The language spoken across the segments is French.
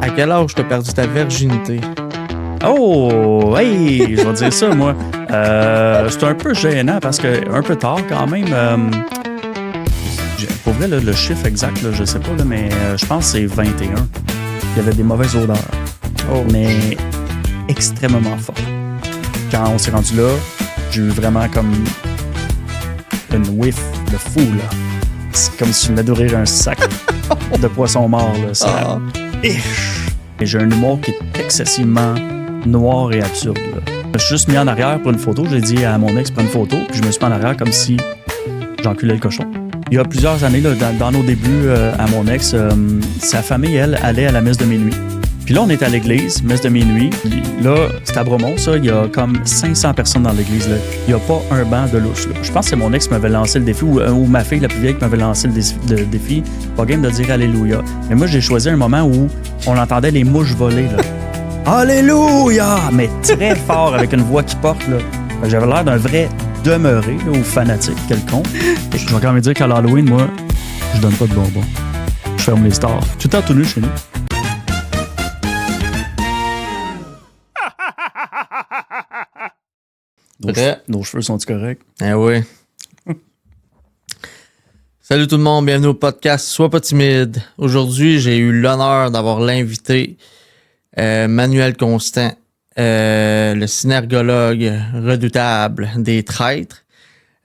À quel âge t'as perdu ta virginité? Oh, hey, je vais dire ça, moi. C'est un peu gênant parce que un peu tard quand même. Pour vrai, là, le chiffre exact, là, je sais pas, là, mais je pense que c'est 21. Il y avait des mauvaises odeurs. Oh. Mais extrêmement fort. Quand on s'est rendu là, j'ai eu vraiment comme une whiff de fou, là. C'est comme si je venais d'ouvrir un sac de poissons morts, là. Ça... Ish! Et j'ai un humour qui est excessivement noir et absurde, là. Je me suis juste mis en arrière pour une photo. J'ai dit à mon ex prends une photo, puis je me suis mis en arrière comme si j'enculais le cochon. Il y a plusieurs années, là, dans nos débuts, à mon ex, sa famille, elle, allait à la messe de minuit. Puis là, on est à l'église, messe de minuit. Puis là, c'est à Bromont, ça. Il y a comme 500 personnes dans l'église, là. Il n'y a pas un banc de louche, là. Je pense que c'est mon ex qui m'avait lancé le défi, ou ma fille, la plus vieille, qui m'avait lancé le défi. Pas game de dire Alléluia. Mais moi, j'ai choisi un moment où on entendait les mouches voler, là. Alléluia! Mais très fort, avec une voix qui porte, là. J'avais l'air d'un vrai demeuré, là, ou fanatique quelconque. Et je vais quand même dire qu'à l'Halloween, moi, je donne pas de bonbons. Je ferme les stars. Tout le temps tout nu chez nous. Nos cheveux sont-ils corrects? Eh oui. Salut tout le monde, bienvenue au podcast Sois pas timide. Aujourd'hui, j'ai eu l'honneur d'avoir l'invité Manuel Constant, le synergologue redoutable des traîtres.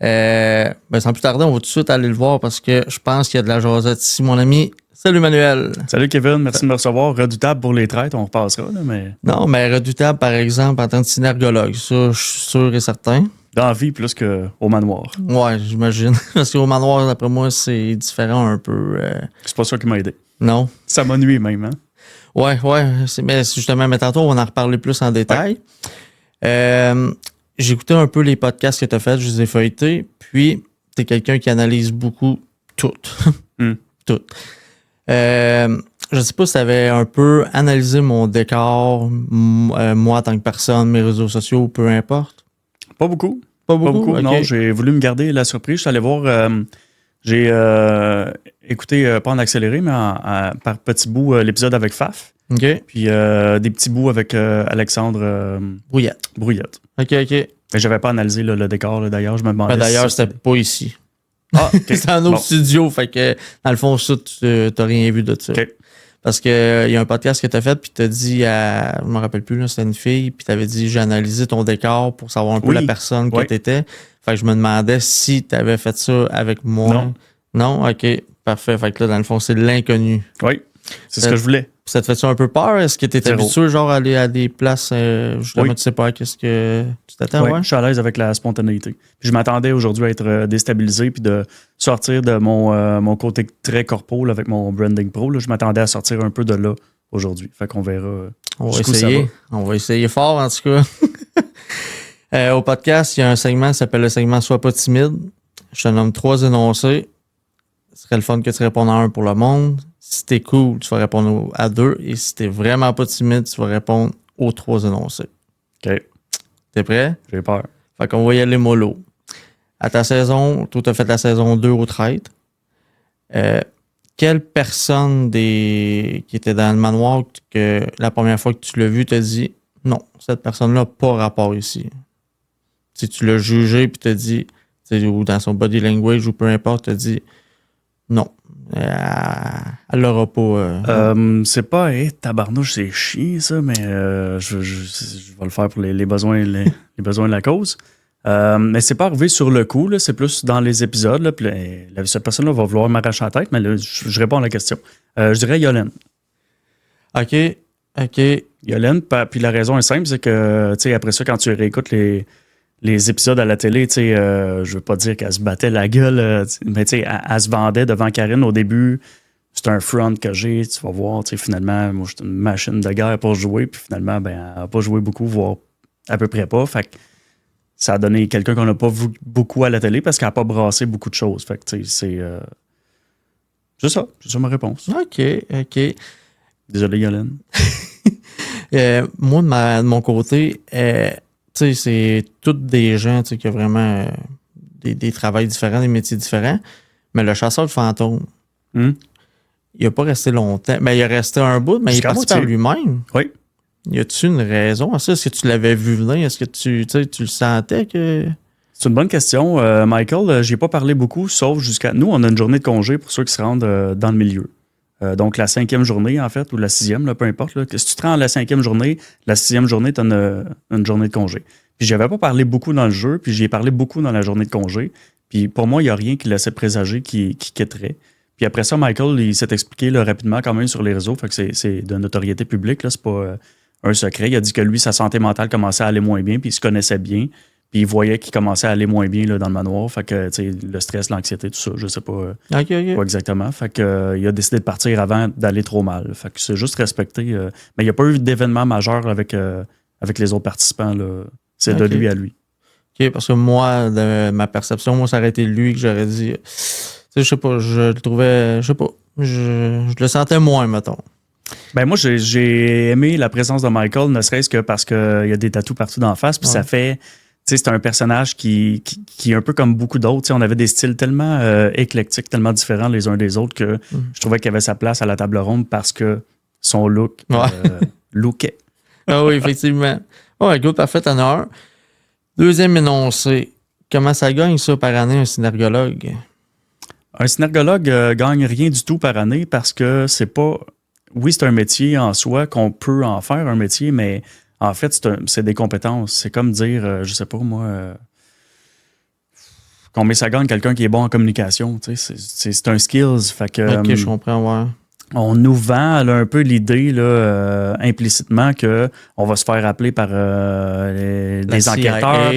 Sans plus tarder, on va tout de suite aller le voir parce que je pense qu'il y a de la jasette ici, mon ami. Salut Manuel. Salut Kevin, merci de me recevoir. Redoutable pour les traîtres, on repassera, là, mais... Non, mais redoutable, par exemple, en tant que synergologue, ça, je suis sûr et certain. Dans la vie, plus qu'au manoir. Ouais, j'imagine. Parce qu'au manoir, d'après moi, c'est différent un peu. C'est pas ça qui m'a aidé. Non. Ça m'a nuit même, hein? Ouais. Mais justement, mais tantôt, on va en reparler plus en détail. Ouais. J'ai écouté un peu les podcasts que tu as faits, je les ai feuilletés, puis tu es quelqu'un qui analyse beaucoup tout. Tout. Je sais pas si tu avais un peu analysé mon décor, moi en tant que personne, mes réseaux sociaux, peu importe. Pas beaucoup. Pas beaucoup? Okay. Non, j'ai voulu me garder la surprise. Je suis allé voir, j'ai écouté, pas en accéléré, mais par petits bouts, l'épisode avec Faf. OK. Puis des petits bouts avec Alexandre Brouillette. OK. Mais j'avais pas analysé là, le décor, là, d'ailleurs. Je me demandais. D'ailleurs, c'était pas ici. Ah, okay. C'était un autre studio. Fait que, dans le fond, ça, tu t'as rien vu de ça. Okay. Parce qu'il y a un podcast que tu as fait, puis tu as dit à. Je me rappelle plus, là, c'était une fille, puis tu avais dit j'ai analysé ton décor pour savoir un peu la personne que tu étais. Fait que je me demandais si tu avais fait ça avec moi. Non. Non? OK. Parfait. Fait que là, dans le fond, c'est l'inconnu. Oui. C'est ce que je voulais. Ça te fait-tu un peu peur? Est-ce que tu es habitué, genre, à aller à des places, justement, tu sais pas qu'est-ce que tu t'attends? Oui, je suis à l'aise avec la spontanéité. Puis je m'attendais aujourd'hui à être déstabilisé puis de sortir de mon côté très corpo là, avec mon branding pro. Là. Je m'attendais à sortir un peu de là aujourd'hui. Fait qu'on verra. On va essayer. On va essayer fort, en tout cas. Au podcast, il y a un segment qui s'appelle le segment Sois pas timide. Je te nomme 3 énoncés. Ce serait le fun que tu répondes à un pour le monde. Si t'es cool, tu vas répondre à 2. Et si t'es vraiment pas timide, tu vas répondre aux 3 énoncés. OK. T'es prêt? J'ai peur. Fait qu'on va y aller mollo. À ta saison, toi, t'as fait la saison 2 au traître. Quelle personne qui était dans le manoir que la première fois que tu l'as vu t'a dit non, cette personne-là n'a pas rapport ici? Si tu l'as jugé puis t'as dit, ou dans son body language ou peu importe, t'as dit non. Elle l'aura pas. C'est pas tabarnouche, c'est chiant ça, mais je vais le faire pour les besoins les besoins de la cause. Mais c'est pas arrivé sur le coup, là, c'est plus dans les épisodes. Là, puis cette personne-là va vouloir m'arracher la tête, mais là, je réponds à la question. Je dirais Yolène. OK. Yolène, puis la raison est simple, c'est que après ça, quand tu réécoutes les épisodes à la télé, je veux pas dire qu'elle se battait la gueule, mais elle se vendait devant Karine au début. C'est un front que j'ai, tu vas voir, finalement, moi, j'étais une machine de guerre pour jouer, puis finalement, elle n'a pas joué beaucoup, voire à peu près pas. Fait que ça a donné quelqu'un qu'on n'a pas vu beaucoup à la télé parce qu'elle n'a pas brassé beaucoup de choses. Fait que, c'est ça ma réponse. OK. Désolé, Yolène. Moi, de mon côté, c'est toutes des gens qui ont vraiment des travails différents, des métiers différents. Mais le chasseur de fantômes, il n'a pas resté longtemps. Ben, il est resté un bout, mais Jusqu'à il est parti par lui-même. Oui. Y a-tu une raison à ça? Est-ce que tu l'avais vu venir? Est-ce que tu le sentais que... C'est une bonne question. Michael, j'ai pas parlé beaucoup, sauf jusqu'à... Nous, on a une journée de congé pour ceux qui se rendent dans le milieu. Donc, la 5e journée, en fait, ou la 6e, là, peu importe. Là. Si tu te rends à la 5e journée, la 6e journée, tu as une journée de congé. Puis, j'avais pas parlé beaucoup dans le jeu, puis j'ai parlé beaucoup dans la journée de congé. Puis, pour moi, il n'y a rien qui laissait présager qui quitterait. Puis après ça, Michael, il s'est expliqué là, rapidement quand même sur les réseaux. Fait que c'est de notoriété publique, là, c'est pas un secret. Il a dit que lui, sa santé mentale commençait à aller moins bien, puis il se connaissait bien. Puis il voyait qu'il commençait à aller moins bien là, dans le manoir. Fait que, tu sais, le stress, l'anxiété, tout ça, je sais pas, pas exactement. Fait que, il a décidé de partir avant d'aller trop mal. Fait que c'est juste respecté. Mais il n'y a pas eu d'événement majeur avec les autres participants. Là. C'est de lui à lui. OK, parce que moi, de ma perception, moi, ça aurait été lui que j'aurais dit. Tu sais, je sais pas, je le trouvais. Je sais pas. Je le sentais moins, mettons. Ben moi, j'ai aimé la présence de Michael, ne serait-ce que parce qu'il y a des tatous partout d'en face. Puis ça fait. Tu sais, c'est un personnage qui est un peu comme beaucoup d'autres. Tu sais, on avait des styles tellement éclectiques, tellement différents les uns des autres que je trouvais qu'il avait sa place à la table ronde parce que son look lookait. Ah oui, effectivement. Ouais, good, parfait, t'en as un. Deuxième énoncé. Comment ça gagne, ça, par année, un synergologue? Un synergologue gagne rien du tout par année parce que c'est pas... Oui, c'est un métier en soi qu'on peut en faire un métier, mais... En fait, c'est des compétences. C'est comme dire, je sais pas moi, combien ça gagne quelqu'un qui est bon en communication. Tu sais, c'est un skills. Fait que, OK, je comprends, ouais. On nous vend là, un peu l'idée là, implicitement qu'on va se faire appeler par des enquêteurs,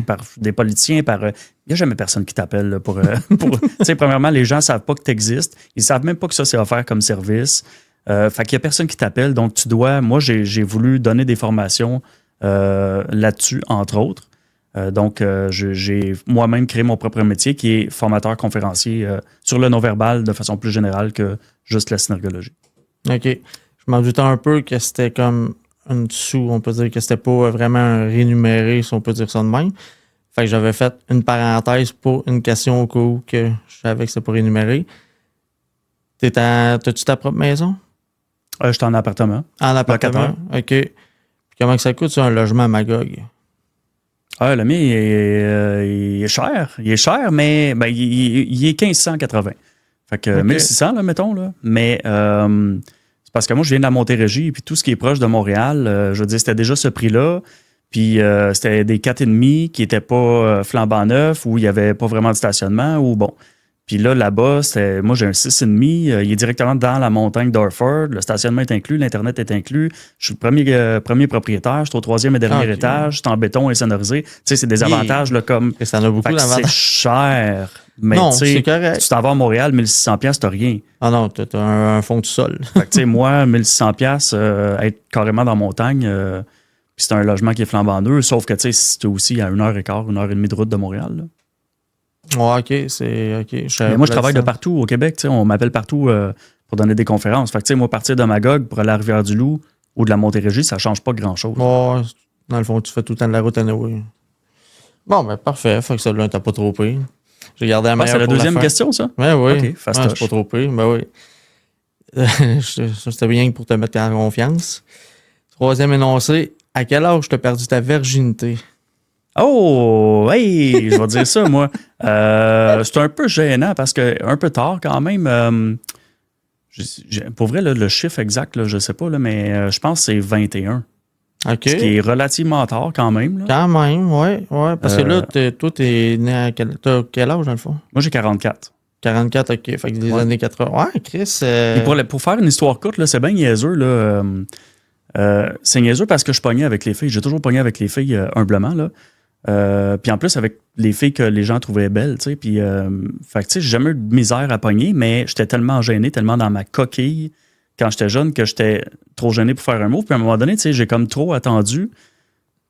par des politiciens. Il n'y a jamais personne qui t'appelle là, pour... premièrement, les gens ne savent pas que tu existes. Ils ne savent même pas que ça, c'est offert comme service. Fait qu'il n'y a personne qui t'appelle, donc tu dois... Moi, j'ai voulu donner des formations là-dessus, entre autres. Donc, j'ai moi-même créé mon propre métier qui est formateur-conférencier sur le non-verbal de façon plus générale que juste la synergologie. OK. Je m'en doutais un peu que c'était comme un dessous, on peut dire que c'était pas vraiment un rémunéré, si on peut dire ça de même. Fait que j'avais fait une parenthèse pour une question au cas où que je savais que c'était pas rémunéré. T'as-tu ta propre maison? Je suis en appartement. En appartement? OK. Puis comment que ça coûte, ça, un logement à Magog? Le mien, il est cher. Il est cher, mais ben, il est 1580. Fait que 1600, là, mettons. Là. Mais c'est parce que moi, je viens de la Montérégie, puis tout ce qui est proche de Montréal, je veux dire, c'était déjà ce prix-là. Puis c'était des 4,5 qui n'étaient pas flambant neufs, où il n'y avait pas vraiment de stationnement, ou bon... Puis là-bas, moi, j'ai un 6,5. Il est directement dans la montagne d'Orford. Le stationnement est inclus, l'Internet est inclus. Je suis le premier propriétaire. Je suis au 3e et dernier étage. C'est en béton et sonorisé. Tu sais, c'est des avantages là, comme... Ça en a beaucoup d'avantages. C'est cher. Mais non, c'est correct. Tu t'en vas à Montréal, 1600$, t'as rien. Ah non, t'as un fond de sol. Fait que, tu sais, moi, 1600$, être carrément dans la montagne, puis c'est un logement qui est flambant neuf. Sauf que, tu sais, c'est aussi à 1h15, 1h30 de route de Montréal, là. Ouais, OK, c'est OK. Mais moi, je travaille de partout au Québec. On m'appelle partout pour donner des conférences. Fait que, moi, partir de Magog pour aller à Rivière-du-Loup ou de la Montérégie, ça ne change pas grand-chose. Ouais, dans le fond, tu fais tout le temps de la route anyway. Bon, ben parfait. Fait que celle-là, t'as pas trop pris. J'ai gardé la meilleure c'est la pour deuxième question, ça? Oui, oui. OK, fastoche. C'est pas trop pris. Ben oui. C'était bien pour te mettre en confiance. Troisième énoncé. À quel âge t'as perdu ta virginité? Oh, hey, je vais dire ça, moi. C'est un peu gênant parce que un peu tard quand même. Pour vrai, là, le chiffre exact, là, je ne sais pas, là, mais je pense que c'est 21. OK. Ce qui est relativement tard quand même. Là. Quand même, oui. Ouais, parce que là, toi, t'es né à quel âge, dans le fond? Moi, j'ai 44. 44, OK. Fait que des années 80. Ouais, Chris. Et pour faire une histoire courte, là, c'est bien niaiseux. Là, c'est niaiseux parce que je pognais avec les filles. J'ai toujours pogné avec les filles humblement, là. Puis en plus, avec les filles que les gens trouvaient belles, tu sais. Puis, fait que, tu sais, j'ai jamais eu de misère à pogner, mais j'étais tellement gêné, tellement dans ma coquille quand j'étais jeune que j'étais trop gêné pour faire un move. Puis à un moment donné, tu sais, j'ai comme trop attendu.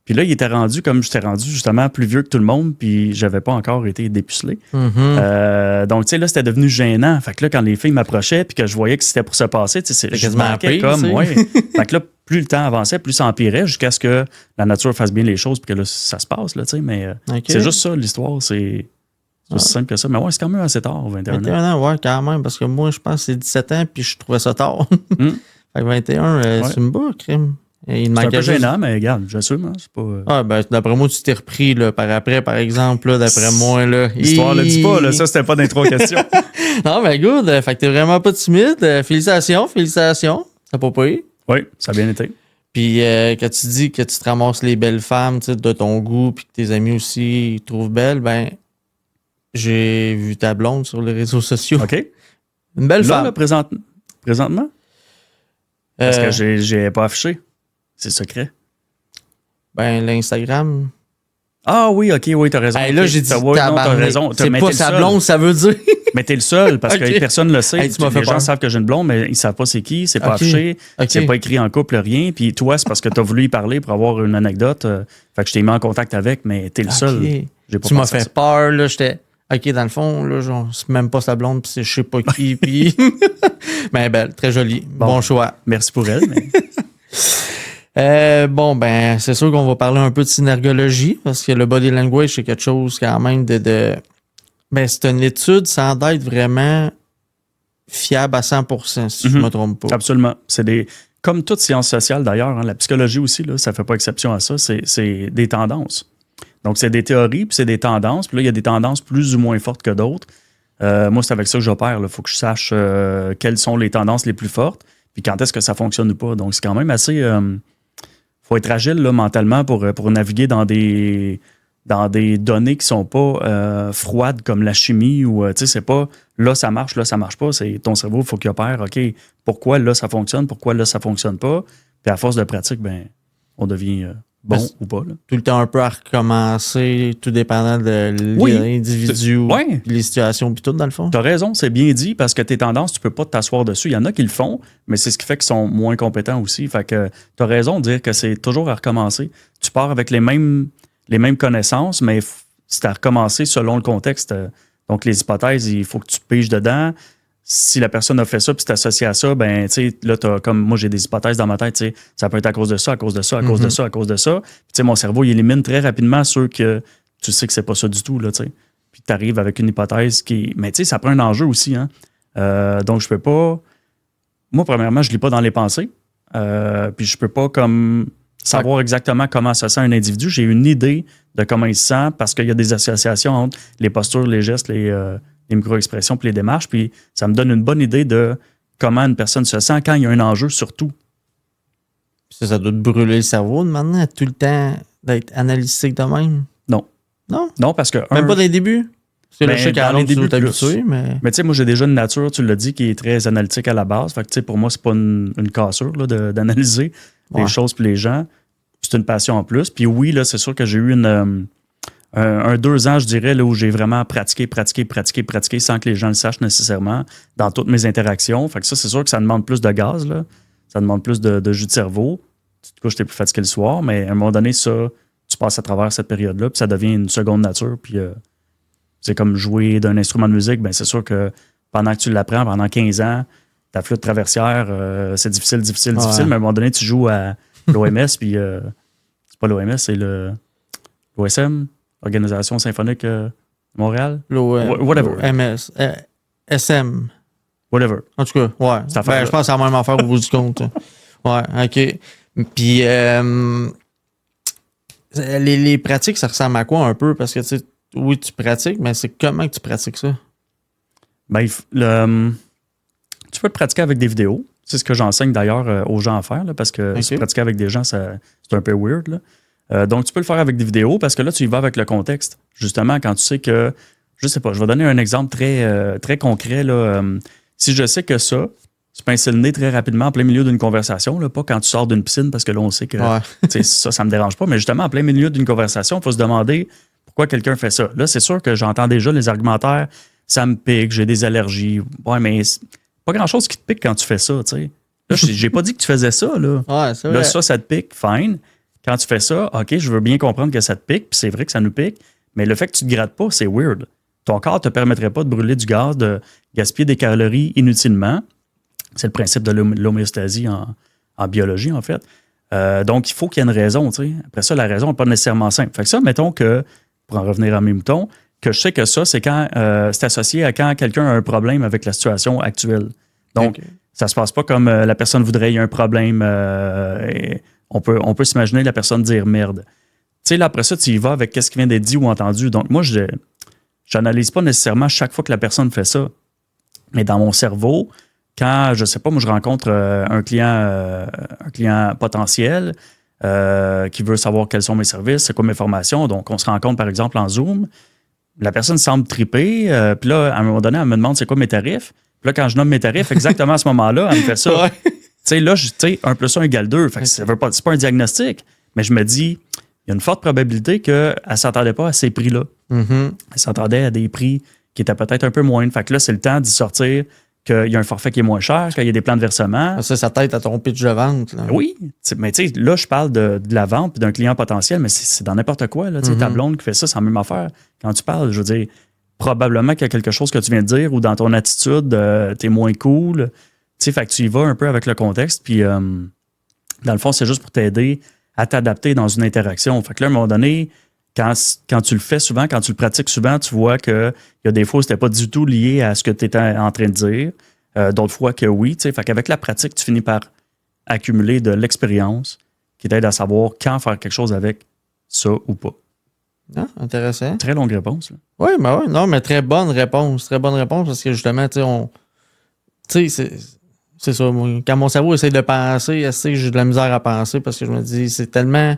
Puis là, il était rendu comme j'étais rendu justement plus vieux que tout le monde, puis j'avais pas encore été dépucelé. Mm-hmm. Donc, tu sais, là, c'était devenu gênant. Fait que là, quand les filles m'approchaient, puis que je voyais que c'était pour se passer, tu sais, je manquais comme, ouais. Fait que là, plus le temps avançait, plus ça empirait jusqu'à ce que la nature fasse bien les choses, puis que là, ça se passe, là, tu sais. Mais c'est juste ça, l'histoire, c'est C'est aussi simple que ça. Mais ouais, c'est quand même assez tard, 21 ans. 21 ans, ouais, quand même, parce que moi, je pense que c'est 17 ans, puis je trouvais ça tard. Fait que 21, c'est une bas, crime. Il C'est un peu gênant, mais regarde, j'assume. Hein, c'est pas, Ah, ben, d'après moi, tu t'es repris là, par après, par exemple, là, d'après moi. Là. L'histoire le dit pas, là, ça, c'était pas d'intro question. Non, mais good. Fait que t'es vraiment pas timide. Félicitations. Ça pas payé. Oui, ça a bien été. Puis quand tu dis que tu te ramasses les belles femmes de ton goût, puis que tes amis aussi ils trouvent belles, ben, j'ai vu ta blonde sur les réseaux sociaux. OK. Une belle femme. Là, présentement? Parce que j'ai pas affiché. C'est secret. Ben, l'Instagram. Ah oui, OK, oui, t'as raison. Hey, là, j'ai dit t'as raison. C'est pas sa blonde, ça veut dire. Mais t'es le seul, parce Okay. que personne ne le sait. Hey, tu m'as fait les gens peur. savent que j'ai une blonde, mais ils savent pas c'est qui, c'est pas OK. affiché, OK. c'est pas écrit en couple, rien. Puis toi, c'est parce que t'as voulu y parler pour avoir une anecdote. Fait que je t'ai mis en contact avec, mais t'es le seul. OK. J'ai pas Tu m'as pensé à fait ça. peur, là. J'étais. OK, dans le fond, là, genre, c'est même pas sa blonde, puis c'est je sais pas qui, puis. Mais belle, très jolie. Bon choix. Merci pour elle, mais... Bon, ben, c'est sûr qu'on va parler un peu de synergologie, parce que le body language, c'est quelque chose quand même Ben, c'est une étude sans être vraiment fiable à 100%, si je me trompe pas. Absolument. Comme toute science sociale d'ailleurs, hein, la psychologie aussi, là, ça fait pas exception à ça, c'est des tendances. Donc, c'est des théories, puis c'est des tendances, puis là, il y a des tendances plus ou moins fortes que d'autres. Moi, c'est avec ça que j'opère. Il faut que je sache quelles sont les tendances les plus fortes, puis quand est-ce que ça fonctionne ou pas. Donc, c'est quand même assez... faut être agile là, mentalement pour naviguer dans des données qui sont pas froides comme la chimie ou, tu sais, c'est pas là, ça marche pas. C'est ton cerveau, il faut qu'il opère. OK, pourquoi là, ça fonctionne? Pourquoi là, ça fonctionne pas? Puis à force de pratique, ben, on devient bon ou pas. Là. Tout le temps un peu à recommencer, tout dépendant de l'individu, Ouais. les situations, puis tout, dans le fond. Tu as raison, c'est bien dit, parce que tes tendances, tu peux pas t'asseoir dessus. Il y en a qui le font, mais c'est ce qui fait qu'ils sont moins compétents aussi. Fait que tu as raison de dire que c'est toujours à recommencer. Tu pars avec les mêmes connaissances, mais c'est à recommencer selon le contexte. Donc, les hypothèses, il faut que tu piges dedans. Si la personne a fait ça puis c'est associé à ça, ben, tu sais, là, comme moi, j'ai des hypothèses dans ma tête, tu sais, ça peut être à cause de ça, à cause de ça, à cause de ça, à cause de ça. Puis, tu sais, mon cerveau, il élimine très rapidement ceux que tu sais que c'est pas ça du tout, là, tu sais. Puis, tu arrives avec une hypothèse qui. Mais, tu sais, ça prend un enjeu aussi, hein. Donc, je peux pas. Moi, premièrement, je lis pas dans les pensées. Puis, je peux pas, comme, savoir exactement comment se sent un individu. J'ai une idée de comment il se sent parce qu'il y a des associations entre les postures, les gestes, les micro-expressions puis les démarches, puis ça me donne une bonne idée de comment une personne se sent quand il y a un enjeu surtout. Ça doit te brûler le cerveau de maintenant, tout le temps d'être analytique de même. Non. Non? Non, parce que... Même pas dans les débuts? Parce que là, Ben, je sais qu'à dans les l'autre, tu dois débuts, t'habituer, mais... Mais tu sais, moi, j'ai déjà une nature, tu l'as dit, qui est très analytique à la base. Fait que, tu sais, pour moi, c'est pas une cassure là, d'analyser les choses puis les gens. C'est une passion en plus. Puis oui, là, c'est sûr que j'ai eu un 2 ans, je dirais, là, où j'ai vraiment pratiqué sans que les gens le sachent nécessairement dans toutes mes interactions. Fait que ça, c'est sûr que ça demande plus de gaz, là. Ça demande plus de jus de cerveau. Tu te couches, t'es plus fatigué le soir, mais à un moment donné, ça, tu passes à travers cette période-là, puis ça devient une seconde nature. Puis c'est comme jouer d'un instrument de musique. Ben, c'est sûr que pendant que tu l'apprends, pendant 15 ans, ta flûte traversière, c'est difficile, mais à un moment donné, tu joues à l'OMS, puis c'est pas l'OMS, c'est l'OSM, Organisation symphonique Montréal. Whatever. MS. SM. Whatever. En tout cas, ouais. Cette affaire-là. Je pense que c'est la même affaire au bout du compte. Ouais, OK. Puis, les pratiques, ça ressemble à quoi un peu? Parce que, tu sais, oui, tu pratiques, mais c'est comment que tu pratiques ça? Ben, tu peux te pratiquer avec des vidéos. C'est ce que j'enseigne d'ailleurs aux gens à faire, là, parce que se pratiquer avec des gens, c'est un peu weird. Là. Donc, tu peux le faire avec des vidéos parce que là, tu y vas avec le contexte. Justement, quand tu sais que, je sais pas, je vais donner un exemple très, très concret. Là, si je sais que ça, tu pinces le nez très rapidement en plein milieu d'une conversation, là, pas quand tu sors d'une piscine parce que là, on sait que ça me dérange pas, mais justement, en plein milieu d'une conversation, il faut se demander pourquoi quelqu'un fait ça. Là, c'est sûr que j'entends déjà les argumentaires, ça me pique, j'ai des allergies. Ouais, mais pas grand-chose qui te pique quand tu fais ça, tu sais. Là, j'ai pas dit que tu faisais ça, là. Ouais, c'est vrai. Là, ça te pique, fine. Quand tu fais ça, OK, je veux bien comprendre que ça te pique, puis c'est vrai que ça nous pique, mais le fait que tu te grattes pas, c'est weird. Ton corps te permettrait pas de brûler du gaz, de gaspiller des calories inutilement. C'est le principe de l'homéostasie en biologie, en fait. Donc, il faut qu'il y ait une raison, tu sais. Après ça, la raison n'est pas nécessairement simple. Fait que ça, mettons que, pour en revenir à mes moutons, que je sais que ça, c'est quand c'est associé à quand quelqu'un a un problème avec la situation actuelle. Donc, ça se passe pas comme la personne voudrait, il y a un problème. Et on peut s'imaginer la personne dire merde. Tu sais, là, après ça, tu y vas avec qu'est-ce qui vient d'être dit ou entendu. Donc, moi, je n'analyse pas nécessairement chaque fois que la personne fait ça. Mais dans mon cerveau, quand, je sais pas, moi, je rencontre un client potentiel qui veut savoir quels sont mes services, c'est quoi mes formations. Donc, on se rencontre, par exemple, en Zoom. La personne semble triper. Puis là, à un moment donné, elle me demande c'est quoi mes tarifs. Puis là, quand je nomme mes tarifs, exactement à ce moment-là, elle me fait ça. Ouais. Tu sais, là, 1 + 1 égale 2. Fait que c'est pas un diagnostic. Mais je me dis, il y a une forte probabilité qu'elle ne s'attendait pas à ces prix-là. Mm-hmm. Elle s'attendait à des prix qui étaient peut-être un peu moindres. Fait que là, c'est le temps d'y sortir qu'il y a un forfait qui est moins cher, qu'il y a des plans de versement. Ça, sa tête à ton pitch de vente. Là. Oui, mais tu sais, là, je parle de la vente puis d'un client potentiel, mais c'est dans n'importe quoi. Là, ta blonde qui fait ça, c'est la même affaire. Quand tu parles, je veux dire, probablement qu'il y a quelque chose que tu viens de dire ou dans ton attitude, t'es moins cool. Tu sais, fait que tu y vas un peu avec le contexte. Puis, dans le fond, c'est juste pour t'aider à t'adapter dans une interaction. Fait que là, à un moment donné, quand tu le fais souvent, quand tu le pratiques souvent, tu vois qu'il y a des fois où c'était pas du tout lié à ce que tu étais en train de dire. D'autres fois que oui. Fait qu'avec la pratique, tu finis par accumuler de l'expérience qui t'aide à savoir quand faire quelque chose avec ça ou pas. Ah, intéressant. Très longue réponse. Là. Oui, mais ouais, non, mais très bonne réponse. Très bonne réponse parce que justement, tu sais, c'est ça. Moi, quand mon cerveau essaie de penser, j'ai de la misère à penser parce que je me dis, c'est tellement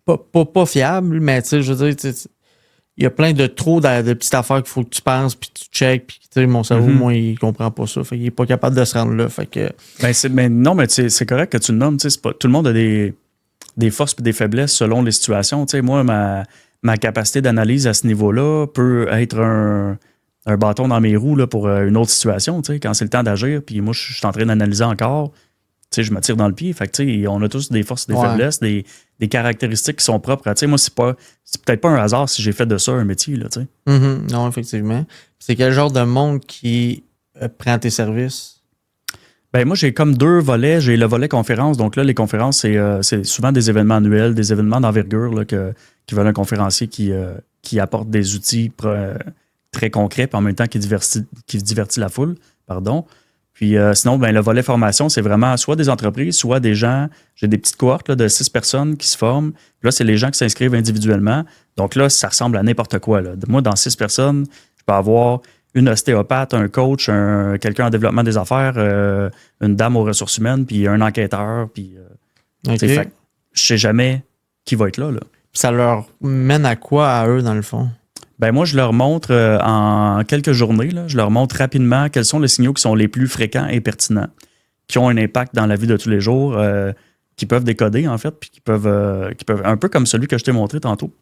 pas fiable, mais tu sais, je veux dire, il y a plein de petites affaires qu'il faut que tu penses, puis tu checkes, puis tu sais, mon cerveau, moi, il comprend pas ça. Fait qu'il est pas capable de se rendre là. Fait que. Mais c'est correct que tu le nommes. Tout le monde a des forces et des faiblesses selon les situations. Tu sais, moi, ma capacité d'analyse à ce niveau-là peut être un bâton dans mes roues là, pour une autre situation. Tu sais, quand c'est le temps d'agir, puis moi, je suis en train d'analyser encore. Tu sais, je me tire dans le pied. Fait que, tu sais, on a tous des forces et des faiblesses, des caractéristiques qui sont propres. Tu sais, moi, c'est peut-être pas un hasard si j'ai fait de ça un métier. Là, tu sais. Non, effectivement. C'est quel genre de monde qui prend tes services? Ben moi, j'ai comme 2 volets. J'ai le volet conférence. Donc là, les conférences, c'est souvent des événements annuels, des événements d'envergure là, qui veulent un conférencier qui apporte des outils très concrets, puis en même temps qui divertit la foule. Pardon. Puis sinon, ben, le volet formation, c'est vraiment soit des entreprises, soit des gens. J'ai des petites cohortes là, de 6 personnes qui se forment. Puis là, c'est les gens qui s'inscrivent individuellement. Donc là, ça ressemble à n'importe quoi. Là. Moi, dans 6 personnes, je peux avoir une ostéopathe, un coach, quelqu'un en développement des affaires, une dame aux ressources humaines, puis un enquêteur. Puis, fait, je sais jamais qui va être là. Ça leur mène à quoi à eux, dans le fond? Ben moi, je leur montre en quelques journées, là, je leur montre rapidement quels sont les signaux qui sont les plus fréquents et pertinents, qui ont un impact dans la vie de tous les jours, qui peuvent décoder, en fait, puis qui peuvent un peu comme celui que je t'ai montré tantôt,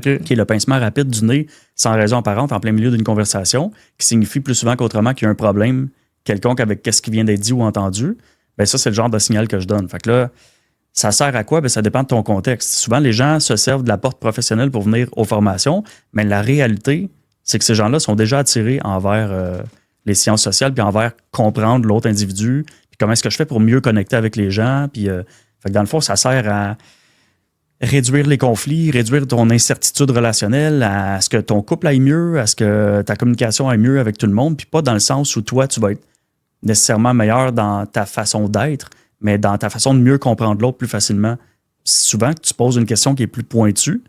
qui est le pincement rapide du nez sans raison apparente en plein milieu d'une conversation, qui signifie plus souvent qu'autrement qu'il y a un problème quelconque avec ce qui vient d'être dit ou entendu. Ben ça, c'est le genre de signal que je donne. Fait que là, ça sert à quoi? Ben, ça dépend de ton contexte. Souvent, les gens se servent de la porte professionnelle pour venir aux formations, mais la réalité, c'est que ces gens-là sont déjà attirés envers les sciences sociales, puis envers comprendre l'autre individu, puis comment est-ce que je fais pour mieux connecter avec les gens. Puis, fait que dans le fond, ça sert à réduire les conflits, réduire ton incertitude relationnelle, à ce que ton couple aille mieux, à ce que ta communication aille mieux avec tout le monde, puis pas dans le sens où toi, tu vas être nécessairement meilleur dans ta façon d'être, mais dans ta façon de mieux comprendre l'autre plus facilement. Souvent, tu poses une question qui est plus pointue,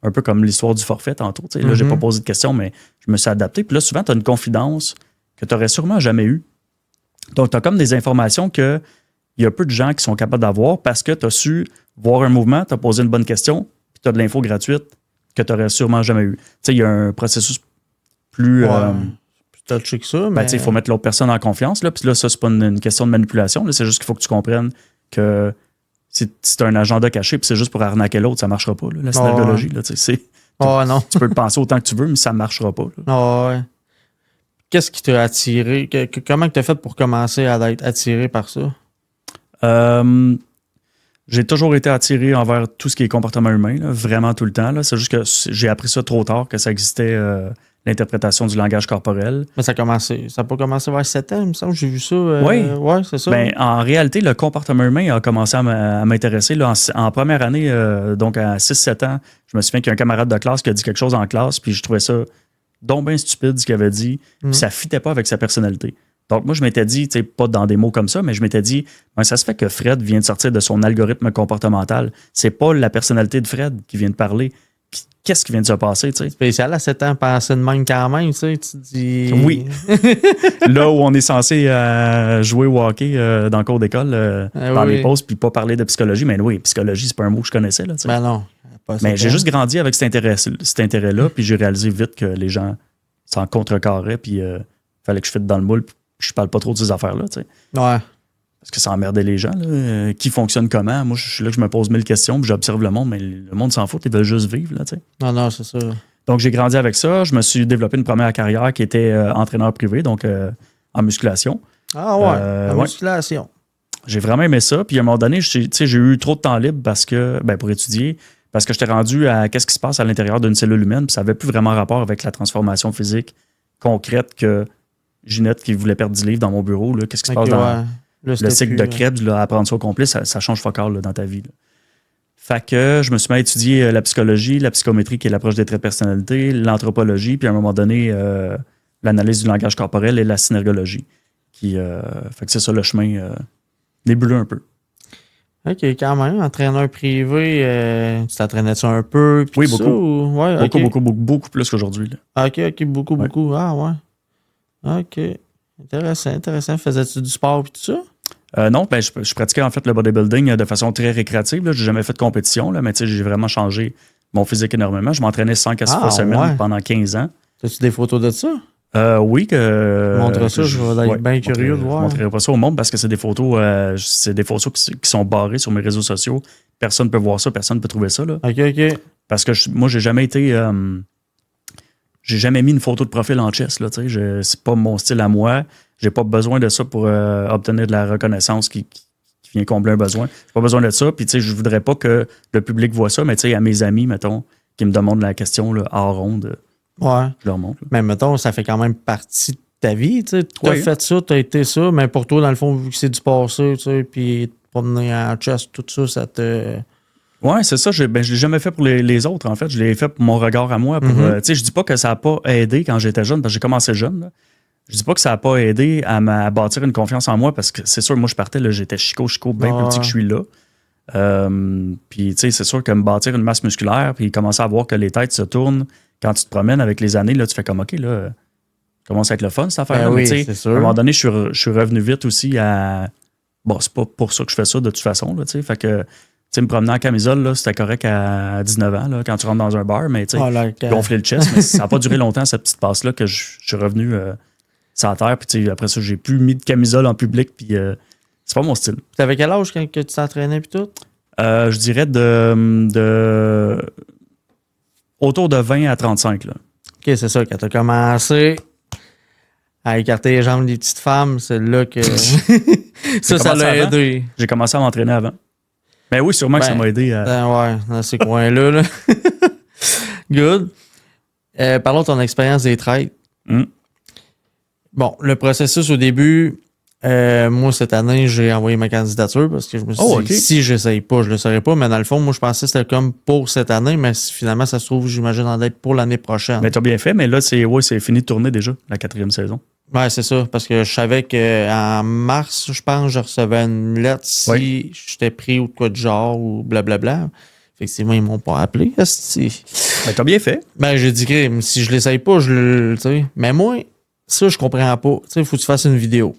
un peu comme l'histoire du forfait tantôt. Là, j'ai pas posé de question, mais je me suis adapté. Puis là, souvent, tu as une confidence que tu n'aurais sûrement jamais eue. Donc, tu as comme des informations qu'il y a peu de gens qui sont capables d'avoir parce que tu as su voir un mouvement, tu as posé une bonne question, puis tu as de l'info gratuite que tu n'aurais sûrement jamais eu. Tu sais, il y a un processus plus... touché que ça, mais... il faut mettre l'autre personne en confiance. Là. Puis là, ça, c'est pas une question de manipulation. Là. C'est juste qu'il faut que tu comprennes que si tu as un agenda caché puis c'est juste pour arnaquer l'autre, ça marchera pas. Là. La synergologie, là, non. Tu peux le penser autant que tu veux, mais ça marchera pas. Ouais. Qu'est-ce qui t'a attiré? Comment tu as fait pour commencer à être attiré par ça? J'ai toujours été attiré envers tout ce qui est comportement humain, là, vraiment tout le temps. Là. C'est juste que j'ai appris ça trop tard, que ça existait... l'interprétation du langage corporel. Mais ça n'a pas commencé vers 7 ans, il me semble. J'ai vu ça. Oui. Ouais, c'est ça. Ben, en réalité, le comportement humain a commencé à m'intéresser là, en première année, donc à 6-7 ans. Je me souviens qu'il y a un camarade de classe qui a dit quelque chose en classe, puis je trouvais ça donc bien stupide ce qu'il avait dit, puis ça fitait pas avec sa personnalité. Donc moi, je m'étais dit, tu sais, pas dans des mots comme ça, mais je m'étais dit, ben, ça se fait que Fred vient de sortir de son algorithme comportemental. C'est pas la personnalité de Fred qui vient de parler. Qu'est-ce qui vient de se passer, tu sais? Spécial à 7 ans, passer de même quand même, tu sais, tu te dis... Oui. Là où on est censé jouer au hockey dans le cours d'école, dans les pauses, puis pas parler de psychologie. Mais oui, psychologie, c'est pas un mot que je connaissais, là, tu sais. Ben non. Mais j'ai juste grandi avec cet intérêt-là, puis j'ai réalisé vite que les gens s'en contrecarraient, puis fallait que je fitte dans le moule, puis je parle pas trop de ces affaires-là, tu sais. Ouais. Parce que ça emmerdait les gens, là. Qui fonctionne comment? Moi, je suis là que je me pose 1000 questions, puis j'observe le monde, mais le monde s'en fout, ils veulent juste vivre, là, tu sais. Non, c'est ça. Donc, j'ai grandi avec ça. Je me suis développé une première carrière qui était entraîneur privé, donc en musculation. Ah ouais, en musculation. J'ai vraiment aimé ça. Puis à un moment donné, j'ai eu trop de temps libre parce que, pour étudier, parce que j'étais rendu à qu'est-ce qui se passe à l'intérieur d'une cellule humaine, puis ça n'avait plus vraiment rapport avec la transformation physique concrète que Ginette qui voulait perdre 10 livres dans mon bureau. Là, qu'est-ce qui se passe dans le cycle de Krebs, là, apprendre ça au complet, ça change focal là, dans ta vie. Là. Fait que je me suis mis à étudier la psychologie, la psychométrie qui est l'approche des traits de personnalité, l'anthropologie, puis à un moment donné, l'analyse du langage corporel et la synergologie. Fait que c'est ça le chemin nébuleux un peu. OK, quand même. Entraîneur privé, tu t'entraînais-tu un peu? Oui, beaucoup. Ça, ou... ouais, okay. Beaucoup plus qu'aujourd'hui. Là. OK, beaucoup. Ah ouais. OK. Intéressant. Faisais-tu du sport et tout ça? Non, je pratiquais en fait le bodybuilding de façon très récréative. Je n'ai jamais fait de compétition, là, mais j'ai vraiment changé mon physique énormément. Je m'entraînais 5 à 6 fois semaine pendant 15 ans. As-tu des photos de ça? Oui. Montre ça, je vais être bien curieux de voir. Je ne montrerai pas ça au monde parce que c'est des photos qui sont barrées sur mes réseaux sociaux. Personne ne peut voir ça, personne ne peut trouver ça. Là. OK. Parce que moi, j'ai jamais été... j'ai jamais mis une photo de profil en chest. Là, c'est pas mon style à moi. J'ai pas besoin de ça pour obtenir de la reconnaissance qui vient combler un besoin. J'ai pas besoin de ça. Puis, je voudrais pas que le public voit ça, mais à mes amis, mettons, qui me demandent la question là, hors ronde, je leur montre. Là. Mais mettons, ça fait quand même partie de ta vie. Tu as fait ça, tu as été ça, mais pour toi, dans le fond, vu que c'est du passé, puis te promener en chest, tout ça, ça te... Oui, c'est ça. Je l'ai jamais fait pour les autres, en fait. Je l'ai fait pour mon regard à moi. Je dis pas que ça n'a pas aidé quand j'étais jeune, parce que j'ai commencé jeune. Là. Je dis pas que ça n'a pas aidé à bâtir une confiance en moi, parce que c'est sûr, moi, je partais, là, j'étais chico, bien plus petit que je suis là. Puis, c'est sûr que me bâtir une masse musculaire, puis commencer à voir que les têtes se tournent quand tu te promènes avec les années, là, tu fais comme, OK, là, commence à être le fun, cette affaire-là. Oui, c'est sûr. À un moment donné, je suis revenu vite aussi à... Bon, c'est pas pour ça que je fais ça, de toute façon, là, tu sais. Fait que... me promener en camisole, là, c'était correct à 19 ans, là, quand tu rentres dans un bar, mais gonfler le chest, mais ça n'a pas duré longtemps, cette petite passe-là, que je suis revenu sur la terre, puis après ça, j'ai plus mis de camisole en public, puis c'est pas mon style. Tu avais quel âge quand tu t'entraînais, puis tout? Je dirais de autour de 20 à 35, là. OK, c'est ça, quand tu as commencé à écarter les jambes des petites femmes, c'est là que ça l'a aidé. J'ai commencé à m'entraîner avant. Mais oui, sûrement que ça m'a aidé à... dans ces coins-là. Là. Good. Parlons de ton expérience des trades. Bon, le processus au début, moi, cette année, j'ai envoyé ma candidature parce que je me suis dit, si j'essaye pas, je le saurais pas. Mais dans le fond, moi, je pensais que c'était comme pour cette année, mais finalement, ça se trouve, j'imagine, en être pour l'année prochaine. Mais t'as bien fait, mais là, c'est fini de tourner déjà, la 4e saison. Ouais, c'est ça, parce que je savais qu'en mars, je pense, je recevais une lettre si j'étais pris ou de quoi de genre ou blablabla. Effectivement, ils m'ont pas appelé. Ben, t'as bien fait. Ben, j'ai dit que si je l'essaye pas, je le. T'sais. Mais moi, ça, je comprends pas. Tu sais, il faut que tu fasses une vidéo.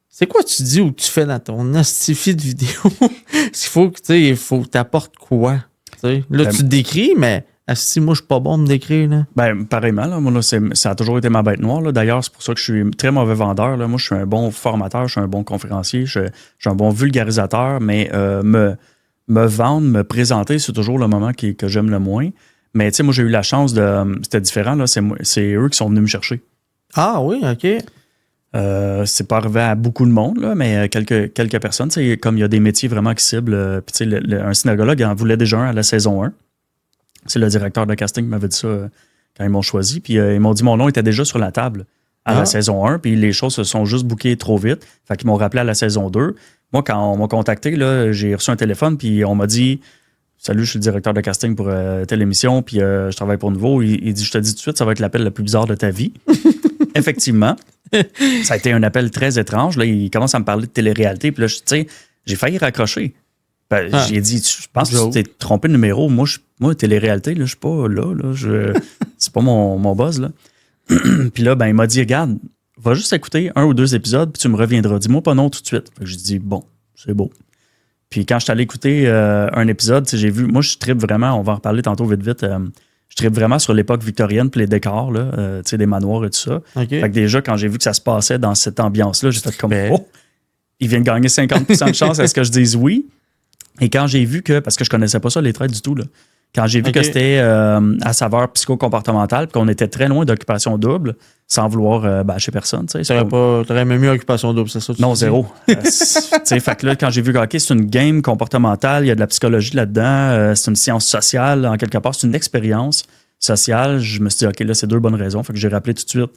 C'est quoi tu dis ou tu fais dans ton astifi de vidéo? Il faut que tu apportes quoi? T'sais. Là, tu te décris, mais. Si moi, je suis pas bon de me décrire, là. Ben, pareillement, là. Moi, là, ça a toujours été ma bête noire, là. D'ailleurs, c'est pour ça que je suis très mauvais vendeur, là. Moi, je suis un bon formateur, je suis un bon conférencier, je suis un bon vulgarisateur, mais me vendre, me présenter, c'est toujours le moment que j'aime le moins. Mais, tu sais, moi, j'ai eu la chance de... C'était différent, là. C'est eux qui sont venus me chercher. Ah oui, OK. C'est pas arrivé à beaucoup de monde, là, mais quelques personnes. Tu sais, comme il y a des métiers vraiment qui ciblent. Puis, tu sais, un synergologue en voulait déjà un à la saison 1. C'est le directeur de casting qui m'avait dit ça quand ils m'ont choisi. Puis ils m'ont dit mon nom était déjà sur la table à la saison 1. Puis les choses se sont juste bookées trop vite. Fait qu'ils m'ont rappelé à la saison 2. Moi, quand on m'a contacté, là, j'ai reçu un téléphone. Puis on m'a dit salut, je suis le directeur de casting pour telle émission. Puis je travaille pour Nouveau. Il dit je te dis tout de suite, ça va être l'appel le plus bizarre de ta vie. Effectivement. Ça a été un appel très étrange. Là, il commence à me parler de télé-réalité. Puis là, tu sais, j'ai failli raccrocher. J'ai dit, je pense que tu t'es trompé de numéro. Moi, télé-réalité, là, je suis pas là. C'est pas mon buzz. Là. Puis là, il m'a dit, regarde, va juste écouter 1 ou 2 épisodes, puis tu me reviendras. Dis-moi pas non tout de suite. J'ai dit, bon, c'est beau. Puis quand je suis allé écouter un épisode, j'ai vu, moi, je trippe vraiment, on va en reparler tantôt vite. Je trippe vraiment sur l'époque victorienne, puis les décors, là, des manoirs et tout ça. Okay. Fait que déjà, quand j'ai vu que ça se passait dans cette ambiance-là, j'ai fait comme, il vient de gagner 50% de chance, est-ce que je dise oui? Et quand j'ai vu que, parce que je connaissais pas ça, les traits du tout, là, quand j'ai vu que c'était à saveur psychocomportementale, puis qu'on était très loin d'occupation double, sans vouloir bâcher personne. T'aurais même eu occupation double, c'est ça? Non, zéro. Fait que là, quand j'ai vu que c'est une game comportementale, il y a de la psychologie là-dedans, c'est une science sociale, en quelque part, c'est une expérience sociale, je me suis dit, OK, là, c'est 2 bonnes raisons. Fait que j'ai rappelé tout de suite.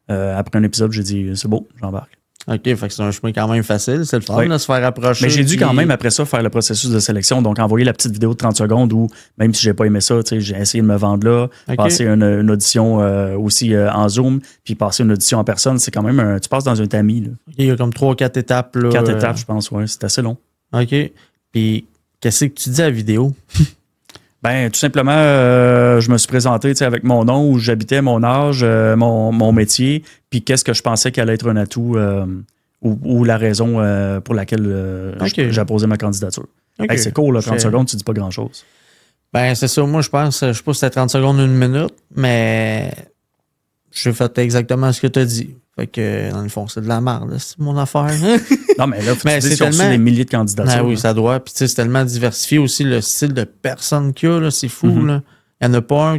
Après un épisode, j'ai dit, c'est beau, j'embarque. OK, fait que c'est un chemin quand même facile. C'est le fun de se faire approcher. Mais j'ai dû quand même, après ça, faire le processus de sélection. Donc, envoyer la petite vidéo de 30 secondes où, même si j'ai pas aimé ça, j'ai essayé de me vendre là, passer une audition aussi en Zoom, puis passer une audition en personne. C'est quand même tu passes dans un tamis. Là. Okay, il y a comme 3 ou 4 étapes. 4 étapes, je pense, oui. C'est assez long. OK. Puis, qu'est-ce que tu dis à la vidéo? Tout simplement, je me suis présenté avec mon nom, où j'habitais, mon âge, mon métier, puis qu'est-ce que je pensais qu'allait être un atout ou la raison pour laquelle j'ai posé ma candidature. Okay. C'est cool, là, 30 secondes, tu dis pas grand-chose. C'est ça. Moi, je pense, je sais pas si c'était 30 secondes, 1 minute, mais j'ai fait exactement ce que tu as dit. Fait que, dans le fond, c'est de la merde, c'est mon affaire. Non, mais là, faut que tu dises qu'ils ont reçu des milliers de candidatures. Oui, ça doit. Puis, c'est tellement diversifié aussi le style de personne qu'il y a, là, c'est fou, là. Il n'y en a pas un.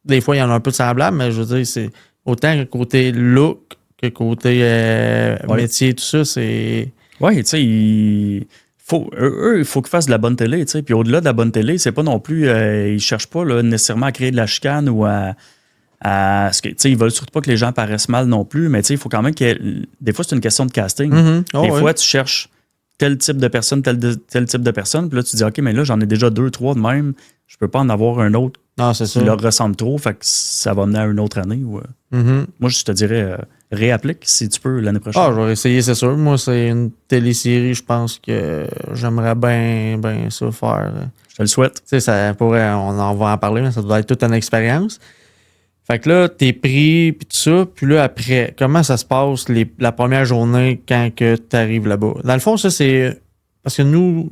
Des fois, il y en a un peu de semblable, mais je veux dire, c'est autant que côté look que côté métier, tout ça, c'est. Oui, tu sais, il faut qu'ils fassent de la bonne télé, tu sais. Puis au-delà de la bonne télé, c'est pas non plus. Ils cherchent pas là, nécessairement à créer de la chicane ou à ils veulent surtout pas que les gens paraissent mal non plus, mais il faut quand même des fois, c'est une question de casting. Des fois, tu cherches tel type de personne, tel type de personne, puis là, tu dis, OK, mais là, j'en ai déjà 2, 3 de même, je peux pas en avoir un autre qui leur ressemble trop, fait que ça va mener à une autre année. Moi, je te dirais, réapplique si tu peux l'année prochaine. Je vais essayer, c'est sûr. Moi, c'est une télésérie, je pense que j'aimerais bien ça faire. Je te le souhaite. Ça pourrait, on en va en parler, mais ça doit être toute une expérience. Fait que là, t'es pris, puis tout ça. Puis là, après, comment ça se passe la première journée quand que t'arrives là-bas? Dans le fond, ça, c'est... Parce que nous,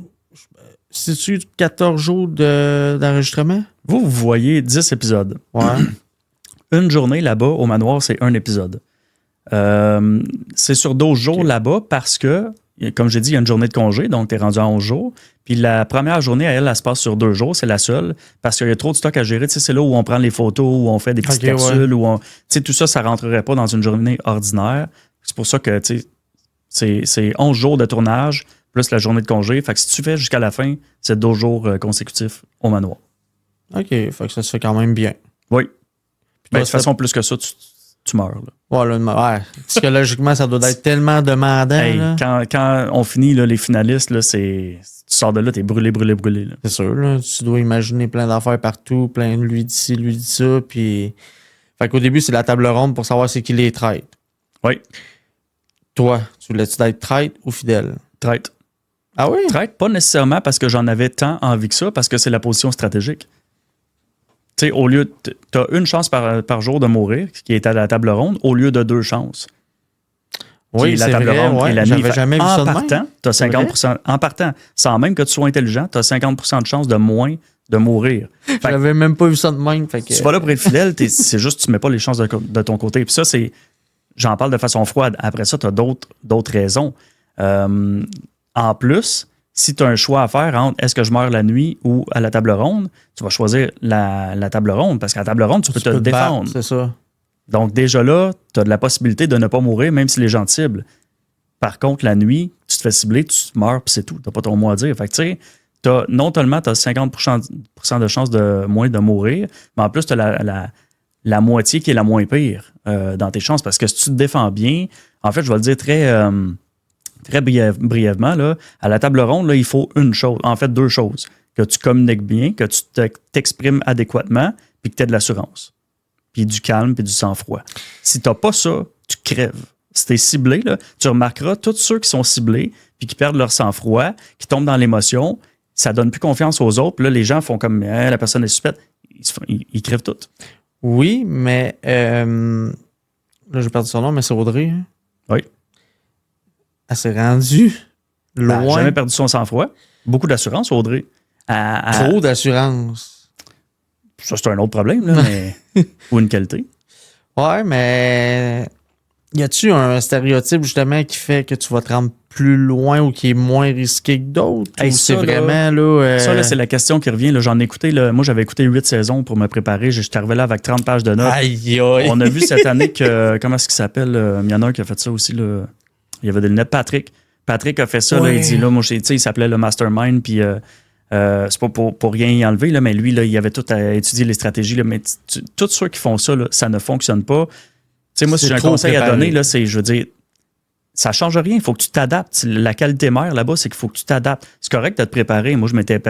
c'est-tu 14 jours d'enregistrement? Vous voyez 10 épisodes. Ouais. Une journée là-bas, au manoir, c'est un épisode. C'est sur 12 jours là-bas parce que, comme j'ai dit, il y a une journée de congé, donc t'es rendu à 11 jours. Puis la première journée, elle se passe sur 2 jours, c'est la seule, parce qu'il y a trop de stock à gérer. Tu sais, c'est là où on prend les photos, où on fait des petites capsules, où tu sais, tout ça, ça rentrerait pas dans une journée ordinaire. C'est pour ça que, tu sais, c'est 11 jours de tournage, plus la journée de congé. Fait que si tu fais jusqu'à la fin, c'est 12 jours consécutifs au manoir. OK, fait que ça se fait quand même bien. Oui. De toute façon, plus que ça, tu meurs. Là. Psychologiquement, ça doit être tellement demandant. Hey, là. Quand on finit là, les finalistes, là, tu sors de là, t'es brûlé. Là. C'est sûr, là, tu dois imaginer plein d'affaires partout, plein de lui d'ici, lui dit ça. Puis... Fait qu'au début, c'est la table ronde pour savoir c'est qui les traite. Oui. Toi, tu voulais-tu être traite ou fidèle? Traite. Ah oui? Traite, pas nécessairement parce que j'en avais tant envie que ça, parce que c'est la position stratégique. Tu sais, au lieu, tu as une chance par jour de mourir, qui est à la table ronde, au lieu de 2 chances. Oui, c'est vrai, ouais. J'avais jamais vu ça de même. En partant, tu as 50%. En partant, sans même que tu sois intelligent, tu as 50% de chance de moins de mourir. J'avais même pas vu ça de même. Fait que... Tu vas là pour être fidèle, c'est juste que tu mets pas les chances de ton côté. Puis ça, j'en parle de façon froide. Après ça, tu as d'autres raisons. En plus, si tu as un choix à faire entre est-ce que je meurs la nuit ou à la table ronde, tu vas choisir la table ronde parce qu'à la table ronde, tu peux te défendre. C'est ça. Donc, déjà là, tu as de la possibilité de ne pas mourir, même si les gens te ciblent. Par contre, la nuit, tu te fais cibler, tu meurs, puis c'est tout. Tu n'as pas ton mot à dire. Fait que, tu sais, non seulement tu as 50% de chances de moins de mourir, mais en plus, tu as la moitié qui est la moins pire dans tes chances. Parce que si tu te défends bien, en fait, je vais le dire très brièvement, là, à la table ronde, là, il faut une chose, en fait 2 choses. Que tu communiques bien, que tu t'exprimes adéquatement, puis que tu aies de l'assurance. Puis du calme, puis du sang-froid. Si tu n'as pas ça, tu crèves. Si tu es ciblé, là, tu remarqueras tous ceux qui sont ciblés, puis qui perdent leur sang-froid, qui tombent dans l'émotion, ça donne plus confiance aux autres. Puis là, les gens font comme la personne est suspecte. Ils crèvent toutes. Oui, mais là, j'ai perdu son nom, mais c'est Audrey. Hein? Oui. Elle s'est rendue loin. Elle n'a jamais perdu son sang-froid. Beaucoup d'assurance, Audrey. Trop d'assurance. Ça, c'est un autre problème, là, mais... ou une qualité. Ouais, mais y a-tu un stéréotype, justement, qui fait que tu vas te rendre plus loin ou qui est moins risqué que d'autres? Hey, c'est ça, vraiment, là... Ça, là, c'est la question qui revient. Là, j'en ai écouté, là, moi, j'avais écouté 8 saisons pour me préparer. J'étais arrivé là avec 30 pages de notes. Aïe, aïe. On a vu cette année que... Comment est-ce qu'il s'appelle? Il y en a un qui a fait ça aussi, là. Il y avait des lunettes. Patrick a fait ça. Ouais. Là, il dit, là, moi, il s'appelait le Mastermind, puis... c'est pas pour rien y enlever, là, mais lui, là, il avait tout à étudier les stratégies. Là, mais tous ceux qui font ça, là, ça ne fonctionne pas. Tu sais, moi, si j'ai un conseil à donner, là, c'est, je veux dire, ça change rien. Il faut que tu t'adaptes. La qualité mère là-bas, c'est qu'il faut que tu t'adaptes. C'est correct de te préparer. Moi, je m'étais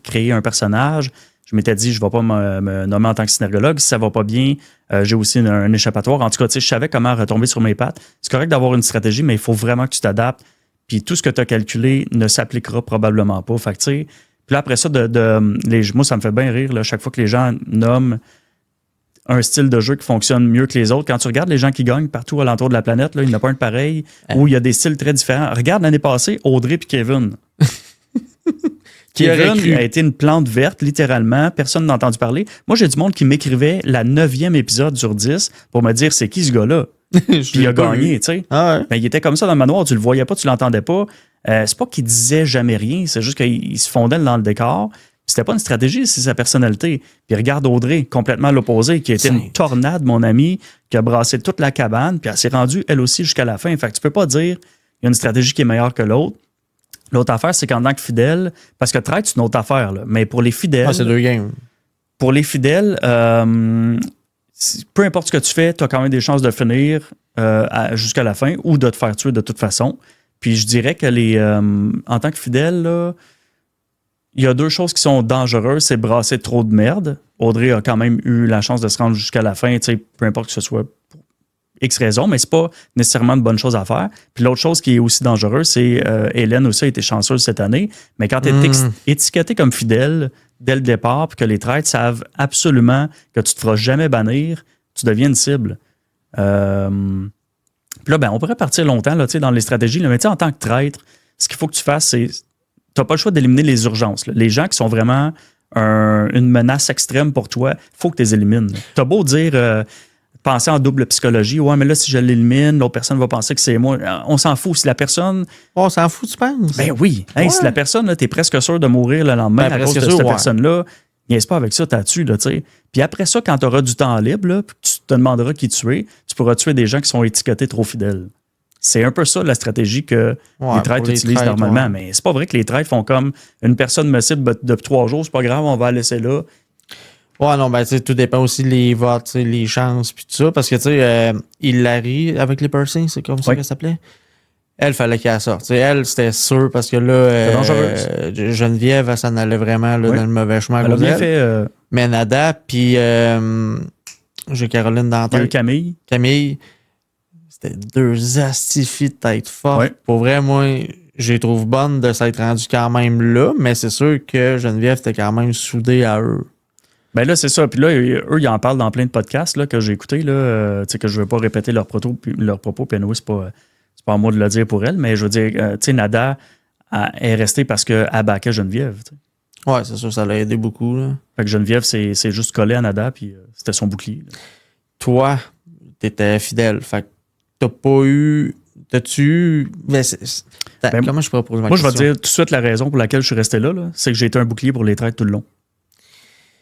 créé un personnage. Je m'étais dit, je ne vais pas me nommer en tant que synergologue. Si ça ne va pas bien, j'ai aussi un échappatoire. En tout cas, tu sais, je savais comment retomber sur mes pattes. C'est correct d'avoir une stratégie, mais il faut vraiment que tu t'adaptes. Puis tout ce que tu as calculé ne s'appliquera probablement pas. Fait que, tu sais, puis là, après ça, moi, ça me fait bien rire, là, chaque fois que les gens nomment un style de jeu qui fonctionne mieux que les autres. Quand tu regardes les gens qui gagnent partout alentour de la planète, là, il n'y en a pas un de pareil, où il y a des styles très différents. Regarde l'année passée, Audrey et Kevin. Kevin a été une plante verte, littéralement. Personne n'a entendu parler. Moi, j'ai du monde qui m'écrivait la 9e épisode sur 10 pour me dire c'est qui ce gars-là. Puis il a gagné, tu sais. Ah ouais. Ben, il était comme ça dans le manoir, tu le voyais pas, tu l'entendais pas. C'est pas qu'il disait jamais rien, c'est juste qu'il se fondait dans le décor. C'était pas une stratégie, c'est sa personnalité. Puis regarde Audrey, complètement l'opposé, qui a été une tornade, mon ami, qui a brassé toute la cabane, puis elle s'est rendue, elle aussi, jusqu'à la fin. Fait que tu peux pas dire qu'il y a une stratégie qui est meilleure que l'autre. L'autre affaire, c'est qu'en tant que fidèle, parce que traite, c'est une autre affaire, là, mais pour les fidèles... Ah, c'est 2 games. Pour les fidèles, peu importe ce que tu fais, tu as quand même des chances de finir jusqu'à la fin ou de te faire tuer de toute façon. Puis je dirais que en tant que fidèle, là, il y a 2 choses qui sont dangereuses, c'est brasser trop de merde. Audrey a quand même eu la chance de se rendre jusqu'à la fin, peu importe que ce soit pour X raison, mais c'est pas nécessairement de bonne chose à faire. Puis l'autre chose qui est aussi dangereuse, c'est Hélène aussi a été chanceuse cette année, mais quand tu es étiqueté comme fidèle dès le départ, puis que les traîtres savent absolument que tu te feras jamais bannir, tu deviens une cible. Puis là, ben, on pourrait partir longtemps là, dans les stratégies, là, mais en tant que traître, ce qu'il faut que tu fasses, c'est tu n'as pas le choix d'éliminer les urgences. Là. Les gens qui sont vraiment une menace extrême pour toi, il faut que tu les élimines. Tu as beau dire, penser en double psychologie, ouais, mais là, si je l'élimine, l'autre personne va penser que c'est moi. On s'en fout. Si la personne... On s'en fout, tu penses? Ben oui. Hey, ouais. Si la personne, tu es presque sûr de mourir le lendemain à cause de cette personne-là, niaise pas avec ça, t'as tué, là, tu sais. Puis après ça, quand tu auras du temps libre, là, puis tu te demanderas qui tuer, tu pourras tuer des gens qui sont étiquetés trop fidèles. C'est un peu ça la stratégie que les traîtres utilisent normalement. Ouais. Mais c'est pas vrai que les traîtres font comme une personne me cible depuis 3 jours, c'est pas grave, on va la laisser là. Ouais, non, ben, tu sais, tout dépend aussi des votes, les chances, puis tout ça. Parce que, tu sais, Hilary, avec les piercings, c'est comme ça qu'elle s'appelait. Elle, fallait qu'elle sorte. T'sais, elle, c'était sûr, parce que là, Geneviève, ça en allait vraiment là, dans le mauvais chemin. Elle a bien fait. Mais Nada, puis j'ai Caroline dans la tête. Camille. C'était 2 astifies de tête forte. Ouais. Pour vrai, moi, je les trouve bonnes de s'être rendues quand même là, mais c'est sûr que Geneviève était quand même soudée à eux. Ben là, c'est ça. Puis là, eux, ils en parlent dans plein de podcasts là, que j'ai écoutés, que je ne veux pas répéter leurs propos. Puis anyway, c'est pas à moi de le dire pour elle, mais je veux dire, tu sais, Nada est restée parce qu'elle backait Geneviève. T'sais. Ouais, c'est sûr, ça l'a aidé beaucoup. Là. Fait que Geneviève, c'est juste collé à Nada, puis c'était son bouclier. Là. Toi, t'étais fidèle. Fait que t'as pas eu. T'as-tu eu. Mais comment je pourrais poser ma question? Moi, je vais te dire tout de suite la raison pour laquelle je suis resté là. C'est que j'ai été un bouclier pour les traîtres tout le long.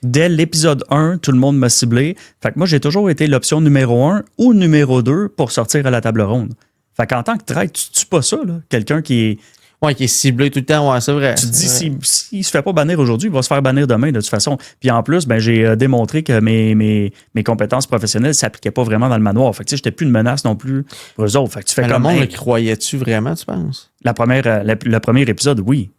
Dès l'épisode 1, tout le monde m'a ciblé. Fait que moi, j'ai toujours été l'option numéro 1 ou numéro 2 pour sortir à la table ronde. Fait qu'en tant que traître, tu tues pas ça, là. Quelqu'un qui est Ouais, qui est ciblé tout le temps, ouais, c'est vrai. Tu te dis, s'il se fait pas bannir aujourd'hui, il va se faire bannir demain, de toute façon. Puis en plus, ben, j'ai démontré que mes compétences professionnelles ne s'appliquaient pas vraiment dans le manoir. Fait que, tu sais, j'étais plus une menace non plus pour eux autres. Fait que tu fais Mais comme... le monde le croyait-tu vraiment, tu penses? Le premier épisode, oui.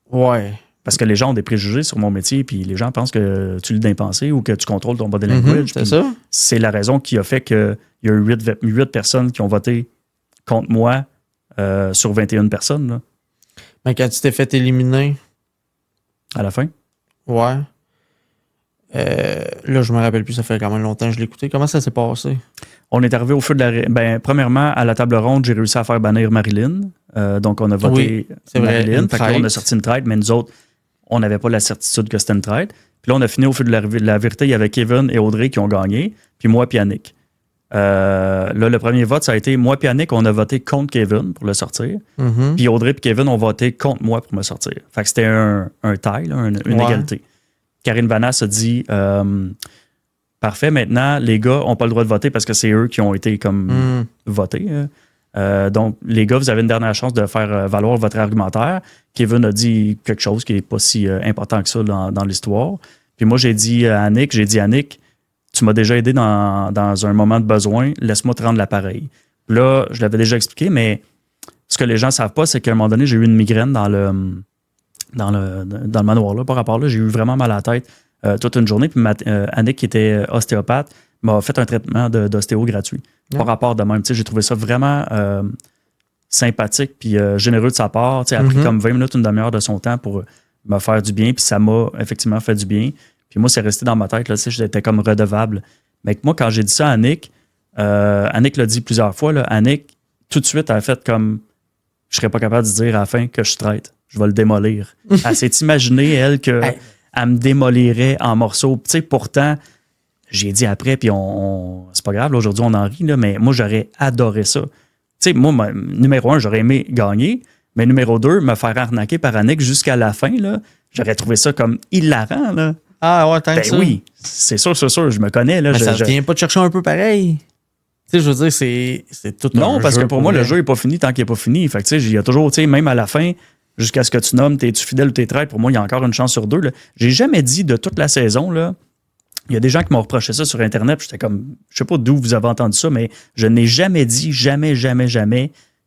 Ouais. Parce que les gens ont des préjugés sur mon métier, puis les gens pensent que tu lis d'impensé ou que tu contrôles ton body language. C'est ça? C'est la raison qui a fait qu'il y a eu 8 personnes qui ont voté contre moi sur 21 personnes, là. Mais quand tu t'es fait éliminer... À la fin? Ouais. Là, je me rappelle plus, ça fait quand même longtemps que je l'ai écouté. Comment ça s'est passé? On est arrivé au feu de la... Ben, premièrement, à la table ronde, j'ai réussi à faire bannir Marilyn. Donc, on a voté Marilyn. Fait que là, on a sorti une traite, mais nous autres, on n'avait pas la certitude que c'était une traite. Puis là, on a fini au feu de la vérité. Il y avait Kevin et Audrey qui ont gagné, puis moi et Annick. Là, le premier vote, ça a été moi et Annick, on a voté contre Kevin pour le sortir. Puis Audrey et Kevin ont voté contre moi pour me sortir. Fait que c'était un tie, là, une égalité. Karine Vanasse a dit parfait, maintenant, les gars n'ont pas le droit de voter parce que c'est eux qui ont été comme votés. Donc, les gars, vous avez une dernière chance de faire valoir votre argumentaire. Kevin a dit quelque chose qui n'est pas si important que ça dans l'histoire. Puis moi, j'ai dit à Annick, tu m'as déjà aidé dans un moment de besoin, laisse-moi te rendre l'appareil. Là, je l'avais déjà expliqué, mais ce que les gens ne savent pas, c'est qu'à un moment donné, j'ai eu une migraine dans le manoir, là, par rapport là, j'ai eu vraiment mal à la tête toute une journée. Puis Annick, qui était ostéopathe, m'a fait un traitement d'ostéo gratuit. Par rapport de même. J'ai trouvé ça vraiment sympathique puis généreux de sa part. Elle a pris comme 20 minutes, une demi-heure de son temps pour me faire du bien. Puis ça m'a effectivement fait du bien. Puis moi, c'est resté dans ma tête. Là, j'étais comme redevable. Mais moi, quand j'ai dit ça à Annick, Annick l'a dit plusieurs fois. Là, Annick, tout de suite, elle a fait comme je serais pas capable de dire à la fin que je traite. Je vais le démolir. Elle s'est imaginée, elle, qu'elle me démolirait en morceaux. Tu sais, pourtant, j'ai dit après, puis c'est pas grave, là, aujourd'hui, on en rit, là, mais moi, j'aurais adoré ça. Tu sais, moi, numéro 1, j'aurais aimé gagner, mais numéro 2, me faire arnaquer par Annick jusqu'à la fin, là, j'aurais trouvé ça comme hilarant, là. Ah ouais, tant que ça. Oui, c'est sûr, je me connais. Là, mais ça ne vient pas de chercher un peu pareil. Tu sais, je veux dire, c'est tout non, parce que pour moi, le jeu n'est pas fini tant qu'il n'est pas fini. Fait que, tu sais, il y a toujours, tu sais, même à la fin, jusqu'à ce que tu nommes, t'es-tu fidèle ou t'es traître, pour moi, il y a encore une chance sur 2. Là. J'ai jamais dit de toute la saison, là, il y a des gens qui m'ont reproché ça sur Internet, puis j'étais comme, je sais pas d'où vous avez entendu ça, mais je n'ai jamais dit, jamais,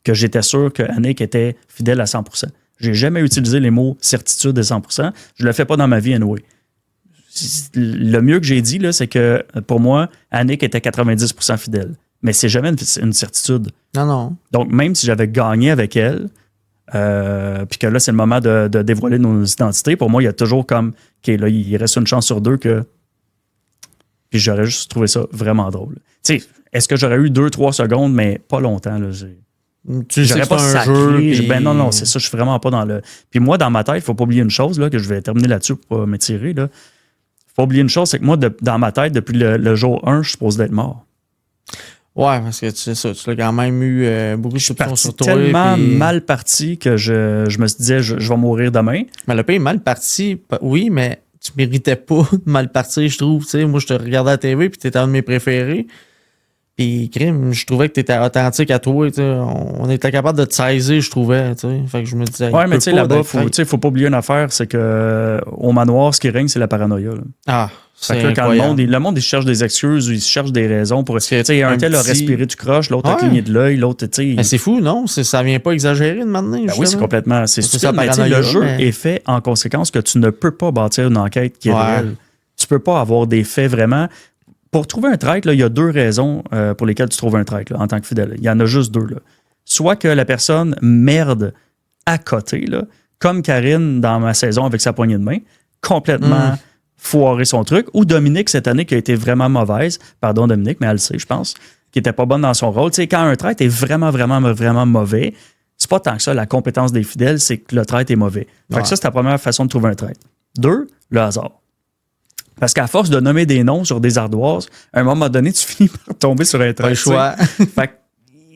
que j'étais sûr que Annick était fidèle à 100%. J'ai jamais utilisé les mots certitude de 100%. Je le fais pas dans ma vie anyway. Le mieux que j'ai dit, là, c'est que pour moi, Annick était 90% fidèle. Mais c'est jamais une certitude. Non. Donc, même si j'avais gagné avec elle, puis que là, c'est le moment de dévoiler nos identités, pour moi, il y a toujours comme, OK, là, il reste une chance sur 2 que... Puis j'aurais juste trouvé ça vraiment drôle. Tu sais, est-ce que j'aurais eu 2-3 secondes, mais pas longtemps, là, tu sais que c'est un jeu. Puis... Ben non, c'est ça, je suis vraiment pas dans le... Puis moi, dans ma tête, il faut pas oublier une chose, là, que je vais terminer là-dessus pour pas m'étirer, là. Faut pas oublier une chose, c'est que moi, dans ma tête, depuis le jour 1, je suis supposé d'être mort. Ouais, parce que tu sais ça, tu l'as quand même eu beaucoup de soupçons sur toi. Tellement mal parti que je me disais, je vais mourir demain. Mais le pays est mal parti, oui, mais tu méritais pas de mal partir, je trouve. T'sais, moi, je te regardais à la TV, puis t'étais un de mes préférés. Puis, crime, je trouvais que t'étais authentique à toi. On était capable de te saisir, je trouvais. T'sais. Fait que je me disais. Ouais, mais tu sais, là-bas, faut pas oublier une affaire, c'est que au manoir, ce qui règne, c'est la paranoïa. Là. Ah, c'est que quand le monde, il cherche des excuses, il cherche des raisons pour. Tu sais, un tel a respiré du croche, l'autre a cligné de l'œil, l'autre, tu sais. Mais c'est fou, non? Ça vient pas exagérer de maintenant. Ben oui, c'est complètement. C'est stupide, mais le jeu est fait en conséquence que tu ne peux pas bâtir une enquête qui est réelle. Tu peux pas avoir des faits vraiment. Pour trouver un traître, il y a 2 raisons pour lesquelles tu trouves un traître là, en tant que fidèle. Il y en a juste 2. Là. Soit que la personne merde à côté, là, comme Karine dans ma saison avec sa poignée de main, complètement foiré son truc, ou Dominique cette année qui a été vraiment mauvaise, pardon Dominique, mais elle le sait, je pense, qui était pas bonne dans son rôle. Tu sais, quand un traître est vraiment mauvais, c'est pas tant que ça la compétence des fidèles, c'est que le traître est mauvais. Fait que ça, c'est la première façon de trouver un traître. 2, le hasard. Parce qu'à force de nommer des noms sur des ardoises, à un moment donné, tu finis par tomber sur un traître. Pas le choix. Fait que,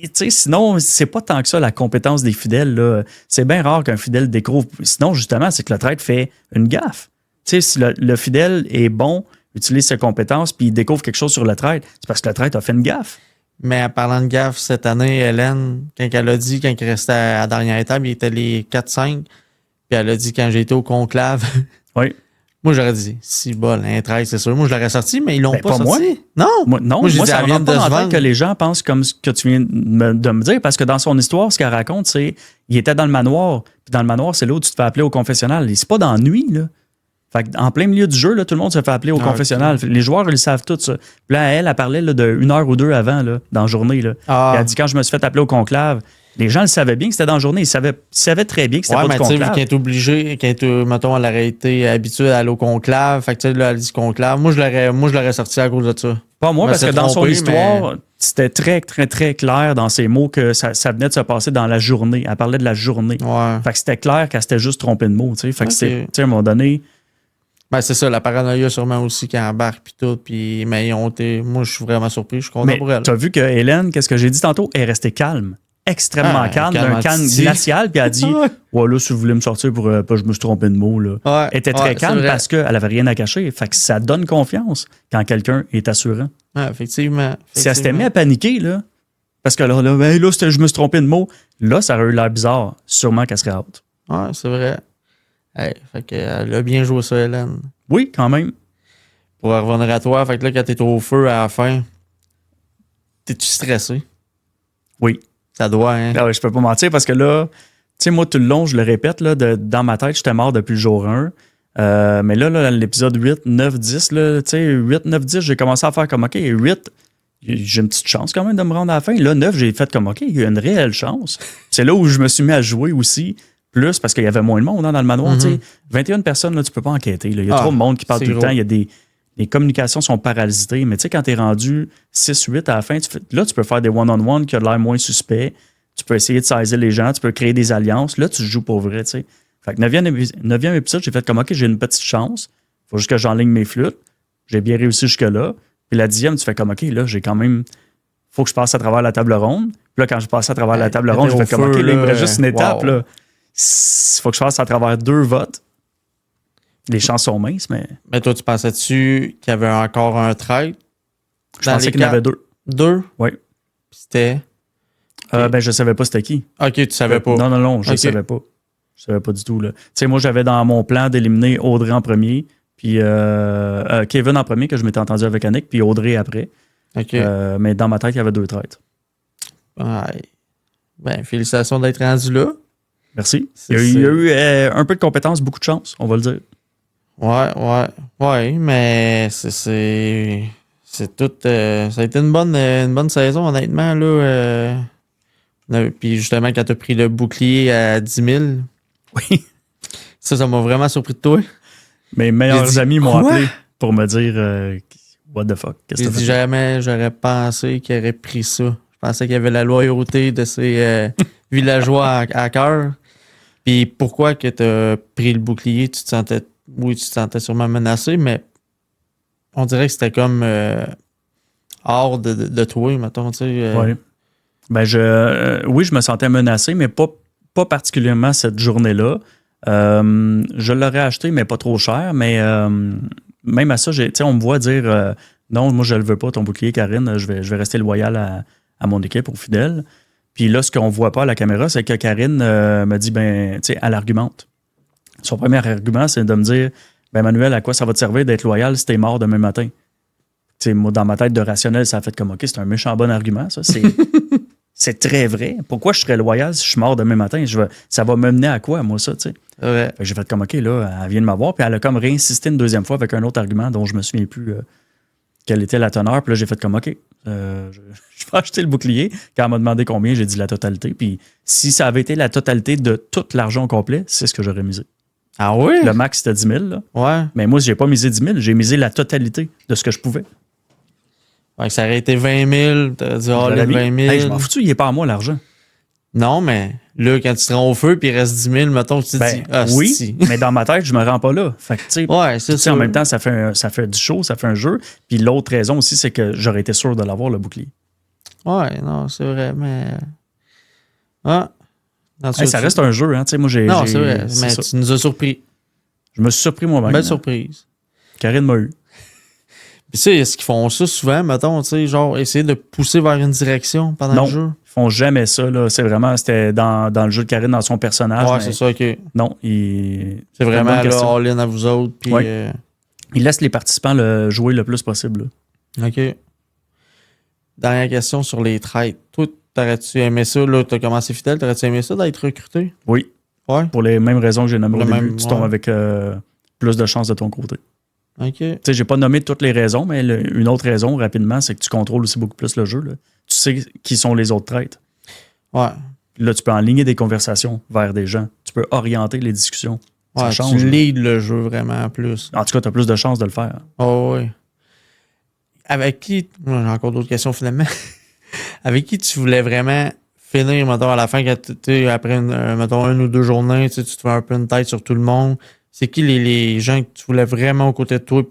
tu sais, sinon, c'est pas tant que ça la compétence des fidèles. Là. C'est bien rare qu'un fidèle découvre. Sinon, justement, c'est que le traître fait une gaffe. Tu sais, si le fidèle est bon, utilise ses compétences, puis il découvre quelque chose sur le traître, c'est parce que le traître a fait une gaffe. Mais en parlant de gaffe, cette année, Hélène, quand elle a dit, quand il restait à la dernière étape, il était les 4-5. Puis elle a dit, quand j'ai été au conclave, Oui. moi, j'aurais dit, si bol, un 13, c'est sûr. Moi, je l'aurais sorti, mais ils l'ont pas pas sorti. moi. Non. Moi, j'ai dit, ça elle me vient rentre pas de dans se la tête vendre. que les gens pensent comme ce que tu viens de me dire, parce que dans son histoire, ce qu'elle raconte, c'est il était dans le manoir. Puis dans le manoir, c'est là où tu te fais appeler au confessionnal. Et c'est pas dans la nuit, là. Fait en plein milieu du jeu, là, tout le monde se fait appeler au confessionnal. Okay. Les joueurs, ils savent tout ça. Puis là, elle parlait là, de 1 heure ou 2 avant, là, dans la journée. Là. Ah. Elle a dit, quand je me suis fait appeler au conclave, les gens le savaient bien que c'était dans la journée. Ils savaient très bien que c'était pas du conclave. Ouais, mais tu sais, quand t'es obligé, mettons, elle aurait été habituée à aller au conclave, fait que tu sais, là, elle dit conclave. Moi, je l'aurais sorti à cause de ça. Pas moi, parce que dans son histoire, mais... c'était très, très, très clair dans ses mots que ça venait de se passer dans la journée. Elle parlait de la journée. Ouais. Fait que c'était clair qu'elle s'était juste trompée de mots. Fait que Okay. à un moment donné... Ben, c'est ça, la paranoïa sûrement aussi qui embarque puis tout. Puis, mais moi, je suis vraiment surpris. Je suis content pour elle. Tu as vu que Hélène, qu'est-ce que j'ai dit tantôt? Elle est restée calme. Extrêmement calme, d'un calme glacial. Puis elle a dit, ouais, là, si vous voulez me sortir pour pas que je me suis trompé de mots, là. Ouais, elle était très calme parce qu'elle avait rien à cacher. Fait que ça donne confiance quand quelqu'un est assurant. Ouais, effectivement. Si elle s'était mis à paniquer, là, parce que là je me suis trompé de mots, là, ça aurait eu l'air bizarre. Sûrement qu'elle serait out. Ouais, c'est vrai. Hey, fait qu'elle a bien joué ça, Hélène. Oui, quand même. Pour revenir à toi, fait que là, quand t'es au feu à la fin, t'es-tu stressé? Oui. Ça doit, hein? Ah ouais, je peux pas mentir parce que là, tu sais, moi, tout le long, je le répète, là, dans ma tête, j'étais mort depuis le jour 1. Mais là, l'épisode 8, 9, 10, là, tu sais, 8, 9, 10, j'ai commencé à faire comme, OK, 8, j'ai une petite chance quand même de me rendre à la fin. Là, 9, j'ai fait comme, OK, il y a une réelle chance. C'est là où je me suis mis à jouer aussi. Plus parce qu'il y avait moins de monde dans le manoir. Mm-hmm. 21 personnes, là, tu peux pas enquêter. Là. Il y a trop de monde qui parle tout le temps. Il y a les communications sont parasitées. Mais tu sais, quand tu es rendu 6-8 à la fin, là, tu peux faire des one-on-one qui ont l'air moins suspect. Tu peux essayer de saisir les gens. Tu peux créer des alliances. Là, tu joues pour vrai. T'sais. Fait que 9e épisode, j'ai fait comme, OK, j'ai une petite chance. Il faut juste que j'enligne mes flûtes. J'ai bien réussi jusque-là. Puis la 10e, tu fais comme, OK, là, j'ai quand même... faut que je passe à travers la table ronde. Puis là, quand je passe à travers la table ronde, je fais comme, OK, là, il me reste juste une étape. Là. Il faut que je fasse à travers 2 votes. Les chances sont minces, mais... Mais toi, tu pensais-tu qu'il y avait encore un trade? Je pensais qu'il y en avait 2. 2? Oui. C'était? Ben, je savais pas c'était qui. OK, tu savais pas. Non, je savais pas. Je savais pas du tout, là. Tu sais, moi, j'avais dans mon plan d'éliminer Audrey en premier, puis Kevin en premier, que je m'étais entendu avec Annick, puis Audrey après. OK. Mais dans ma tête, il y avait 2 traîtres. Ouais. Ben, félicitations d'être rendu là. Merci. Il y a eu un peu de compétence, beaucoup de chance, on va le dire. Ouais, mais c'est tout. Ça a été une bonne saison, honnêtement, là. Puis justement, quand tu as pris le bouclier à 10 000, oui. Ça m'a vraiment surpris de toi. Mes meilleurs amis m'ont appelé pour me dire what the fuck, qu'est-ce que tu fais? Jamais j'aurais pensé qu'il aurait pris ça. Je pensais qu'il y avait la loyauté de ces villageois à cœur. Puis pourquoi que tu as pris le bouclier? Tu te sentais sûrement menacé, mais on dirait que c'était comme hors de toi, mettons. Tu sais, Oui. Ben oui, je me sentais menacé, mais pas particulièrement cette journée-là. Je l'aurais acheté, mais pas trop cher. Mais même à ça, on me voit dire non, moi je le veux pas, ton bouclier, Karine, je vais rester loyal à mon équipe, aux fidèles. Puis là, ce qu'on voit pas à la caméra, c'est que Karine me dit, elle argumente. Son premier argument, c'est de me dire, Manuel, à quoi ça va te servir d'être loyal si t'es mort demain matin? Moi, dans ma tête de rationnel, ça a fait comme, OK, c'est un méchant bon argument, ça. C'est très vrai. Pourquoi je serais loyal si je suis mort demain matin? Ça va me mener à quoi, moi, ça, tu sais? Ouais. J'ai fait comme, OK, là, elle vient de m'avoir, puis elle a comme réinsisté une deuxième fois avec un autre argument dont je me souviens plus quelle était la teneur. Puis là, j'ai fait comme, OK, je vais acheter le bouclier. Quand elle m'a demandé combien, j'ai dit la totalité. Puis si ça avait été la totalité de tout l'argent au complet, c'est ce que j'aurais misé. Ah oui? Le max, c'était 10 000. Là. Ouais. Mais moi, j'ai pas misé 10 000, j'ai misé la totalité de ce que je pouvais. Ouais, ça aurait été 20 000. T'as dit, les 20 000. Hey, je m'en fous, il est pas à moi, l'argent. Non, mais là, quand tu te rends au feu puis il reste 10 000, mettons, tu te dis, oui, si. mais dans ma tête, je me rends pas là. Fait que, tu sais, ouais, c'est ça. En même temps, ça fait du show, ça fait un jeu. Puis l'autre raison aussi, c'est que j'aurais été sûr de l'avoir, le bouclier. Ouais, non, c'est vrai, mais. Ah. Ça reste un jeu, hein. Tu sais, moi, non, c'est vrai, mais tu nous as surpris. Je me suis surpris moi-même. Belle surprise. Karine m'a eu. Puis, tu sais, est-ce qu'ils font ça souvent, mettons, tu sais, genre, essayer de pousser vers une direction pendant Non. le jeu? Ils font jamais ça, là. C'était dans le jeu de Karine, dans son personnage. Ouais, c'est ça, OK. Non, C'est vraiment là, all-in à vous autres. Puis, ouais. Il laisse les participants jouer le plus possible. Là. OK. Dernière question sur les traites. Toi, t'aurais-tu aimé ça? Là, t'as commencé fidèle. T'aurais-tu aimé ça d'être recruté? Oui. Ouais. Pour les mêmes raisons que j'ai nommées au début. Tu tombes ouais. avec plus de chances de ton côté. OK. Tu sais, j'ai pas nommé toutes les raisons, mais une autre raison, rapidement, c'est que tu contrôles aussi beaucoup plus le jeu. Là. Tu sais qui sont les autres traîtres. Ouais. Là, tu peux enligner des conversations vers des gens. Tu peux orienter les discussions. Ça Ouais, change. tu leads le jeu vraiment plus. En tout cas, tu as plus de chances de le faire. Oh, oui. Avec qui... J'ai encore d'autres questions, finalement. Avec qui tu voulais vraiment finir, mettons, à la fin, après, mettons, 1 ou 2 journées, tu te fais un peu une tête sur tout le monde. C'est qui les gens que tu voulais vraiment aux côtés de toi et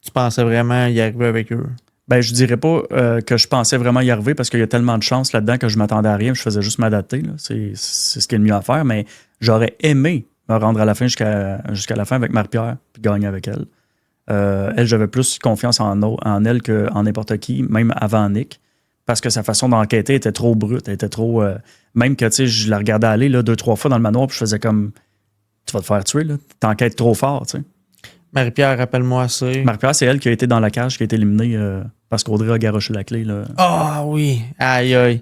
tu pensais vraiment y arriver avec eux? Ben, je dirais pas que je pensais vraiment y arriver parce qu'il y a tellement de chance là-dedans que je m'attendais à rien. Je faisais juste m'adapter. Là. C'est ce qui est le mieux à faire. Mais j'aurais aimé me rendre à la fin jusqu'à la fin avec Marie-Pierre puis gagner avec elle. Elle, j'avais plus confiance en elle qu'en n'importe qui, même avant Nick. Parce que sa façon d'enquêter était trop brute. Elle était trop... même que, tu sais, je la regardais aller 2-3 fois dans le manoir puis je faisais comme... Tu vas te faire tuer, là. T'enquêtes trop fort, tu sais. Marie-Pierre, rappelle-moi ça. Marie-Pierre, c'est elle qui a été dans la cage, qui a été éliminée parce qu'Audrey a garoché la clé, là. Ah oui! Aïe, aïe.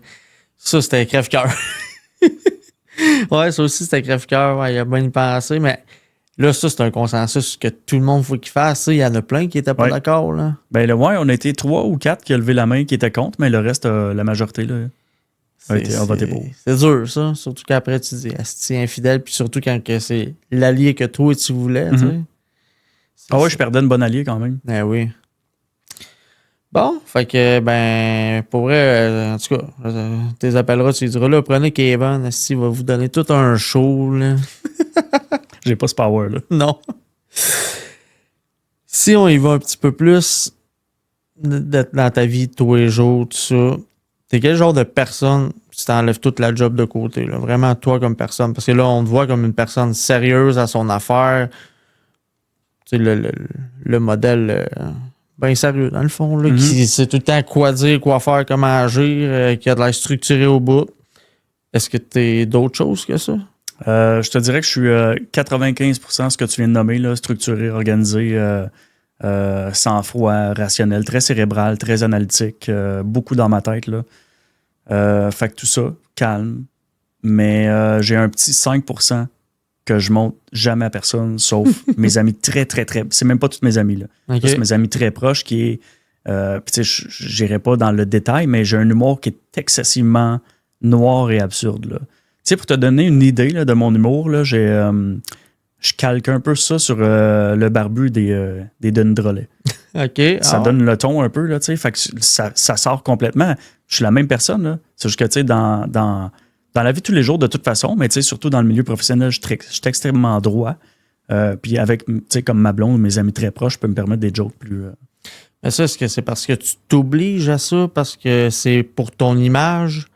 Ça, c'était crève-cœur. Ouais, ça aussi, c'était crève-cœur. Ouais, il a bien y pensé, mais là, ça, c'est un consensus que tout le monde faut qu'il fasse. Il y en a plein qui n'étaient pas d'accord, là. Ben, on a été 3 ou 4 qui a levé la main qui étaient contre, mais le reste, la majorité, là, a voté pour. C'est dur, ça. Surtout qu'après, tu dis, asti infidèle, puis surtout quand que c'est l'allié que toi, tu voulais, tu sais. Ah ouais, je perdais une bonne alliée quand même. Ben oui. Bon, fait que, ben, pour vrai, en tout cas, tu les appelleras, tu les diras, là, prenez Kevin, il va vous donner tout un show, là. J'ai pas ce power, là. Non. Si on y va un petit peu plus dans ta vie de tous les jours, tout ça, t'es quel genre de personne si t'enlèves toute la job de côté, là? Vraiment, toi comme personne. Parce que là, on te voit comme une personne sérieuse à son affaire. Tu sais, le modèle bien sérieux, dans le fond, là, qui sait tout le temps quoi dire, quoi faire, comment agir, qui a de l'air structuré au bout. Est-ce que t'es d'autres choses que ça? Je te dirais que je suis 95% ce que tu viens de nommer, là, structuré, organisé, sans froid, rationnel, très cérébral, très analytique, beaucoup dans ma tête. Là. Fait que tout ça, calme. Mais j'ai un petit 5% que je montre jamais à personne, sauf mes amis très, très, très... C'est même pas tous mes amis, là. Okay. C'est mes amis très proches qui est... Puis tu sais, je n'irai pas dans le détail, mais j'ai un humour qui est excessivement noir et absurde, là. Tu sais, pour te donner une idée là, de mon humour, là, je calque un peu ça sur le barbu des Denis Drolet. OK. Ça donne le ton un peu, là, tu sais. Fait que ça sort complètement. Je suis la même personne, là. C'est juste que, tu sais, dans la vie de tous les jours, de toute façon, mais tu sais, surtout dans le milieu professionnel, je suis extrêmement droit. Puis avec, tu sais, comme ma blonde, mes amis très proches, je peux me permettre des jokes plus... Mais ça, est-ce que c'est parce que tu t'obliges à ça? Parce que c'est pour ton image?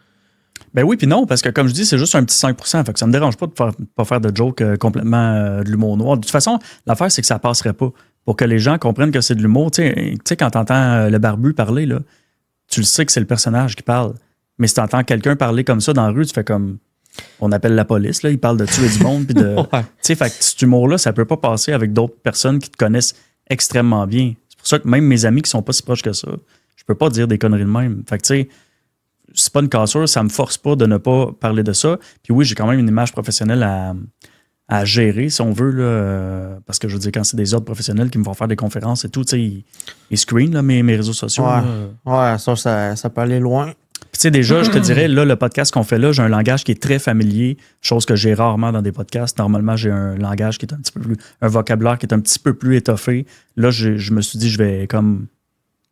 Ben oui, puis non, parce que comme je dis, c'est juste un petit 5%. Fait que ça me dérange pas de pas faire de joke complètement de l'humour noir. De toute façon, l'affaire, c'est que ça passerait pas. Pour que les gens comprennent que c'est de l'humour. Tu sais, quand t'entends le barbu parler, là, tu le sais que c'est le personnage qui parle. Mais si t'entends quelqu'un parler comme ça dans la rue, tu fais comme... On appelle la police, là. Il parle de tuer du monde. Puis de... Ouais. Tu sais, fait que cet humour-là, ça peut pas passer avec d'autres personnes qui te connaissent extrêmement bien. C'est pour ça que même mes amis qui sont pas si proches que ça, je peux pas dire des conneries de même. Fait que tu sais... C'est pas une cassure, ça me force pas de ne pas parler de ça. Puis oui, j'ai quand même une image professionnelle à gérer, si on veut, là, parce que je veux dire, quand c'est des ordres professionnels qui me font faire des conférences et tout, tu sais, ils screenent là, mes réseaux sociaux. Ouais, ça peut aller loin. Puis tu sais, déjà, je te dirais, là, le podcast qu'on fait là, j'ai un langage qui est très familier, chose que j'ai rarement dans des podcasts. Normalement, j'ai un langage qui est un petit peu plus... un vocabulaire qui est un petit peu plus étoffé. Là, je me suis dit, je vais comme...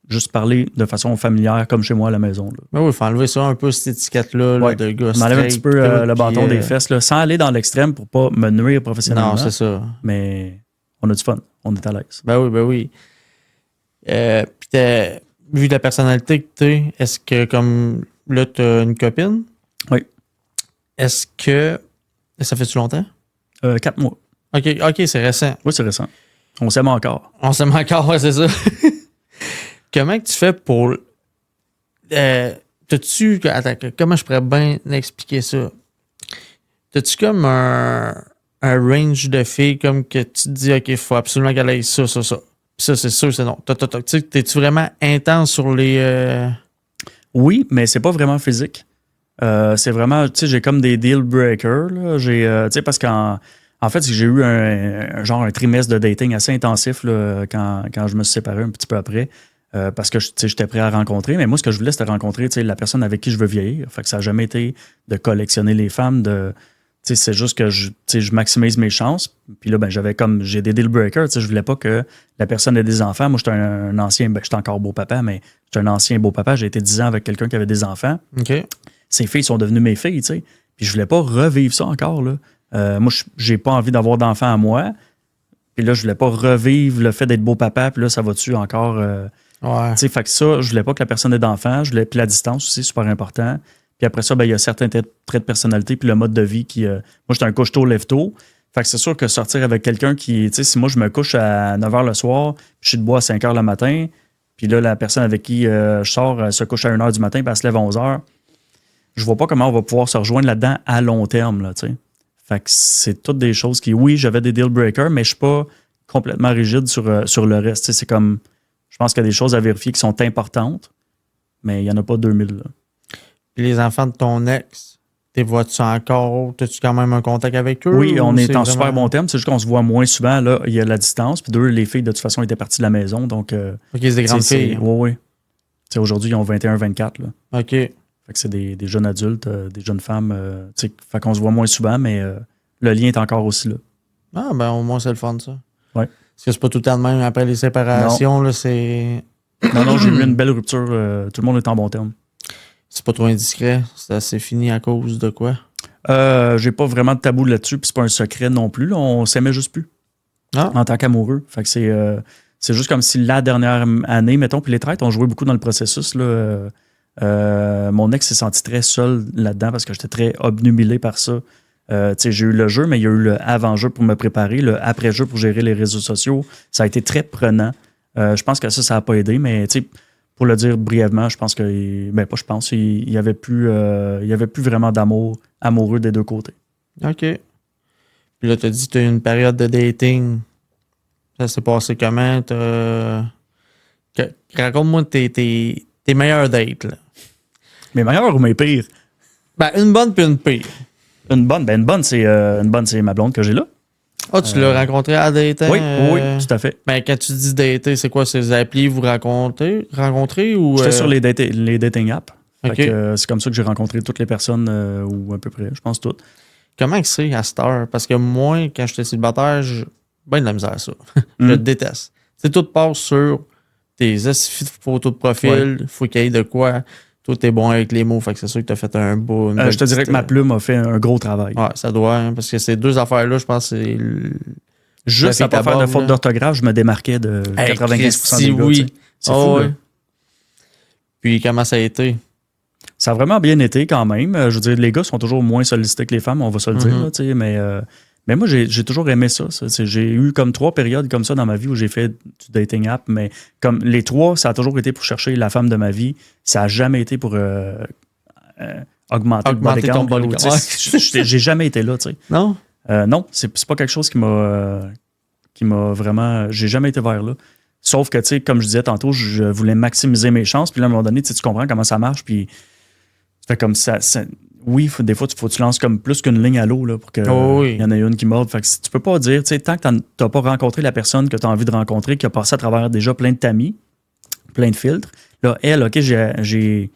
juste parler de façon familière comme chez moi à la maison. Là. Ben oui, il faut enlever ça un peu, cette étiquette-là là, de gars. On enlève un petit peu le bâton des fesses, là, sans aller dans l'extrême pour pas me nuire professionnellement. Non, c'est ça. Mais on a du fun. On est à l'aise. Ben oui. Puis vu la personnalité que tu es, est-ce que comme là, tu as une copine? Oui. Est-ce que... Ça fait-tu longtemps? 4 mois. OK, c'est récent. Oui, c'est récent. On s'aime encore. On s'aime encore, ouais, c'est ça. comment que tu fais pour... t'as-tu... Attends, comment je pourrais bien expliquer ça? T'as-tu comme un range de filles comme que tu te dis, OK, il faut absolument qu'elle ait ça. Puis ça, c'est sûr, c'est non. T'es-tu vraiment intense sur les... Oui, mais c'est pas vraiment physique. C'est vraiment, tu sais, j'ai comme des deal breakers. Là. Tu sais, parce en fait, j'ai eu un trimestre de dating assez intensif là, quand je me suis séparé un petit peu après. Parce que j'étais prêt à rencontrer. Mais moi, ce que je voulais, c'était rencontrer la personne avec qui je veux vieillir. Fait que ça n'a jamais été de collectionner les femmes. C'est juste que je maximise mes chances. Puis là, j'ai des deal breakers. Je voulais pas que la personne ait des enfants. Moi, j'étais un ancien, j'étais encore beau-papa, mais j'étais un ancien beau-papa. J'ai été 10 ans avec quelqu'un qui avait des enfants. OK. Ces filles sont devenues mes filles, tu sais. Puis je voulais pas revivre ça encore, là. Moi, j'ai pas envie d'avoir d'enfants à moi. Puis là, je voulais pas revivre le fait d'être beau-papa. Puis là, ça va-tu encore... Ouais. Tu sais, fait que ça, je voulais pas que la personne ait d'enfants. Puis la distance aussi, super important. Puis après ça, il y a certains traits de personnalité puis le mode de vie qui... moi, j'étais un couche-tôt, lève-tôt. Fait que c'est sûr que sortir avec quelqu'un qui... Tu sais, si moi, je me couche à 9h le soir, puis je suis de bois à 5h le matin, puis là, la personne avec qui je sors se couche à 1h du matin, puis elle se lève à 11h, je vois pas comment on va pouvoir se rejoindre là-dedans à long terme, là, tu sais. Fait que c'est toutes des choses qui... Oui, j'avais des deal breakers, mais je suis pas complètement rigide sur le reste. Tu sais, c'est comme... Je pense qu'il y a des choses à vérifier qui sont importantes, mais il y en a pas 2000, là. Puis les enfants de ton ex, t'es vois-tu encore? T'as-tu quand même un contact avec eux? Oui, on est en vraiment... super bon terme. C'est juste qu'on se voit moins souvent. Là, il y a la distance. Puis deux, les filles, de toute façon, étaient parties de la maison. Donc, OK, c'est des grandes filles. Oui, oui. T'sais, aujourd'hui, ils ont 21-24. Là. OK. Fait que c'est des jeunes adultes, des jeunes femmes. Fait qu'on se voit moins souvent, mais le lien est encore aussi là. Ah, ben au moins, c'est le fun, ça. Oui. Parce que c'est pas tout le temps de même après les séparations, là, c'est... Non, j'ai eu une belle rupture. Tout le monde est en bon terme. C'est pas trop indiscret. Ça s'est fini à cause de quoi? J'ai pas vraiment de tabou là-dessus, puis c'est pas un secret non plus. Là, on s'aimait juste plus en tant qu'amoureux. Fait que c'est juste comme si la dernière année, mettons, puis les traites ont joué beaucoup dans le processus. Là, mon ex s'est senti très seul là-dedans parce que j'étais très obnubilé par ça. J'ai eu le jeu, mais il y a eu le avant-jeu pour me préparer, le après-jeu pour gérer les réseaux sociaux. Ça a été très prenant. Je pense que ça n'a pas aidé, mais pour le dire brièvement, je pense que, il y avait plus vraiment d'amour amoureux des deux côtés. OK. Puis là, tu as dit que tu as eu une période de dating. Ça s'est passé comment? Raconte-moi tes meilleurs dates. Là. Mes meilleurs ou mes pires? Ben, une bonne puis une pire. Une bonne, c'est ma blonde que j'ai là. Ah, tu l'as rencontré à dating? Oui, tout à fait. Ben, quand tu dis dater, c'est quoi? C'est les applis vous rencontrer ou... J'étais sur les dating apps. OK. C'est comme ça que j'ai rencontré toutes les personnes, ou à peu près, je pense toutes. Comment que c'est à cette heure? Parce que moi, quand j'étais célibataire, j'ai bien de la misère à ça. Je le déteste. Tu sais, tout passe sur tes photos de profil, faut qu'il y ait de quoi. Toi, t'es bon avec les mots, fait que c'est sûr que t'as fait un beau... Je te dirais que ma plume a fait un gros travail. Ouais, ça doit, hein, parce que ces deux affaires-là, je pense que c'est... Juste à pas faire de faute d'orthographe, je me démarquais de 95% des gars. Oui. C'est fou, là. Puis comment ça a été? Ça a vraiment bien été quand même. Je veux dire, les gars sont toujours moins sollicités que les femmes, on va se le dire. Là, mais moi, j'ai toujours aimé ça. J'ai eu comme 3 périodes comme ça dans ma vie où j'ai fait du dating app, mais comme les 3, ça a toujours été pour chercher la femme de ma vie. Ça n'a jamais été pour augmenter ton body count. J'ai jamais été là, tu sais. Non? Non, c'est pas quelque chose qui m'a vraiment... J'ai jamais été vers là. Sauf que, tu sais, comme je disais tantôt, je voulais maximiser mes chances. Puis là, à un moment donné, tu comprends comment ça marche. Puis fait comme ça oui, des fois, tu lances comme plus qu'une ligne à l'eau là, pour qu'il y en ait une qui morde. Fait que tu peux pas dire, tu sais, tant que tu n'as pas rencontré la personne que tu as envie de rencontrer, qui a passé à travers déjà plein de tamis, plein de filtres. Là, elle, OK, j'ai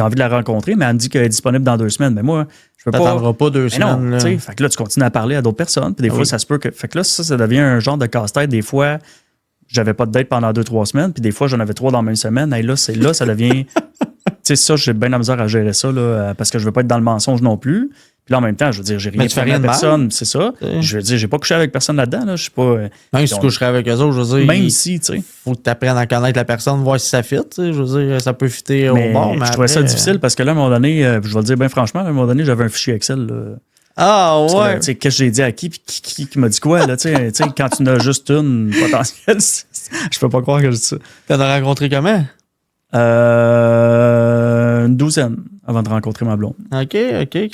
envie de la rencontrer, mais elle me dit qu'elle est disponible dans 2 semaines. Mais moi, je peux pas. T'attendras pas 2 semaines. Non, tu sais. Fait que là, tu continues à parler à d'autres personnes. Puis des fois, ça se peut que. Fait que là, ça devient un genre de casse-tête. Des fois, j'avais pas de date pendant 2-3 semaines. Puis des fois, j'en avais 3 dans la même semaine. Et là, ça devient. Tu sais, ça, j'ai bien la misère à gérer ça, là, parce que je veux pas être dans le mensonge non plus. Puis là, en même temps, je veux dire, j'ai rien fait à personne, c'est ça. Je veux dire, j'ai pas couché avec personne là-dedans, là. Je suis pas. Même si tu coucherais avec eux autres, je veux dire. Même si, tu sais. Faut que tu apprennes à connaître la personne, voir si ça fit, tu sais. Je veux dire, ça peut fitter au bord, mais je trouvais ça difficile parce que là, à un moment donné, je vais le dire bien franchement, à un moment donné, j'avais un fichier Excel, là. Ah, ouais. Là, tu sais, qu'est-ce que j'ai dit à qui, puis qui m'a dit quoi, là, tu sais, quand tu n'as juste une potentielle, je peux pas croire que je dis ça. T'en as rencontré comment? Une douzaine avant de rencontrer ma blonde. OK,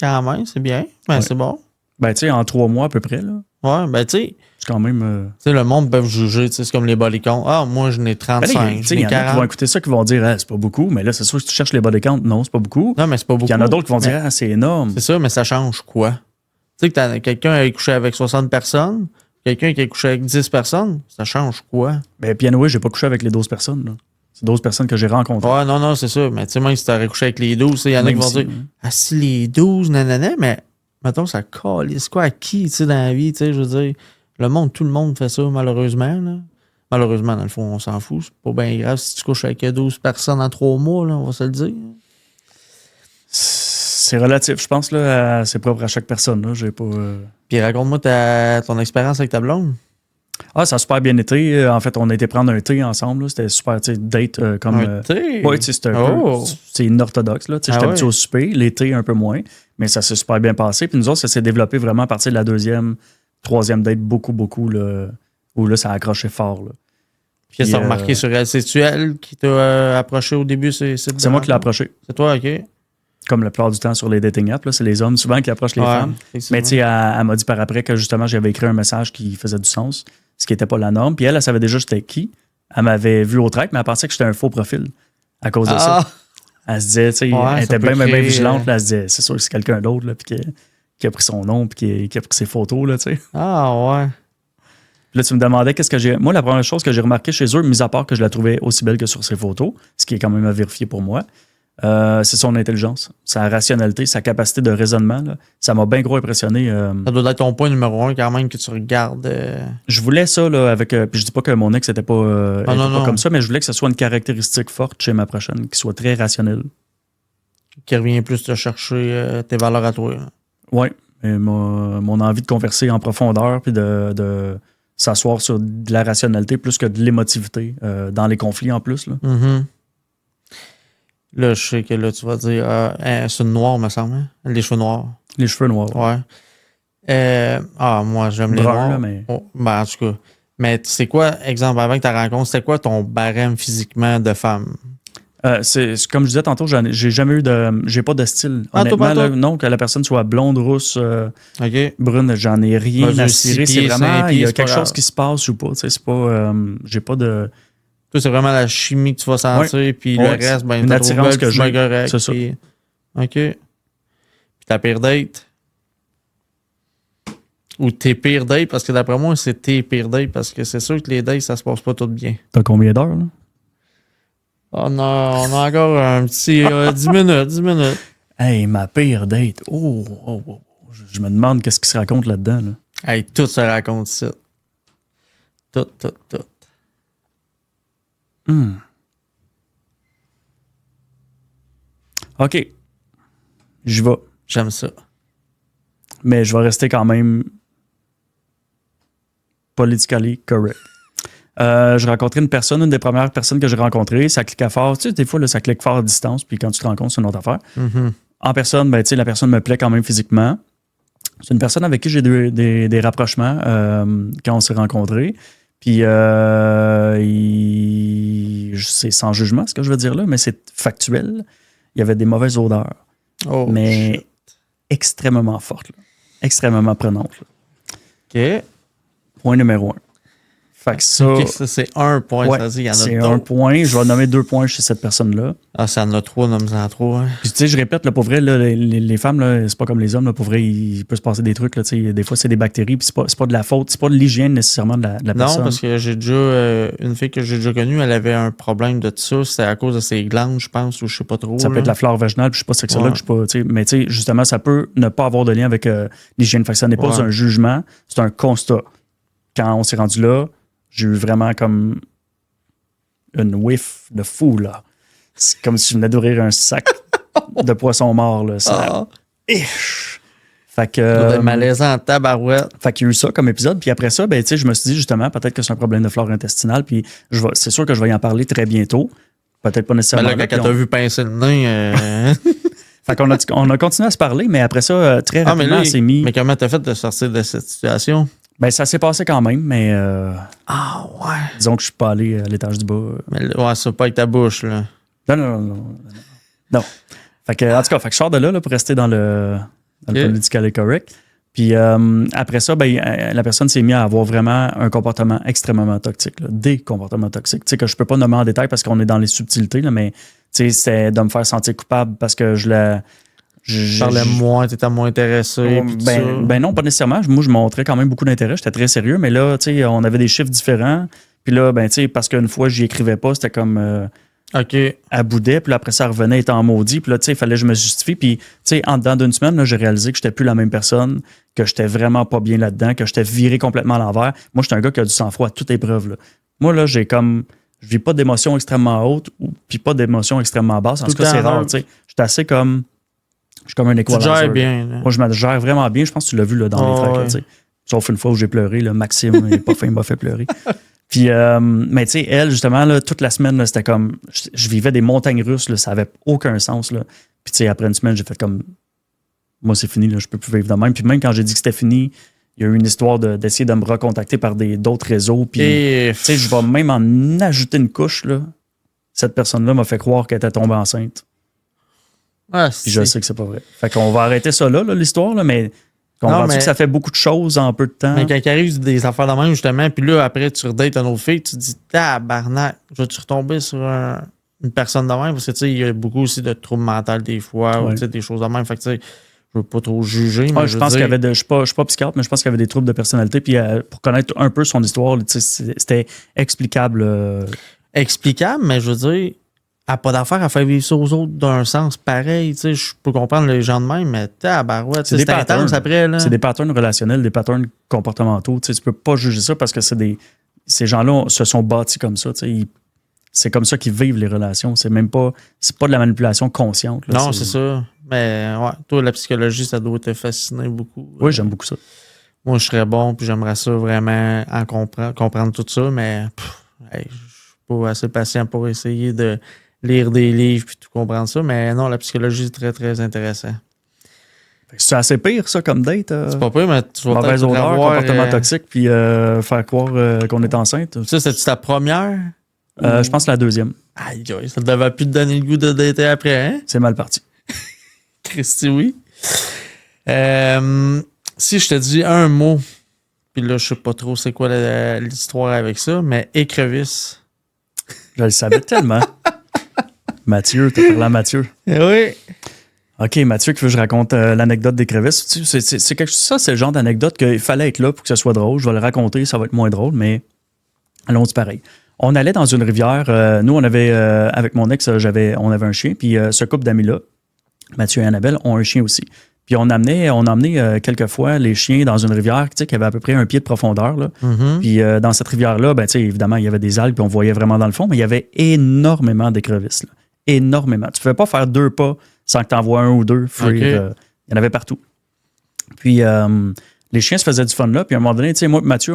quand même, c'est bien. Ben, Ouais. c'est bon. Ben, tu sais, en 3 mois à peu près, là. Ouais, ben, tu sais, C'est quand même. le monde peut juger, tu sais, c'est comme les body counts. Ah, moi, je n'ai Ben là, 35, tu je sais, il y n'ai en a qui 40. vont écouter ça qui vont dire, ah, c'est pas beaucoup. Mais là, c'est sûr que si tu cherches les body counts, non, c'est pas beaucoup. Non, mais c'est pas Puis beaucoup. il y en a d'autres qui vont dire, Mais ah, c'est énorme. c'est ça, mais ça change quoi? Tu sais, que quelqu'un a couché avec 60 personnes, quelqu'un qui a couché avec 10 personnes, ça change quoi? Ben, puis anyway, j'ai pas couché avec les 12 personnes, là. C'est 12 personnes que j'ai rencontrées. Ouais, non, c'est ça. Mais tu sais, même si t'aurais couché avec les 12, il y en a Même qui vont si, dire, hein. ah, si les 12, nanana, mais mettons, ça calisse quoi à qui, tu sais, dans la vie, tu sais, je veux dire. Tout le monde fait ça, malheureusement, là. Malheureusement, dans le fond, on s'en fout. C'est pas bien grave si tu couches avec 12 personnes en 3 mois, là, on va se le dire. C'est relatif, je pense, là, c'est propre à chaque personne, là. J'ai pas. Puis raconte-moi ton expérience avec ta blonde. Ah, ça a super bien été. En fait, on a été prendre un thé ensemble, là. C'était super, tu sais, date comme. Un thé? Ouais, tu sais, c'était un Oh. peu. C'est inorthodoxe, là. Tu sais, j'étais Ah habitué ouais. au souper, l'été un peu moins, mais ça s'est super bien passé. Puis nous autres, ça s'est développé vraiment à partir de la deuxième, troisième date, beaucoup, là, où là, ça a accroché fort, là. Qu'est-ce que t'as Puis, remarqué sur elle? C'est-tu elle qui t'a approché au début? C'est moi qui l'ai approché. C'est toi, OK? Comme la plupart du temps sur les dating apps, là, c'est les hommes souvent qui approchent les femmes. Mais tu sais, elle m'a dit par après que justement, j'avais écrit un message qui faisait du sens, ce qui n'était pas la norme. Puis elle savait déjà j'étais qui. Elle m'avait vu au track, mais elle pensait que j'étais un faux profil à cause de ça. Elle se disait, tu sais, Ouais, elle ça était peut bien créer, vigilante. Là, elle se disait, c'est sûr que c'est quelqu'un d'autre, là, puis qui a pris son nom, puis qui a pris ses photos, là, tu sais. Ah, ouais. Puis là, tu me demandais qu'est-ce que j'ai. Moi, la première chose que j'ai remarqué chez eux, mis à part que je la trouvais aussi belle que sur ses photos, ce qui est quand même à vérifier pour moi, c'est son intelligence, sa rationalité, sa capacité de raisonnement. Là. Ça m'a bien gros impressionné. Ça doit être ton point numéro 1 quand même que tu regardes. Je voulais ça là, avec. Puis je dis pas que mon ex n'était pas, était pas comme ça, mais je voulais que ce soit une caractéristique forte chez ma prochaine, qui soit très rationnelle. Qui revient plus te chercher tes valeurs à toi. Oui. Mon envie de converser en profondeur puis de s'asseoir sur de la rationalité plus que de l'émotivité dans les conflits en plus. Là. Mm-hmm. Là, je sais que là, tu vas dire c'est une noire, me semble. Hein? Les cheveux noirs. Les cheveux noirs. Ouais. Moi, j'aime les noirs. Là, mais... Oh, ben, en tout cas. Mais c'est quoi, exemple, avant que ta rencontre, c'était quoi ton barème physiquement de femme? C'est comme je disais tantôt, j'ai jamais eu de. J'ai pas de style. Honnêtement, là, non, que la personne soit blonde, rousse, brune, j'en ai rien à cirer. C'est vraiment. Il y a quelque chose qui se passe ou pas. C'est pas. J'ai pas de. Toi, c'est vraiment la chimie que tu vas sentir, puis le reste, ben, une attirance que j'ai. Correct, c'est ça. Puis, OK. Puis ta pire date? Ou tes pires dates, parce que d'après moi, c'est tes pires dates, parce que c'est sûr que les dates, ça se passe pas tout bien. T'as combien d'heures, là? Oh non, on a encore un petit 10 minutes. Hey, ma pire date. Oh. Je me demande qu'est-ce qui se raconte là-dedans. Là. Hey, tout se raconte ça. Tout. OK. J'y vais. J'aime ça. Mais je vais rester quand même politically correct. J'ai rencontré une des premières personnes que j'ai rencontrées. Ça cliquait fort. Tu sais, des fois, là, ça clique fort à distance, puis quand tu te rencontres, c'est une autre affaire. Mm-hmm. En personne, ben, tu sais, la personne me plaît quand même physiquement. C'est une personne avec qui j'ai des rapprochements quand on s'est rencontrés. Puis, c'est sans jugement, ce que je veux dire là, mais c'est factuel. Il y avait des mauvaises odeurs, mais shit. extrêmement fortes, là. Extrêmement prenantes. Là. OK. Point numéro 1. Fait que ça, OK, ça, c'est un point. ouais, Ça dit, il y en a c'est d'autres. un point. Je vais nommer 2 points chez cette personne-là. Ah, ça en a 3, nomme-en 3. Hein. Puis, tu sais, je répète, là, pour vrai, là, les femmes, là, c'est pas comme les hommes. Là, pour vrai, il peut se passer des trucs. Là, tu sais, des fois, c'est des bactéries. Puis, c'est pas de la faute. C'est pas de l'hygiène nécessairement de la personne. Non, parce que j'ai déjà une fille que j'ai déjà connue, elle avait un problème de ça. C'était à cause de ses glandes, je pense, ou je sais pas trop. Ça peut être la flore vaginale. Puis, je suis pas sexologue. Je suis pas, tu sais, mais tu sais, justement, ça peut ne pas avoir de lien avec l'hygiène. Fait que ça n'est pas un jugement. C'est un constat. Quand on s'est rendu là, j'ai eu vraiment comme une whiff de fou, là. C'est comme si je venais d'ouvrir un sac de poissons morts, là. Ça... Fait que... malaisant en tabarouette. Fait qu'il y a eu ça comme épisode. Puis après ça, ben, tu sais, je me suis dit, justement, peut-être que c'est un problème de flore intestinale. Puis c'est sûr que je vais y en parler très bientôt. Peut-être pas nécessairement. Ben là, quand t'as vu pincer le nez... Fait qu'on on a continué à se parler, mais après ça, très rapidement, on s'est mis... Mais comment t'as fait de sortir de cette situation? Ben, ça s'est passé quand même, mais... Ah ouais. Disons que je suis pas allé à l'étage du bas. Mais ouais, ça pas avec ta bouche, là. Non. Fait que, en tout cas, je sors de là pour rester dans le politically correct. Puis après ça, la personne s'est mise à avoir vraiment un comportement extrêmement toxique, là, des comportements toxiques. Tu sais, que je peux pas nommer en détail parce qu'on est dans les subtilités, là, mais tu sais, c'est de me faire sentir coupable parce que je parlais moins, tu étais moins intéressé. Ben non, pas nécessairement. Moi, je montrais quand même beaucoup d'intérêt. J'étais très sérieux, mais là, tu sais, on avait des chiffres différents. Puis là, tu sais, parce qu'une fois, j'y écrivais pas, c'était comme à boudet. Puis là, après ça, elle revenait étant maudit. Puis là, tu sais, il fallait que je me justifie. Puis, tu sais, en dedans d'une semaine, là, j'ai réalisé que j'étais plus la même personne, que j'étais vraiment pas bien là-dedans, que j'étais viré complètement à l'envers. Moi, j'étais un gars qui a du sang-froid à toute épreuve, là. Moi, là, je vis pas d'émotions extrêmement hautes, puis pas d'émotions extrêmement basses. En tout cas, c'est rare, tu sais. J'étais assez comme... Je suis comme un équalizer. Tu gères bien. Là. Moi, je me gère vraiment bien. Je pense que tu l'as vu là, dans les tracks. Là, tu sais. Sauf une fois où j'ai pleuré. Là, Maxime, il n'est pas fin, il m'a fait pleurer. Puis, mais tu sais, elle, justement, là, toute la semaine, là, c'était comme... Je vivais des montagnes russes. Là, ça n'avait aucun sens. Là. Puis, tu sais, après une semaine, j'ai fait comme... Moi, c'est fini. Là, je peux plus vivre de même. Puis même quand j'ai dit que c'était fini, il y a eu une histoire d'essayer de me recontacter par d'autres réseaux. Puis, tu sais, je vais même en ajouter une couche. Là. Cette personne-là m'a fait croire qu'elle était tombée enceinte. Ah, puis je sais que c'est pas vrai. Fait qu'on va arrêter ça là l'histoire, là, mais comprends-tu que ça fait beaucoup de choses en peu de temps? Mais quand il arrive des affaires de même, justement, puis là, après, tu redates une autre fille, tu te dis, tabarnak, je vais-tu retomber sur une personne de même? Parce que, tu sais, il y a beaucoup aussi de troubles mentaux des fois, ou, tu sais, des choses de même. Fait que, tu sais, je veux pas trop juger, mais je pense qu'il y avait je suis pas psychiatre, mais je pense qu'il y avait des troubles de personnalité. Puis pour connaître un peu son histoire, c'était explicable. Explicable, mais je veux dire, elle n'a pas d'affaire à faire vivre ça aux autres d'un sens pareil. Tu sais, je peux comprendre les gens de même, mais tabarouette, c'est intense après. Là. C'est des patterns relationnels, des patterns comportementaux. Tu sais, tu peux pas juger ça parce que ces gens-là se sont bâtis comme ça. Tu sais, c'est comme ça qu'ils vivent les relations. C'est pas de la manipulation consciente. Là, non, c'est ça. Mais ouais, toi, la psychologie, ça doit te fasciner beaucoup. Oui, j'aime beaucoup ça. Moi, je serais bon, puis j'aimerais ça vraiment comprendre tout ça, mais je suis pas assez patient pour essayer de lire des livres puis tout comprendre ça. Mais non, la psychologie, c'est très, très intéressant. C'est assez pire, ça, comme date. C'est pas pire, mais tu vas mauvaise odeur, comportement toxique, puis faire croire qu'on est enceinte. Ça, c'était ta première? Je pense la deuxième. Aïe, ça devait plus te donner le goût de dater après, hein? C'est mal parti. Christy, oui. Si je te dis un mot, puis là, je sais pas trop c'est quoi l'histoire avec ça, mais écrevisse. Je le savais tellement. Mathieu, t'as parlé à Mathieu. Oui. OK, Mathieu, qui veut que je raconte l'anecdote d'écrevisse. Ça, c'est le genre d'anecdote qu'il fallait être là pour que ce soit drôle. Je vais le raconter, ça va être moins drôle, mais allons-y pareil. On allait dans une rivière. Nous, on avait, avec mon ex, on avait un chien. Puis ce couple d'amis-là, Mathieu et Annabelle, ont un chien aussi. Puis on a emmené quelques fois les chiens dans une rivière qui avait à peu près 1 pied de profondeur. Là. Mm-hmm. Puis dans cette rivière-là, évidemment, il y avait des algues, puis on voyait vraiment dans le fond, mais il y avait énormément d'écrevisses. Là. Énormément. Tu ne pouvais pas faire 2 pas sans que tu en vois 1 ou 2 frire. Okay. Il y en avait partout. Puis les chiens se faisaient du fun là. Puis à un moment donné, moi et Mathieu,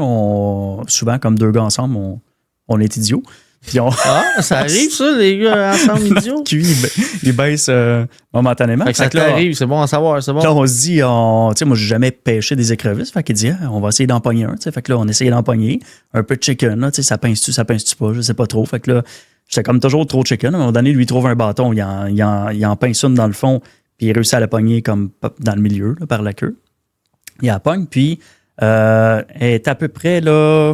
souvent, comme 2 gars ensemble, on est idiots. Puis ça arrive, ça, les gars ensemble idiots. Il baisse momentanément. Fait que ça t'arrive, c'est bon à savoir, c'est bon. Là, on se dit, moi, j'ai jamais pêché des écrevisses. Fait qu'il dit, on va essayer d'en pogner un. Fait que là, on essayait d'en pogner. Un peu de chicken, là, ça pince-tu pas, je sais pas trop. Fait que là, j'étais comme toujours trop chicken. À un moment donné, lui, il trouve un bâton, il en pince une dans le fond, puis il réussit à la pogner comme dans le milieu, là, par la queue. Il la pogne, puis elle est à peu près, là,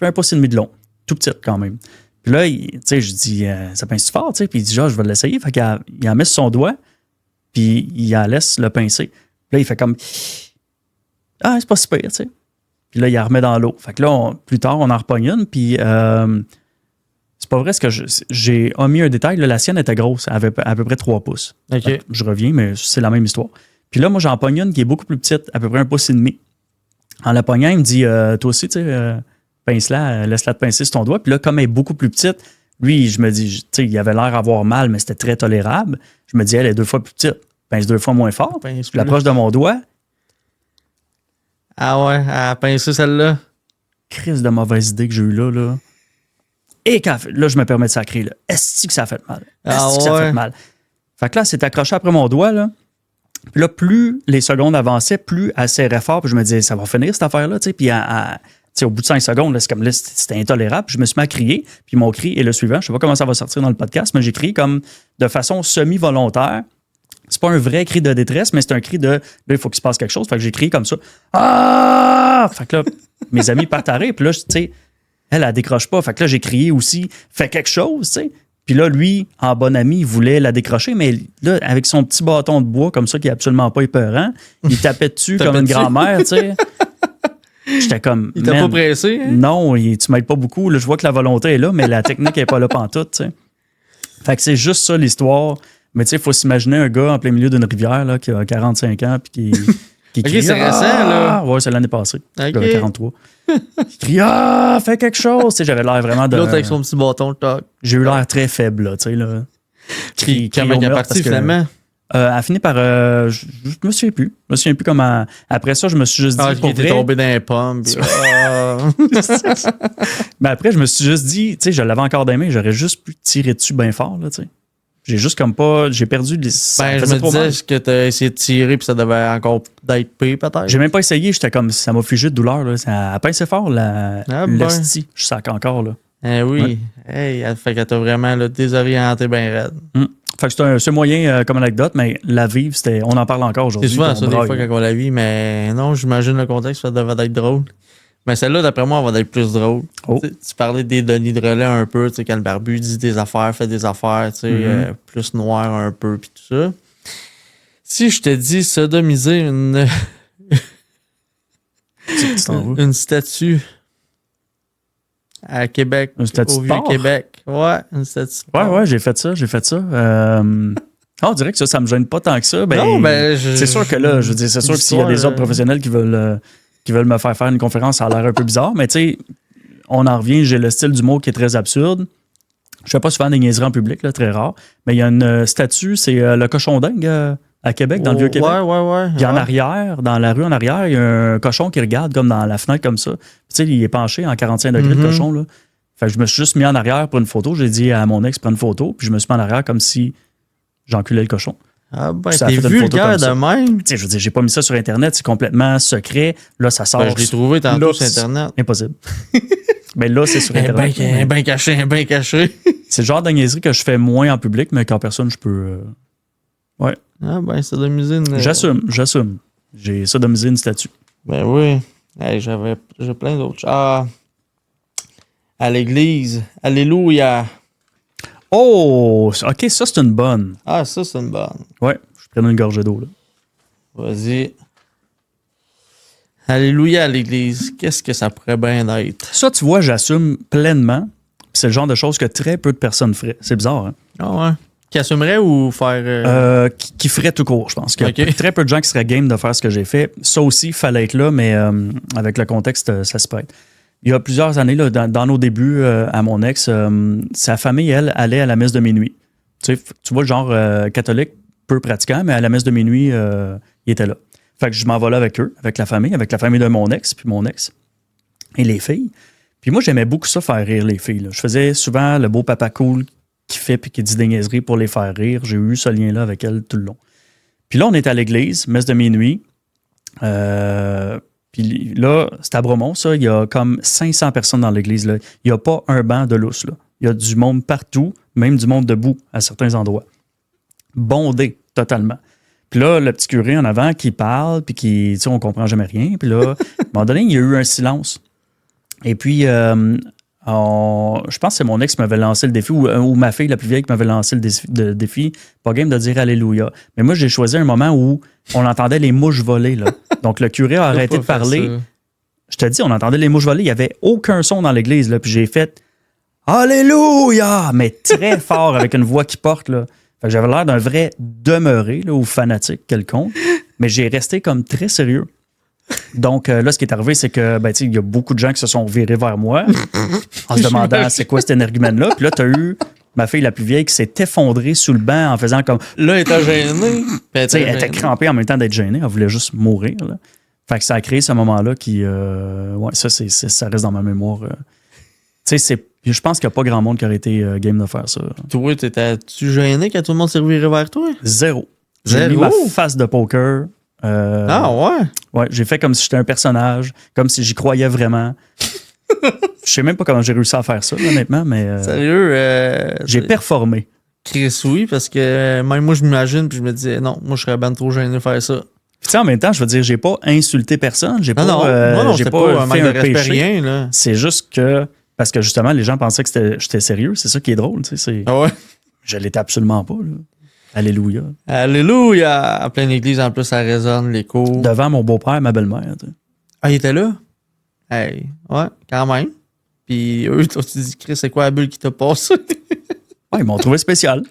un pouce et demi de long. Tout petite, quand même. Puis là, je dis, ça pince-tu fort, puis il dit, je vais l'essayer. Fait qu'il en met sur son doigt, puis il en laisse le pincer. Puis là, il fait comme, c'est pas super, tu sais. Puis là, il la remet dans l'eau. Fait que là, plus tard, on en repogne une, puis c'est pas vrai, ce que j'ai omis un détail, là, la sienne était grosse, elle avait à peu près 3 pouces. Okay. Je reviens, mais c'est la même histoire. Puis là, moi, j'en pogne une qui est beaucoup plus petite, à peu près 1,5 pouce. En la pognant, il me dit, toi aussi, tu sais, pince-la, laisse-la te pincer sur ton doigt. Puis là, comme elle est beaucoup plus petite, lui, je me dis, tu sais, il avait l'air d'avoir mal, mais c'était très tolérable. Je me dis, elle est 2 fois plus petite. Pince 2 fois moins fort. Je l'approche de mon doigt. Ah ouais, elle a pincé celle-là. Crise de mauvaise idée que j'ai eue là. Et là, je me permets de sacrer, là. Est-ce que ça a fait mal? Est-ce que ça a fait mal? Fait que là, c'est accroché après mon doigt, là. Puis là, plus les secondes avançaient, plus elle serrait fort. Puis je me disais, ça va finir cette affaire-là, tu sais. Puis au bout de 5 secondes, là, c'est comme là, c'était intolérable. Je me suis mis à crier, puis mon cri est le suivant. Je sais pas comment ça va sortir dans le podcast, mais j'ai crié comme de façon semi-volontaire. C'est pas un vrai cri de détresse, mais c'est un cri de là, il faut qu'il se passe quelque chose. Fait que j'ai crié comme ça. Ah! Fait que là, mes amis partent à rire, puis là, tu sais, elle décroche pas. Fait que là, j'ai crié aussi, fais quelque chose, tu sais. Puis là, lui, en bon ami, il voulait la décrocher, mais là, avec son petit bâton de bois comme ça, qui est absolument pas épeurant, il tapait dessus comme une grand-mère, tu sais. J'étais comme. Il t'a pas pressé? Hein? Non, tu m'aides pas beaucoup. Là, je vois que la volonté est là, mais la technique est pas là pantoute, tu sais. Fait que c'est juste ça l'histoire. Mais tu sais, il faut s'imaginer un gars en plein milieu d'une rivière là, qui a 45 ans puis qui crie. OK, c'est récent, là. Ouais, c'est l'année passée. OK. J'avais 43. Il crie ah, fais quelque chose. Tu sais, j'avais l'air vraiment de. L'autre avec son petit bâton, le toc. J'ai eu l'air très faible, là, tu sais, là. Comment il est parti, finalement? Elle a fini par. Je me souviens plus. Je me souviens plus comment. Après ça, je me suis juste dit. Il était tombé dans les pommes. Puis... Mais après, je me suis juste dit, tu sais, je l'avais encore dans les mains, j'aurais juste pu tirer dessus bien fort, là, tu sais. J'ai juste comme pas. J'ai perdu les. Je me disais que t'as essayé de tirer puis ça devait encore d'être pire, peut-être. J'ai même pas essayé, j'étais comme. Ça m'a figé de douleur, là. Ça a pincé fort, l'hostie. Je sac encore, là. Eh oui. Ouais. Hey, fait qu'elle t'a vraiment là, désorienté bien raide. Fait que c'est moyen comme anecdote, mais la vivre, on en parle encore aujourd'hui. C'est souvent ça, des fois, quand on la vit, mais non, j'imagine le contexte, ça devait être drôle. Mais celle-là, d'après moi, elle va être plus drôle. Oh. Tu parlais des Denis de relais un peu, tu sais, quand le barbu dit des affaires, fait des affaires, tu sais, plus noir un peu, puis tout ça. Si je te dis sodomiser une statue à Québec, une statue au Vieux-Québec. Ouais, une statue. Ouais, j'ai fait ça. On dirait que ça me gêne pas tant que ça. Ben, non, ben, c'est sûr que là, je veux dire, c'est sûr que s'il y a des autres professionnels qui veulent me faire une conférence, ça a l'air un peu bizarre, mais tu sais, on en revient, j'ai le style d'humour qui est très absurde. Je fais pas souvent des niaiseries en public, là, très rare, mais il y a une statue, c'est le cochon dingue à Québec, dans le Vieux-Québec. Ouais. Puis en arrière, dans la rue en arrière, il y a un cochon qui regarde comme dans la fenêtre comme ça. Tu sais, il est penché en 45 degrés, le cochon, là. Fait que je me suis juste mis en arrière pour une photo. J'ai dit à mon ex, prends une photo, puis je me suis mis en arrière comme si j'enculais le cochon. Ah ben, t'es vulgaire de même. Tu sais, je veux dire, j'ai pas mis ça sur Internet, c'est complètement secret. Là, ça sort. Ben, je l'ai trouvé tantôt sur Internet. Impossible. Mais là, c'est sur Internet. Bien caché. C'est le genre de niaiserie que je fais moins en public, mais qu'en personne, je peux... Ouais. Ah ben, sodomiser une... J'assume. J'ai sodomisé une statue. Ben oui. Hey, j'ai plein d'autres. Ah, à l'église. Alléluia. Oh, OK, ça, c'est une bonne. Ah, ça, c'est une bonne. Ouais, je prends une gorgée d'eau, là. Vas-y. Alléluia à l'église. Qu'est-ce que ça pourrait bien être? Ça, tu vois, j'assume pleinement. C'est le genre de choses que très peu de personnes feraient. C'est bizarre, hein? Ah ouais. Qui assumerait ou faire... Qui ferait tout court, je pense. Il y a Okay. très peu de gens qui seraient game de faire ce que j'ai fait. Ça aussi, il fallait être là, mais avec le contexte, ça se prête. Il y a plusieurs années, là, dans nos débuts à mon ex, sa famille, elle, allait à la messe de minuit. Tu vois le genre catholique, peu pratiquant, mais à la messe de minuit, il était là. Fait que je m'en vais là avec eux, avec la famille de mon ex, puis mon ex, et les filles. Puis moi, j'aimais beaucoup ça, faire rire les filles, là. Je faisais souvent le beau papa cool qui fait puis qui dit des niaiseries pour les faire rire. J'ai eu ce lien-là avec elles tout le long. Puis là, on est à l'église, messe de minuit. Puis là, c'est à Bromont, ça. Il y a comme 500 personnes dans l'église, là. Il n'y a pas un banc de lousse, là. Il y a du monde partout, même du monde debout à certains endroits. Bondé, totalement. Puis là, le petit curé en avant qui parle, puis qui, tu sais, on comprend jamais rien. Puis là, à un moment donné, il y a eu un silence. Et puis, je pense que c'est mon ex qui m'avait lancé le défi, ou ma fille, la plus vieille, qui m'avait lancé le défi. Pas game de dire Alléluia. Mais moi, j'ai choisi un moment où on entendait les mouches voler, là. Donc, le curé a arrêté de parler. Je te dis, on entendait les mouches voler. Il n'y avait aucun son dans l'église, là. Puis j'ai fait Alléluia! Mais très fort, avec une voix qui porte, là. Fait que j'avais l'air d'un vrai demeuré, là, ou fanatique quelconque. Mais j'ai resté comme très sérieux. Donc là, ce qui est arrivé, c'est que il y a beaucoup de gens qui se sont virés vers moi en se demandant c'est quoi cet énergumène-là. Puis là, tu as eu ma fille la plus vieille qui s'est effondrée sous le banc en faisant comme... Là, elle était gênée. Elle était crampée en même temps d'être gênée. Elle voulait juste mourir, là. Fait que ça a créé ce moment-là qui... ça reste dans ma mémoire. Je pense qu'il n'y a pas grand monde qui aurait été game de faire ça. Toi, t'étais-tu gêné quand tout le monde s'est reviré vers toi? Zéro. J'ai mis ma face de poker Ah ouais? Ouais, j'ai fait comme si j'étais un personnage, comme si j'y croyais vraiment. Je sais même pas comment j'ai réussi à faire ça, honnêtement, mais Sérieux? j'ai performé. Chris, oui, parce que même moi, je m'imagine, puis je me disais, non, moi, je serais ben trop gêné de faire ça. Puis tu sais, en même temps, je veux dire, j'ai pas insulté personne, j'ai pas, non, j'ai c'était pas un fait manque un de respect, péché. rien, là. C'est juste que, parce que justement, les gens pensaient que j'étais sérieux, c'est ça qui est drôle, tu sais. Ah ouais? Je l'étais absolument pas, là. Alléluia. Alléluia! En pleine église, en plus, ça résonne, l'écho. Devant mon beau-père et ma belle-mère, tu sais. Ah, il était là? Hey, ouais, quand même. Puis eux, toi, tu dis, Chris, c'est quoi la bulle qui t'a passé? Ouais, ils m'ont trouvé spécial.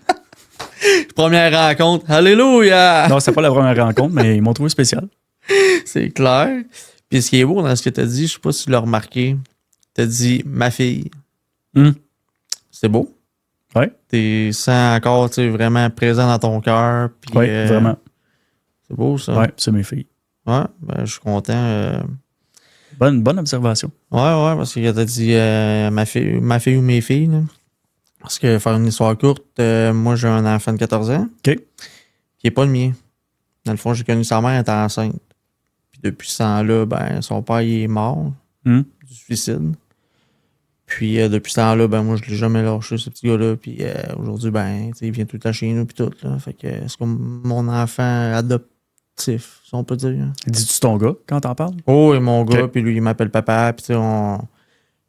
Première rencontre, alléluia! Non, c'était pas la première rencontre, mais ils m'ont trouvé spécial. C'est clair. Puis ce qui est beau dans ce que t'as dit, je sais pas si tu l'as remarqué, t'as dit ma fille. C'est beau. Ouais. T'es sens encore, tu sais, vraiment présent dans ton cœur. Oui, vraiment. C'est beau, ça. Ouais, c'est mes filles. Ouais, ben, je suis content. Bonne observation. Ouais, parce que t'as dit ma fille ou mes filles. Là. Parce que faire une histoire courte, moi j'ai un enfant de 14 ans. OK. Qui est pas le mien. Dans le fond, j'ai connu sa mère, elle était enceinte. Puis depuis ce temps-là, ben, son père il est mort du suicide. Puis depuis ce temps-là, ben moi je l'ai jamais lâché, ce petit gars-là. Puis aujourd'hui, ben, il vient tout le temps chez nous puis tout. Là. Fait que c'est comme mon enfant adoptif, si on peut dire. Dis-tu ton gars quand t'en parles? Oh, et mon gars, OK. puis lui, il m'appelle papa. Puis tu sais,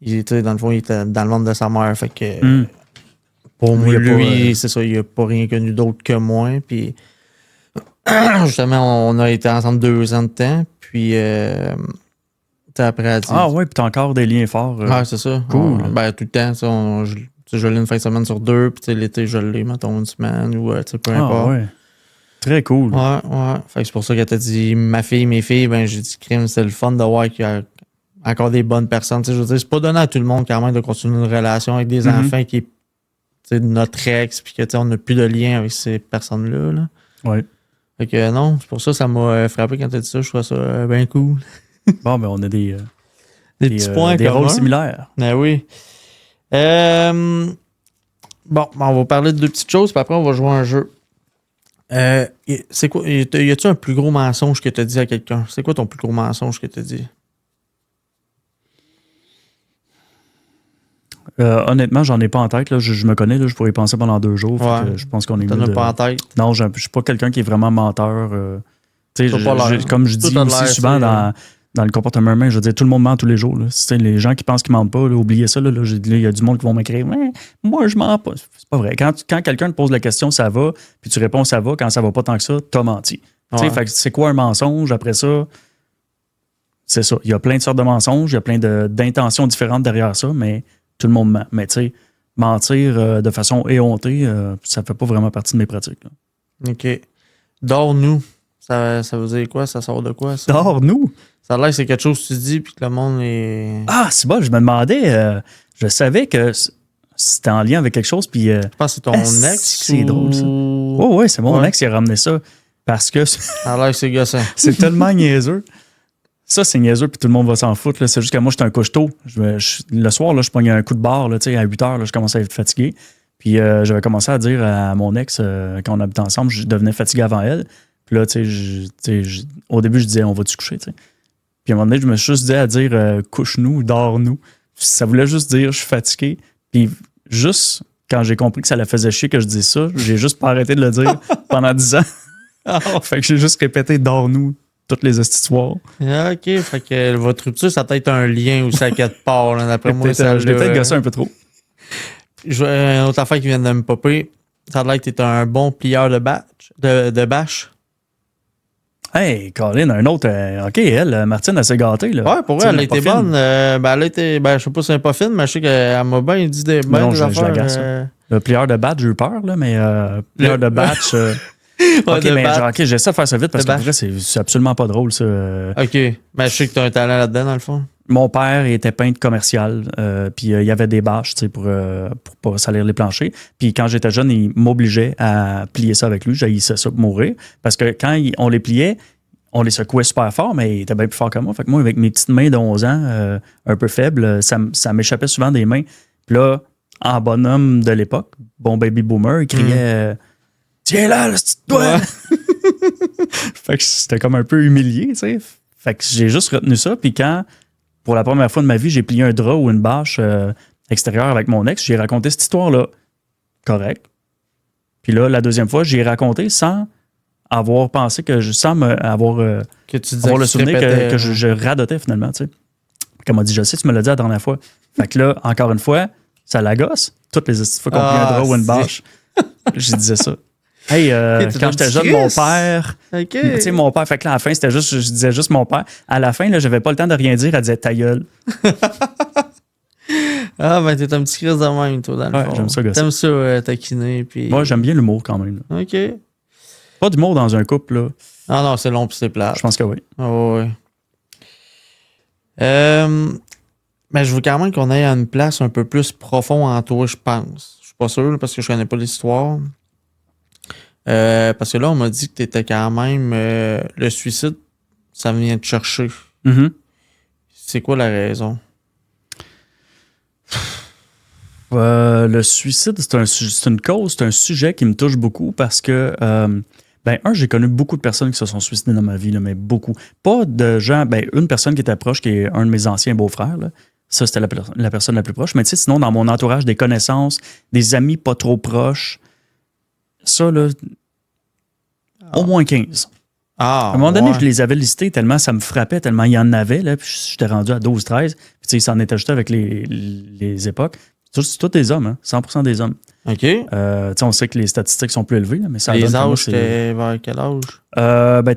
il était, dans le fond, il était dans le ventre de sa mère. Fait que pour moi, lui, c'est ça, il a pas rien connu d'autre que moi. Puis justement, on a été ensemble 2 ans de temps. Puis après, elle dit, Ah ouais, puis t'as encore des liens forts. ouais, c'est ça. Cool. Ben, tout le temps, tu sais, je l'ai une fin de semaine sur 2. Puis tu sais, l'été, je l'ai, mettons, une semaine ou tu sais, peu importe. Ouais. Très cool. Ouais. Fait que c'est pour ça qu'elle t'a dit ma fille, mes filles, ben j'ai dit crime, c'est le fun de voir qu'il y a encore des bonnes personnes. Tu sais, je veux dire, c'est pas donné à tout le monde quand même de continuer une relation avec des enfants qui est tu sais, notre ex, puis que tu sais, on n'a plus de lien avec ces personnes-là. Là. Ouais. Fait que non, c'est pour ça que ça m'a frappé quand t'as dit ça. Je trouve ça bien cool. Bon, ben on a des petits points des rôles communs. similaires. Ben oui. Bon, ben, on va parler de 2 petites choses, puis après on va jouer à un jeu. C'est quoi? Y a-tu un plus gros mensonge que t'as dit à quelqu'un? C'est quoi ton plus gros mensonge que t'as dit? Honnêtement, j'en ai pas en tête. Là. Je me connais, là, je pourrais y penser pendant 2 jours. Ouais. Fait que je pense qu'on est T'en mieux as pas en tête? Non, je suis pas quelqu'un qui est vraiment menteur. Tu sais, T'as pas l'air. comme je dis Tout a aussi l'air, souvent dans le comportement humain, je veux dire, tout le monde ment tous les jours. Là. C'est les gens qui pensent qu'ils mentent pas, là, oubliez ça. Il y a du monde qui vont m'écrire « Moi, je mens pas. » C'est pas vrai. Quand quelqu'un te pose la question « Ça va? » puis tu réponds « Ça va », quand ça va pas tant que ça, t'as menti. Ouais. Fait que c'est quoi un mensonge? Après ça, c'est ça. Il y a plein de sortes de mensonges, il y a plein d'intentions différentes derrière ça, mais tout le monde ment. Mais tu sais, mentir de façon éhontée, ça fait pas vraiment partie de mes pratiques. Là. OK. Dors-nous. Ça veut dire quoi? Ça sort de quoi? Ça? Dors-nous! Ça a l'air que c'est quelque chose que tu dis puis que le monde est... Ah, c'est bon, je me demandais, je savais que c'était en lien avec quelque chose, puis... Je pense que c'est ton ex. C'est drôle, ça. Oh, ouais, c'est mon ex qui a ramené ça, parce que Ça a l'air que c'est gossant. c'est tellement niaiseux. Ça, c'est niaiseux, puis tout le monde va s'en foutre. Là. C'est juste que moi, j'étais un couche-tôt. Le soir, là, je pognais un coup de barre, là, à 8 heures, là, je commençais à être fatigué. Puis j'avais commencé à dire à mon ex, quand on habitait ensemble, je devenais fatigué avant elle. Puis là, au début, je disais, on va-tu coucher, tu sais. Puis à un moment donné, je me suis juste dit à dire, couche-nous, dors-nous. Ça voulait juste dire, je suis fatigué. Puis juste quand j'ai compris que ça la faisait chier que je dise ça, j'ai juste pas arrêté de le dire pendant 10 ans. Fait que j'ai juste répété, dors-nous, toutes les histoires. OK. Fait que votre rupture, ça a peut-être un lien aussi à quelque part. Là, d'après moi, Je l'ai peut-être gossé un peu trop. Une autre affaire qui vient de me popper. Ça a l'air que t'es un bon plieur de bâche. Hey, Colin, un autre. OK, elle, Martine, elle s'est gâtée. Là. Ouais, pour elle a été bonne. Elle a été, je sais pas si elle n'est pas fine, mais je sais qu'elle m'a bien dit des non, des je affaires. la gasse, le plieur de batch, j'ai eu peur, là, mais plieur de batch. OK, mais genre, OK, j'essaie de faire ça vite parce que pour vrai, c'est absolument pas drôle, ça. OK. Mais je sais que tu as un talent là-dedans, dans le fond. Mon père était peintre commercial, puis il y avait des bâches, tu sais, pour pas salir les planchers. Puis quand j'étais jeune, il m'obligeait à plier ça avec lui. J'haïssais ça pour mourir. Parce que quand on les pliait, on les secouait super fort, mais il était bien plus fort que moi. Fait que moi, avec mes petites mains de 11 ans, un peu faibles, ça m'échappait souvent des mains. Puis là, en bonhomme de l'époque, bon baby boomer, il criait « Tiens là, ce petit doigt! » Fait que c'était comme un peu humilié, tu sais. Fait que j'ai juste retenu ça. Puis quand, pour la première fois de ma vie, j'ai plié un drap ou une bâche extérieure avec mon ex, j'ai raconté cette histoire-là. Correct. Puis là, la deuxième fois, j'ai raconté sans avoir pensé avoir le souvenir que je radotais finalement, tu sais. Comme m'a dit, je sais, tu me l'as dit la dernière fois. Fait que là, encore une fois, ça la gosse. Toutes les fois qu'on plie un drap ou une bâche, je disais ça. Hey, quand j'étais jeune, mon père. Tu sais, mon père, fait que là, à la fin, je disais juste mon père. À la fin, là, j'avais pas le temps de rien dire. Elle disait ta gueule. Ah, ben, t'es un petit Chris de même, toi, dans le fond. J'aime ça, gosser. T'aimes ça, taquiner. Puis... Moi, j'aime bien l'humour quand même. Là. OK. Pas d'humour dans un couple, là. Ah non, c'est long puis c'est plat. Je pense que oui. Oh, oui. Mais je veux quand même qu'on aille à une place un peu plus profonde en toi, je pense. Je suis pas sûr, parce que je connais pas l'histoire. Parce que là, on m'a dit que t'étais quand même... le suicide, ça vient te chercher. Mm-hmm. C'est quoi la raison? Le suicide, c'est une cause, c'est un sujet qui me touche beaucoup parce que, j'ai connu beaucoup de personnes qui se sont suicidées dans ma vie, là, mais beaucoup. Pas de gens, une personne qui était proche, qui est un de mes anciens beaux-frères, là. Ça, c'était la personne la plus proche. Mais tu sais, sinon, dans mon entourage, des connaissances, des amis pas trop proches, ça, là, au moins 15. Ah, à un moment donné, je les avais listés tellement ça me frappait, tellement il y en avait, là, puis j'étais rendu à 12-13. Puis tu sais, il s'en est ajouté avec les époques. C'est tous des hommes, hein? 100% des hommes. OK. On sait que les statistiques sont plus élevées, là, mais ça les donne âges, c'était vers quel âge?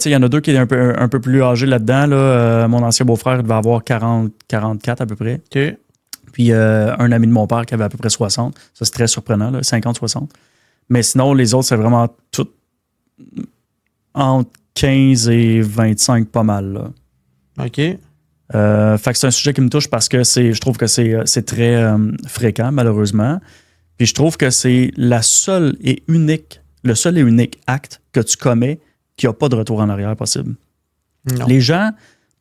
Il y en a deux qui est un peu plus âgé là-dedans. Là. Mon ancien beau-frère devait avoir 44 à peu près. OK. Puis un ami de mon père qui avait à peu près 60. Ça, c'est très surprenant, 50-60. Mais sinon, les autres, c'est vraiment tout entre 15 et 25, pas mal. Là. OK. Fait que c'est un sujet qui me touche parce que je trouve que c'est très fréquent, malheureusement. Puis je trouve que c'est le seul et unique acte que tu commets qui n'a pas de retour en arrière possible. Non. Les gens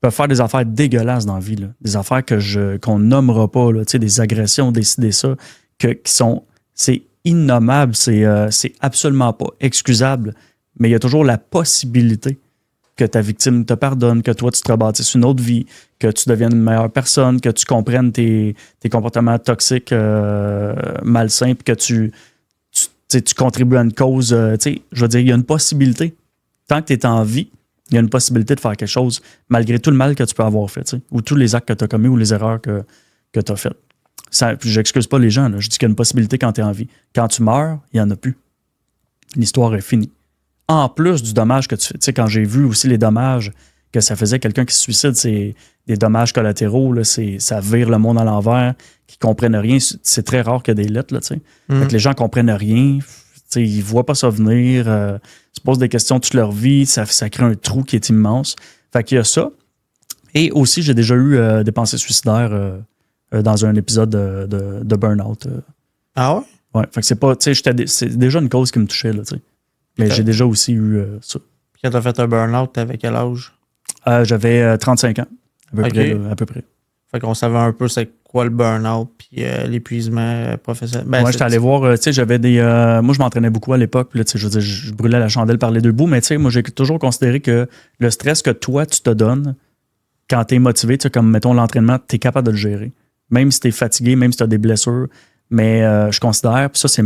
peuvent faire des affaires dégueulasses dans la vie, là. Des affaires qu'on nommera pas, là, des agressions, des ça, c'est innommable, c'est absolument pas excusable, mais il y a toujours la possibilité que ta victime te pardonne, que toi, tu te rebâtisses une autre vie, que tu deviennes une meilleure personne, que tu comprennes tes comportements toxiques, malsains, puis que tu contribues à une cause. Je veux dire, il y a une possibilité. Tant que tu es en vie, il y a une possibilité de faire quelque chose, malgré tout le mal que tu peux avoir fait, ou tous les actes que tu as commis ou les erreurs que tu as faites. Je n'excuse pas les gens, là. Je dis qu'il y a une possibilité quand tu es en vie. Quand tu meurs, il n'y en a plus. L'histoire est finie. En plus du dommage que tu fais, tu sais, quand j'ai vu aussi les dommages que ça faisait quelqu'un qui se suicide, c'est des dommages collatéraux, là, ça vire le monde à l'envers, qui ne comprennent rien. C'est très rare qu'il y ait des lettres, là, tu sais. Fait que les gens ne comprennent rien, tu sais, ils ne voient pas ça venir, se posent des questions toute leur vie, ça crée un trou qui est immense. Fait qu'il y a ça. Et aussi, j'ai déjà eu des pensées suicidaires dans un épisode de Burnout. Ah ouais? Ouais, fait que c'est pas, tu sais, c'est déjà une cause qui me touchait, là, tu sais. Mais j'ai déjà aussi eu ça. Puis quand t'as fait un burn-out, t'avais quel âge? J'avais 35 ans, à peu près. Fait qu'on savait un peu c'est quoi le burn-out puis l'épuisement professionnel. Moi, j'étais allé voir, tu sais, j'avais des... moi, je m'entraînais beaucoup à l'époque, puis là, tu sais, je veux dire, je brûlais la chandelle par les deux bouts, mais tu sais, moi, j'ai toujours considéré que le stress que toi, tu te donnes, quand t'es motivé, tu sais, comme, mettons, l'entraînement, t'es capable de le gérer. Même si t'es fatigué, même si t'as des blessures, mais je considère, puis ça, c'est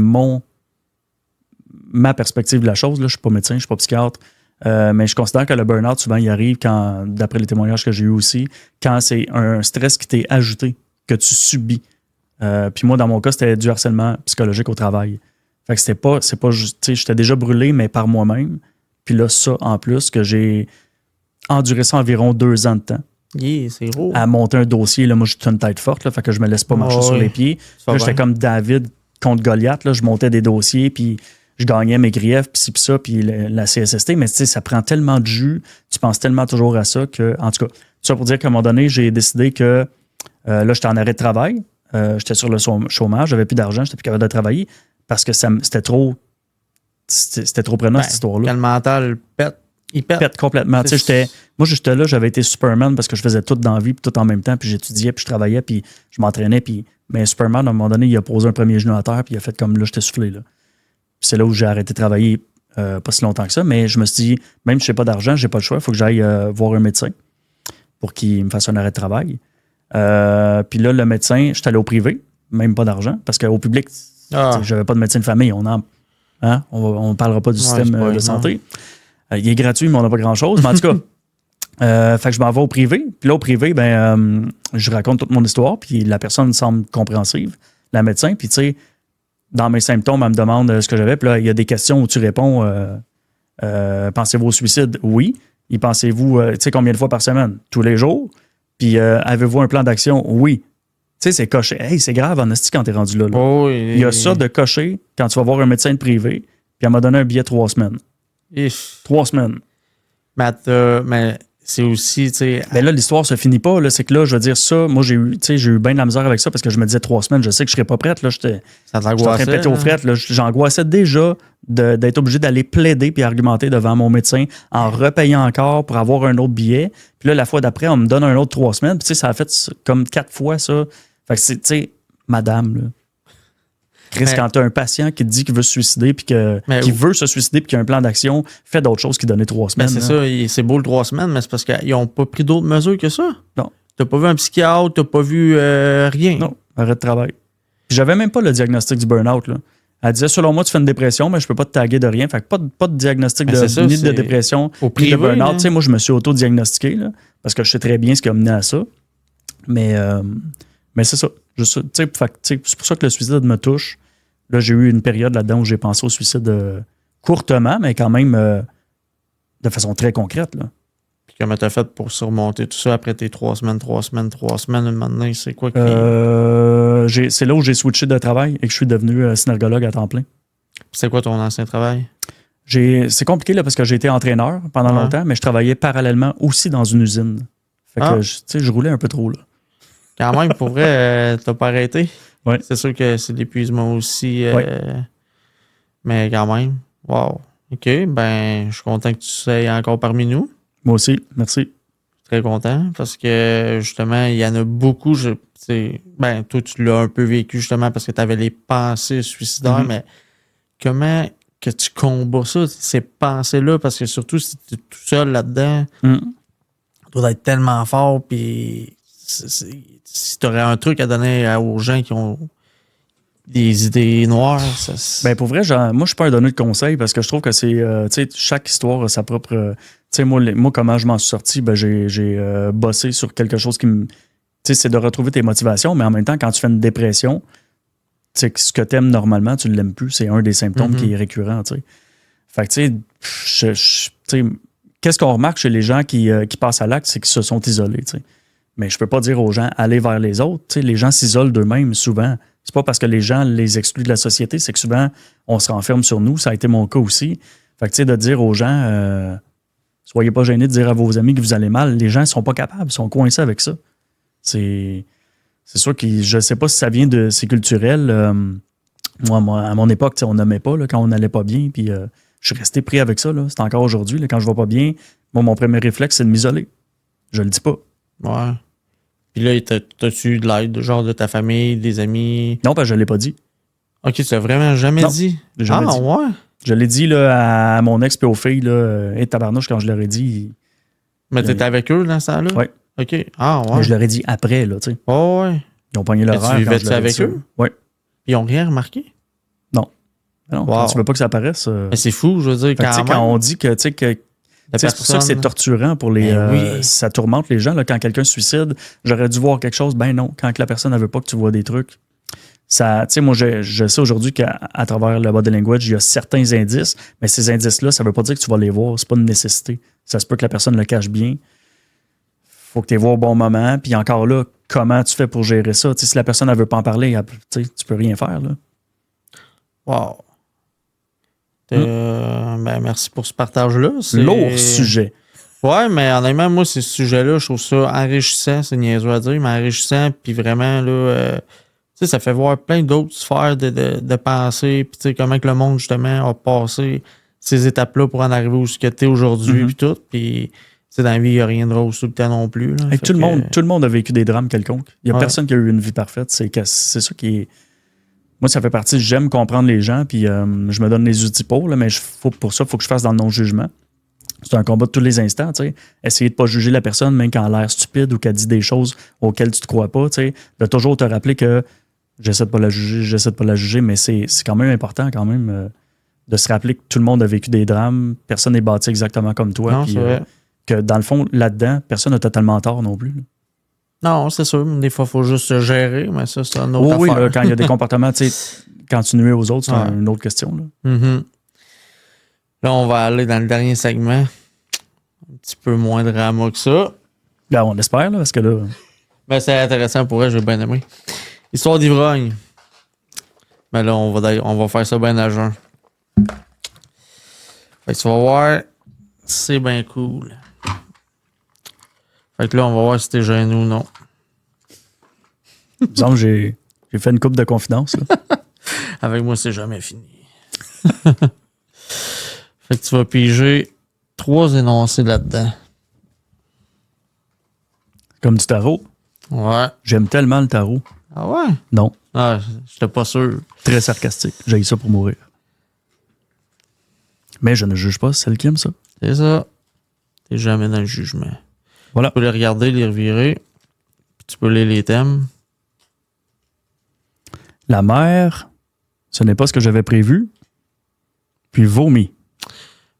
ma perspective de la chose, là, je suis pas médecin, je suis pas psychiatre, mais je considère que le burn-out, souvent, il arrive quand, d'après les témoignages que j'ai eu aussi, quand c'est un stress qui t'est ajouté, que tu subis. Puis moi, dans mon cas, c'était du harcèlement psychologique au travail. Fait que c'est pas juste, tu sais, j'étais déjà brûlé, mais par moi-même. Puis là, ça, en plus, que j'ai enduré ça environ 2 ans de temps. Yeah, c'est gros. À monter un dossier, là, moi, je suis une tête forte, là, fait que je me laisse pas marcher sur les pieds. Là, j'étais comme David contre Goliath, là, je montais des dossiers, puis je gagnais mes griefs, puis ci, puis ça, puis la CSST, mais tu sais, ça prend tellement de jus, tu penses tellement toujours à ça que, en tout cas, ça pour dire qu'à un moment donné, j'ai décidé que là, j'étais en arrêt de travail, j'étais sur le chômage, j'avais plus d'argent, j'étais plus capable de travailler parce que c'était trop prenant, cette histoire-là. Quand le mental il pète complètement. Tu sais, moi, j'étais là, j'avais été Superman parce que je faisais tout dans la vie, puis tout en même temps, puis j'étudiais, puis je travaillais, puis je m'entraînais, puis mais Superman, à un moment donné, il a posé un premier genou à terre, puis il a fait comme là, j'étais soufflé, là. Puis c'est là où j'ai arrêté de travailler pas si longtemps que ça, mais je me suis dit, même si je n'ai pas d'argent, je n'ai pas le choix, il faut que j'aille voir un médecin pour qu'il me fasse un arrêt de travail. Puis là, le médecin, je suis allé au privé, même pas d'argent, parce qu'au public, je n'avais pas de médecin de famille. On ne parlera pas du système de santé. Il est gratuit, mais on n'a pas grand-chose. Mais en tout cas, fait que je m'en vais au privé. Puis là, au privé, je raconte toute mon histoire, puis la personne semble compréhensive, la médecin. Puis tu sais, dans mes symptômes, elle me demande ce que j'avais. Puis là, il y a des questions où tu réponds pensez-vous au suicide? Oui. Et pensez-vous, tu sais, combien de fois par semaine? Tous les jours. Puis avez-vous un plan d'action? Oui. Tu sais, c'est coché. Hey, c'est grave, en esti, quand t'es rendu là. Oh, il y a ça de cocher quand tu vas voir un médecin de privé. Puis elle m'a donné un billet 3 semaines. 3 semaines. Mais c'est aussi, tu sais. Ben là, l'histoire se finit pas. Là, c'est que là, je veux dire, ça, moi, j'ai eu bien de la misère avec ça parce que je me disais 3 semaines, je sais que je serais pas prête. Là, j'étais en train de péter aux frettes. Là, j'angoissais déjà d'être obligé d'aller plaider puis argumenter devant mon médecin en repayant encore pour avoir un autre billet. Puis là, la fois d'après, on me donne un autre 3 semaines. Puis tu sais, ça a fait comme 4 fois ça. Fait que c'est, tu sais, madame, là. Chris, quand tu as un patient qui te dit qu'il veut se suicider puis qu'il veut se suicider puis qu'il a un plan d'action, fais d'autres choses qui donnent 3 semaines. C'est ça, c'est beau le 3 semaines, mais c'est parce qu'ils n'ont pas pris d'autres mesures que ça. Non. T'as pas vu un psychiatre, t'as pas vu rien. Non, arrêt de travail. Puis j'avais même pas le diagnostic du burn-out. Là. Elle disait, selon moi, tu fais une dépression, mais je peux pas te taguer de rien. Fait que pas de diagnostic ni de dépression, ni de burn-out. Tu sais, moi, je me suis auto-diagnostiqué là, parce que je sais très bien ce qui a mené à ça. Mais c'est ça. C'est pour ça que le suicide me touche. Là, j'ai eu une période là-dedans où j'ai pensé au suicide courtement, mais quand même de façon très concrète. Là. Puis comment t'as fait pour surmonter tout ça après tes 3 semaines, un moment donné, c'est quoi c'est là où j'ai switché de travail et que je suis devenu synergologue à temps plein. C'est quoi ton ancien travail? C'est compliqué là, parce que j'ai été entraîneur pendant longtemps, mais je travaillais parallèlement aussi dans une usine. Fait que je roulais un peu trop. Là. Quand même, pour vrai, t'as pas arrêté? Ouais. C'est sûr que c'est l'épuisement aussi. Mais quand même. Wow. OK. Ben, je suis content que tu sois encore parmi nous. Moi aussi. Merci. Très content parce que justement, il y en a beaucoup. Toi, tu l'as un peu vécu justement parce que tu avais les pensées suicidaires, mais comment que tu combats ça, ces pensées-là? Parce que surtout si tu es tout seul là-dedans, tu dois être tellement fort. Puis si tu aurais un truc à donner aux gens qui ont des idées noires, Ben pour vrai, moi, je suis pas un donneur de conseils parce que je trouve que c'est, chaque histoire a sa propre... moi, comment je m'en suis sorti, ben, j'ai bossé sur quelque chose qui me... c'est de retrouver tes motivations, mais en même temps, quand tu fais une dépression, ce que tu aimes normalement, tu ne l'aimes plus. C'est un des symptômes qui est récurrent, tu sais. Fait que, tu sais, qu'est-ce qu'on remarque chez les gens qui passent à l'acte, c'est qu'ils se sont isolés, tu sais. Mais je peux pas dire aux gens, allez vers les autres. Tu sais, les gens s'isolent d'eux-mêmes souvent. C'est pas parce que les gens les excluent de la société, c'est que souvent, on se renferme sur nous. Ça a été mon cas aussi. Fait que, tu sais, de dire aux gens, soyez pas gênés de dire à vos amis que vous allez mal. Les gens ne sont pas capables, ils sont coincés avec ça. C'est sûr que je sais pas si ça vient de... C'est culturel. Moi, à mon époque, on n'aimait pas là, quand on n'allait pas bien. Puis je suis resté pris avec ça. C'est encore aujourd'hui. Là, quand je vais pas bien, moi, mon premier réflexe, c'est de m'isoler. Je le dis pas. Ouais. Puis là, t'as-tu eu de l'aide, genre de ta famille, des amis? Non, parce que je l'ai pas dit. OK, tu l'as vraiment jamais dit? Jamais dit. Ouais? Je l'ai dit là, à mon ex et aux filles, là, et tabarnouche, quand je leur ai dit. Mais t'étais avec eux dans ce temps-là? Oui. OK. Ah, ouais. Mais je leur ai dit après, là, tu sais. Oh, ouais. Ils ont pogné l'horaire. Tu vivais-tu avec eux? Oui. Ils n'ont rien remarqué? Non. Non, quand tu veux pas que ça apparaisse. Mais c'est fou, je veux dire, quand on dit que, tu sais, que c'est pour ça que c'est torturant pour les. Ça tourmente les gens. Là, quand quelqu'un se suicide, j'aurais dû voir quelque chose. Ben non, quand la personne ne veut pas que tu vois des trucs. Ça, tu sais, moi, je sais aujourd'hui qu'à travers le body language, il y a certains indices, mais ces indices-là, ça ne veut pas dire que tu vas les voir. C'est pas une nécessité. Ça se peut que la personne le cache bien. Faut que tu les vois au bon moment. Puis encore là, comment tu fais pour gérer ça? Tu sais, si la personne ne veut pas en parler, tu peux rien faire. Là. Wow. Ben, merci pour ce partage-là. Lourd sujet. Ouais, mais honnêtement, moi, ce sujet-là, je trouve ça enrichissant, c'est niaiseux à dire, mais enrichissant, puis vraiment, là, tu sais, ça fait voir plein d'autres sphères de pensée, puis tu sais, comment que le monde, justement, a passé ces étapes-là pour en arriver où ce que t'es aujourd'hui, puis tout, puis, tu sais, dans la vie, il n'y a rien de rose tout le temps non plus. Là. Tout le monde a vécu des drames quelconques. Il n'y a personne qui a eu une vie parfaite. C'est ça qui est... Moi, ça fait partie, j'aime comprendre les gens, puis je me donne les outils pour, là, mais pour ça, il faut que je fasse dans le non-jugement. C'est un combat de tous les instants, tu sais. Essayer de ne pas juger la personne, même quand elle a l'air stupide ou qu'elle dit des choses auxquelles tu ne te crois pas, tu sais. De toujours te rappeler que j'essaie de pas la juger, mais c'est quand même important, quand même, de se rappeler que tout le monde a vécu des drames, personne n'est bâti exactement comme toi, Non, puis c'est vrai. que dans le fond, là-dedans, personne n'a totalement tort non plus. Là. Non, c'est sûr. Des fois, il faut juste se gérer, mais ça, c'est un autre Oui, affaire. là, quand il y a des comportements, tu sais, quand tu nuis aux autres, c'est Ouais. une autre question. Là. Mhm. Là, on va aller dans le dernier segment. Un petit peu moins drama que ça. Là, on espère, là, parce que là... Mais c'est intéressant pour elle, j'ai bien aimé. Histoire d'ivrogne. Mais là, on va faire ça bien à jeun. Fait que tu vas voir, c'est bien cool. Fait que là, on va voir si t'es gêné ou non. Il me semble que j'ai fait une coupe de confidence. Là. Avec moi, c'est jamais fini. Fait que tu vas piger 3 énoncés là-dedans. Comme du tarot. Ouais. J'aime tellement le tarot. Ah ouais? Non, Ah, j'étais pas sûr. très sarcastique. J'ai ça pour mourir. Mais je ne juge pas celle qui aime ça. C'est ça. T'es jamais dans le jugement. Voilà. Tu peux les regarder, les revirer. Puis tu peux lire les thèmes. La mer, ce n'est pas ce que j'avais prévu. Puis vomi.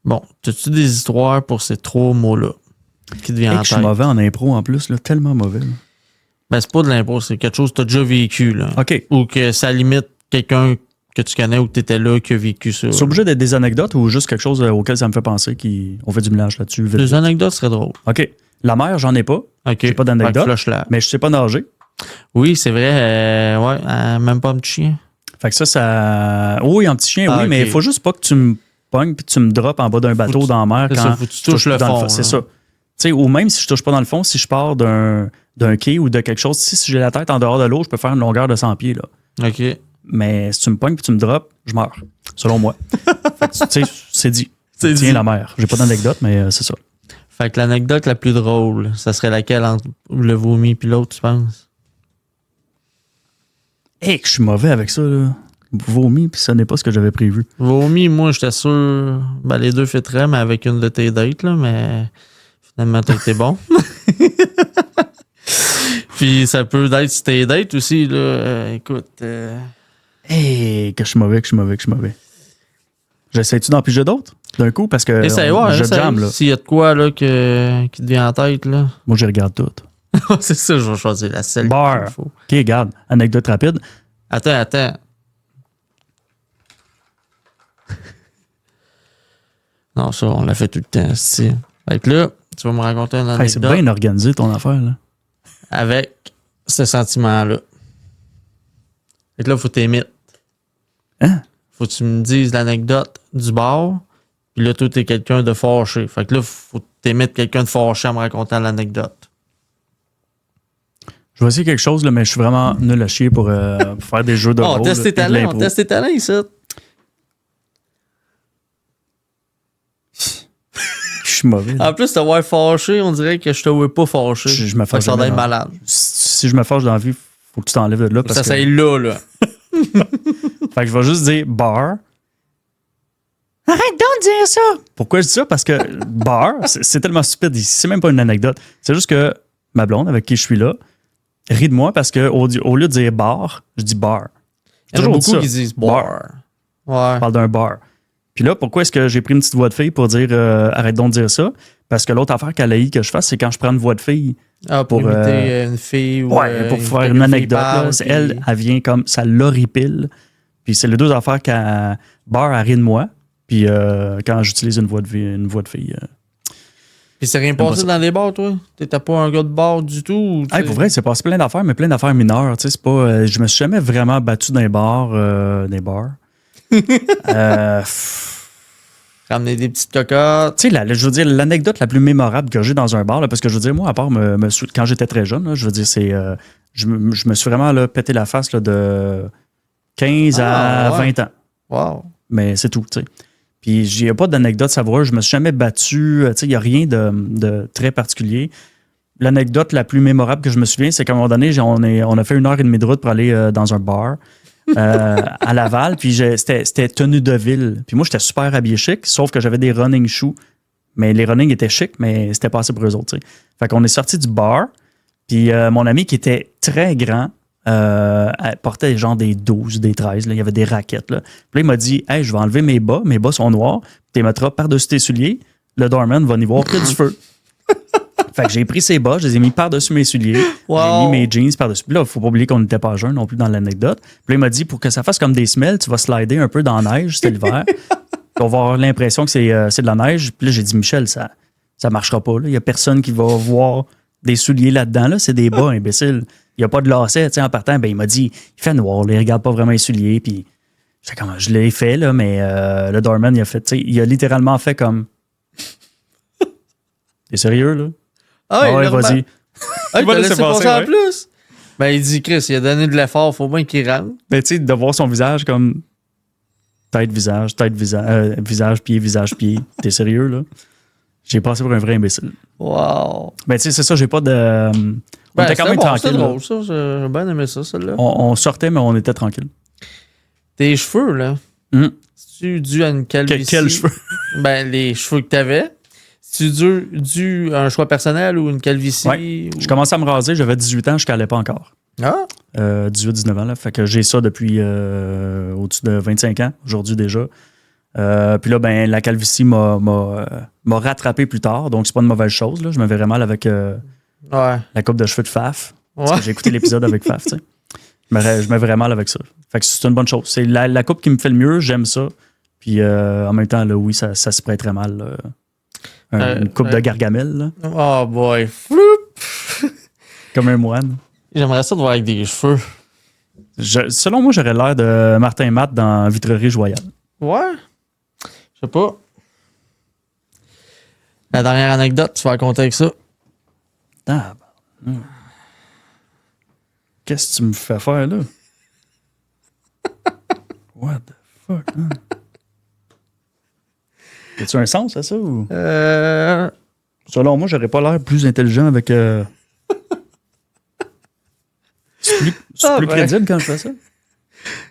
Bon, as-tu des histoires pour ces 3 mots-là qui te viennent Et en que je suis tête? mauvais en impro en plus, là, tellement mauvais. Là. Ben, c'est pas de l'impro, c'est quelque chose que tu as déjà vécu, là. OK. Ou que ça limite quelqu'un que tu connais ou que tu étais là qui a vécu ça. C'est obligé d'être des anecdotes ou juste quelque chose auquel ça me fait penser on fait du mélange là-dessus. Vite, Des vite. anecdotes seraient drôles. OK. La mer, j'en ai pas. OK. J'ai pas d'anecdote. Fait que flush-la. Mais je sais pas nager. Oui, c'est vrai. Ouais, même pas un petit chien. Fait que ça... Oui, un petit chien, Ah, oui, ok. mais il faut juste pas que tu me pognes puis tu me droppes en bas d'un bateau dans la mer C'est quand ça, faut que tu touches le dans fond. C'est là. ça. Tu sais, ou même si je touche pas dans le fond, si je pars d'un quai ou de quelque chose, si j'ai la tête en dehors de l'eau, je peux faire une longueur de 100 pieds. Là. OK. Mais si tu me pognes puis tu me droppes, je meurs, selon moi. Fait que, tu sais, c'est dit. C'est Tiens dit. la mer. J'ai pas d'anecdote, mais c'est ça. Fait que l'anecdote la plus drôle, ça serait laquelle entre le vomi puis l'autre, tu penses? Hé, que je suis mauvais avec ça, là. Vomi, puis ce n'est pas ce que j'avais prévu. Vomi, moi, j'étais sûr. Ben, les deux fitteraient, mais avec une de tes dates, là, mais finalement, t'as été bon. Puis ça peut être sur tes dates aussi, là. Écoute. Hé, que je suis mauvais. J'essaie-tu d'en piger d'autres d'un coup? Parce que Essaye, je essaye. jamme, là. S'il y a de quoi là, qui te vient en tête, là. Moi, je regarde tout. C'est ça, je vais choisir la seule Bar. qu'il faut. OK, regarde. Anecdote rapide. Attends. Non, ça, on l'a fait tout le temps. Fait que là, tu vas me raconter une Hey, c'est anecdote bien organisé, ton affaire, là. avec ce sentiment-là. Fait que là, faut t'émettre. Hein? Faut que tu me dises l'anecdote du bar. Puis là, toi, t'es quelqu'un de fâché. Fait que là, faut t'émettre quelqu'un de fâché en me racontant l'anecdote. Je vais essayer quelque chose, là, mais je suis vraiment nul à chier pour faire des jeux de Oh, rôle. teste tes là, et de talents, l'impro. teste tes talents ici. Je suis mauvais. là. En plus, te voir fâché, on dirait que je te vois pas fâché. Je me Fait que fâche ça doit jamais, être non. malade. Si je me fâche dans la vie, faut que tu t'enlèves de là. Parce Ça, que... c'est là. Fait que je vais juste dire bar. Arrête donc de dire ça! Pourquoi je dis ça? Parce que bar, c'est tellement stupide. C'est même pas une anecdote. C'est juste que ma blonde, avec qui je suis là, rit de moi parce qu'au lieu de dire bar, je dis bar. Il y en a Toujours dit beaucoup ça. qui disent bar. Ouais. Je parle d'un bar. Puis là, pourquoi est-ce que j'ai pris une petite voix de fille pour dire arrête donc de dire ça? Parce que l'autre affaire qu'elle a eu que je fasse, c'est quand je prends une voix de fille. Ah, pour Pour, imiter une fille ou. Pour faire une fille anecdote. parle, Là, puis- elle vient comme ça l'horripile. Puis c'est les deux affaires qu'elle bar, elle rit de moi. Puis quand j'utilise une voix de fille. Puis c'est rien pas passé ça. dans les bars, toi? T'étais pas un gars de bar du tout? Ou tu Hey, sais? pour vrai, c'est passé plein d'affaires, mais plein d'affaires mineures. Tu sais, c'est pas, je me suis jamais vraiment battu dans les bars. Ramener des petites cocottes. Tu sais, je veux dire, l'anecdote la plus mémorable que j'ai dans un bar, là, parce que je veux dire, moi, à part quand j'étais très jeune, là, je veux dire, c'est. Je me suis vraiment là, pété la face là, de 15 à Ah, ouais. 20 ans. Wow. Mais c'est tout, tu sais. Puis, il n'y a pas d'anecdote savoureuse. Je me suis jamais battu. Tu sais, il n'y a rien de très particulier. L'anecdote la plus mémorable que je me souviens, c'est qu'à un moment donné, on a fait 1h30 de route pour aller dans un bar. à Laval. Puis c'était tenue de ville. Puis moi, j'étais super habillé chic, sauf que j'avais des running shoes. Mais les running étaient chics, mais c'était pas assez pour eux autres. T'sais. Fait qu'on est sorti du bar. Puis mon ami qui était très grand, portait genre des 12, des 13. Là. Il y avait des raquettes. Là. Puis là, il m'a dit, hey, je vais enlever mes bas. Mes bas sont noirs. Tu les mettras par-dessus tes souliers. Le doorman va y voir qu'il y a du feu. Fait que j'ai pris ses bas, je les ai mis par-dessus mes souliers. Wow. J'ai mis mes jeans par-dessus. Puis là, il faut pas oublier qu'on n'était pas jeunes non plus dans l'anecdote. Puis là, il m'a dit, pour que ça fasse comme des semelles, tu vas slider un peu dans la neige, c'était l'hiver. On va avoir l'impression que c'est de la neige. Puis là, j'ai dit, Michel, ça marchera pas. Il n'y a personne qui va voir des souliers là-dedans. Là. C'est des bas, imbécile. Il n'y a pas de lacets. En partant, ben, il m'a dit, il fait noir, là, il regarde pas vraiment les souliers. Puis je l'ai fait, là, mais le doorman, il a littéralement fait comme... T'es sérieux, là? Ah oui, ouais, vas-y. Ah, il t'a laissé passer en ouais. plus. Ben, il dit, Chris, il a donné de l'effort, faut bien qu'il rentre. Ben, tu sais, de voir son visage comme tête, visage, visage, pied. T'es sérieux, là? J'ai passé pour un vrai imbécile. Wow. Ben, tu sais, c'est ça, j'ai pas de... On était quand même tranquille. C'était drôle, ça. J'ai bien aimé ça, celle-là. On sortait, mais on était tranquille. Tes cheveux, là, c'est-tu dû à une calvitie? Quels cheveux? Ben, les cheveux que t'avais. C'est-tu dû à un choix personnel ou une calvitie? Ouais. Ou... Je commençais à me raser, j'avais 18 ans, je calais pas encore. Ah? 18-19 ans, là. Fait que j'ai ça depuis au-dessus de 25 ans, aujourd'hui déjà. Puis là, ben, la calvitie m'a rattrapé plus tard, donc c'est pas une mauvaise chose. Là. Je me verrais mal avec la coupe de cheveux de Faf. Parce que j'ai écouté l'épisode avec Faf, tu sais. Je me verrais mal avec ça. Fait que c'est une bonne chose. C'est la coupe qui me fait le mieux, j'aime ça. Puis en même temps, là, oui, ça se prêterait mal. Là. Une coupe de Gargamel. Là. Oh boy. Floup! Comme un moine. J'aimerais ça de voir avec des cheveux. Selon moi, j'aurais l'air de Martin Matt dans Vitrerie Joyale. Ouais. Je sais pas. La dernière anecdote, tu vas raconter avec ça. Ah, qu'est-ce que tu me fais faire là? What the fuck, man? As-tu un sens à ça ou? Selon moi, j'aurais pas l'air plus intelligent avec. C'est plus crédible quand je fais ça?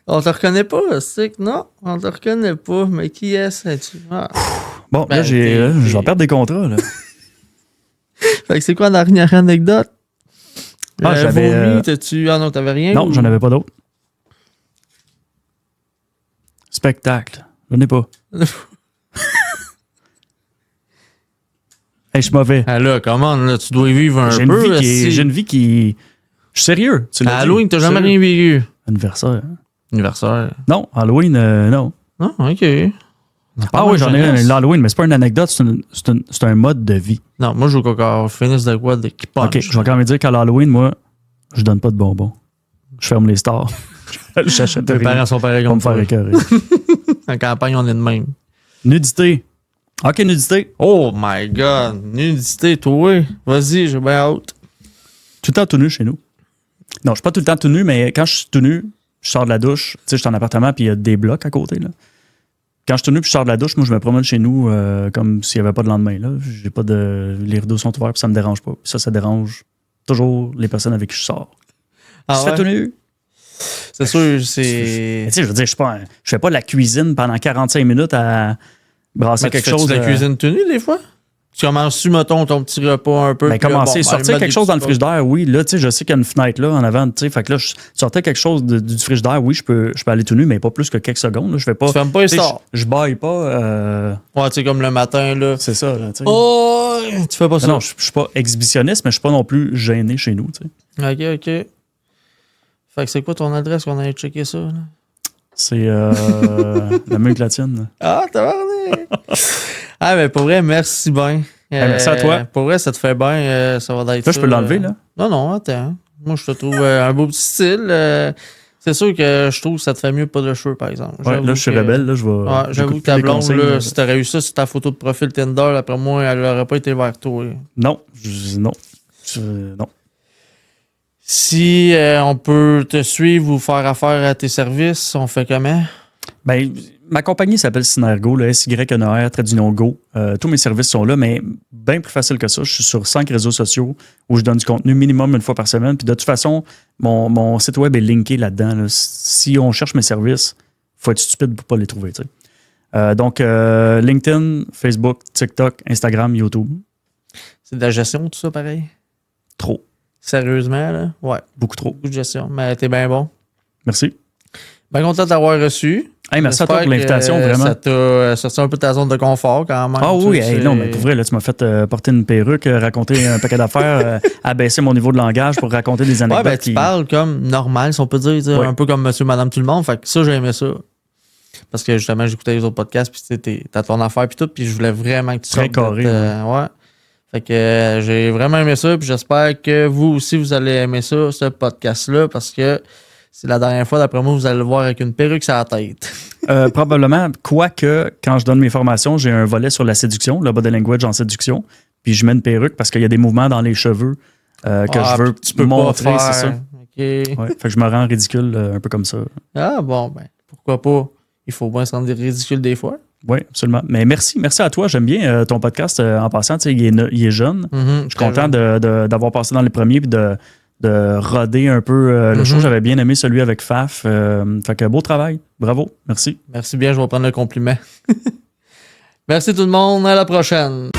On te reconnaît pas, c'est que non, on te reconnaît pas, mais qui est-ce? Ah. Bon, Ben, là, je vais perdre des contrats, là. Fait que c'est quoi la dernière anecdote? J'avais... vomi, t'as-tu... Ah non, t'avais rien? Non, j'en avais pas d'autres. Spectacle. J'en ai pas. Hey, je suis mauvais. Ah là, comment, là, tu dois vivre un peu. J'ai une vie qui... Je suis sérieux. À Halloween, t'as jamais rien vécu? Anniversaire. Anniversaire? Non, Halloween, non. Non, OK. Ah oui, j'en ai un l'Halloween, mais c'est pas une anecdote, c'est un mode de vie. Non, moi, je veux qu'on finisse de quoi qui punch. OK, je vais quand même dire qu'à l'Halloween, moi, je donne pas de bonbons. Je ferme les stores. J'achète Mes parents sont pareils comme me faire écœurer. En campagne, on est de même. Nudité. OK, nudité. Oh my God. Nudité, toi. Vas-y, j'ai bien hâte. Tout le temps tout nu chez nous. Non, je suis pas tout le temps tout nu, mais quand je suis tout nu, je sors de la douche. Tu sais, je suis en appartement, puis il y a des blocs à côté, là. Quand je suis tout nu puis je sors de la douche, moi, je me promène chez nous comme s'il n'y avait pas de lendemain. Là. J'ai pas de... Les rideaux sont ouverts puis ça me dérange pas. Puis ça dérange toujours les personnes avec qui je sors. Ah ouais? Tout nu. C'est sûr, c'est... Tu sais, je veux dire, je fais pas de la cuisine pendant 45 minutes à brasser Mais quelque chose. Tu fais de la cuisine tenue, des fois? Tu commences, mettons, ton petit repas un peu. Ben, commencer, sortir quelque chose dans le frigidaire. frigidaire, oui. Là, tu sais, je sais qu'il y a une fenêtre là en avant, tu sais. Fait que là, je sortais quelque chose du frigidaire, oui, je peux aller tout nu, mais pas plus que quelques secondes. Là. Je fais pas. Tu fermes pas et sors. Je baille pas. Ouais, tu sais, comme le matin, là. C'est ça, là, tu sais. Oh! Tu fais pas ça? Non, je suis pas exhibitionniste, mais je suis pas non plus gêné chez nous, tu sais. OK. Fait que c'est quoi ton adresse qu'on allait checker ça, là? C'est l'Amérique latine. Ah, t'as parlé! Ah, mais pour vrai, merci bien. Merci à toi. Pour vrai, ça te fait bien. Ça va être. Là, je peux l'enlever, là? Non, attends. Moi, je te trouve un beau petit style. C'est sûr que je trouve que ça te fait mieux pas de cheveux, par exemple. Ouais, là, je suis rebelle. Là, je vais. Ouais, j'avoue que ta blonde, là, si t'aurais eu ça sur ta photo de profil Tinder, après moi, elle aurait pas été vers toi. Non. Non. Si on peut te suivre ou faire affaire à tes services, on fait comment? Ben, ma compagnie s'appelle Synergo, le SYNR, trait d'union Go. Tous mes services sont là, mais bien plus facile que ça. Je suis sur 5 réseaux sociaux où je donne du contenu minimum une fois par semaine. Puis de toute façon, Mon site web est linké là-dedans. Là. Si on cherche mes services, il faut être stupide pour ne pas les trouver. Donc, LinkedIn, Facebook, TikTok, Instagram, YouTube. C'est de la gestion, tout ça, pareil? Trop. Sérieusement, là? Ouais. Beaucoup trop. Beaucoup de gestion. Mais t'es bien bon. Merci. Bien content de t'avoir reçu. Hey, merci à toi pour l'invitation, vraiment. Ça t'a sorti un peu de ta zone de confort quand même. Ah oui, non, mais pour vrai, là, tu m'as fait porter une perruque, raconter un paquet d'affaires, abaisser mon niveau de langage pour raconter des anecdotes. Ouais, ben, tu parles comme normal, si on peut dire, un peu comme monsieur, madame, tout le monde. Fait que ça, j'ai aimé ça. Parce que justement, j'écoutais les autres podcasts, puis t'as ton affaire, puis tout, puis je voulais vraiment que tu sortes. Très carré. Ouais. Fait que j'ai vraiment aimé ça, puis j'espère que vous aussi, vous allez aimer ça, ce podcast-là, parce que c'est la dernière fois, d'après moi, vous allez le voir avec une perruque sur la tête. Probablement, quoique, quand je donne mes formations, j'ai un volet sur la séduction, le body language en séduction, puis je mets une perruque parce qu'il y a des mouvements dans les cheveux que je veux tu peux montrer, c'est ça. OK. Ouais, fait que je me rends ridicule un peu comme ça. Ah bon, ben, pourquoi pas? Il faut bien se rendre ridicule des fois. Oui, absolument. Mais merci à toi. J'aime bien ton podcast en passant. Il est jeune. Je suis content d'avoir passé dans les premiers et de roder un peu le show. J'avais bien aimé celui avec Faf. Fait que beau travail. Bravo. Merci. Merci bien. Je vais prendre le compliment. Merci tout le monde. À la prochaine.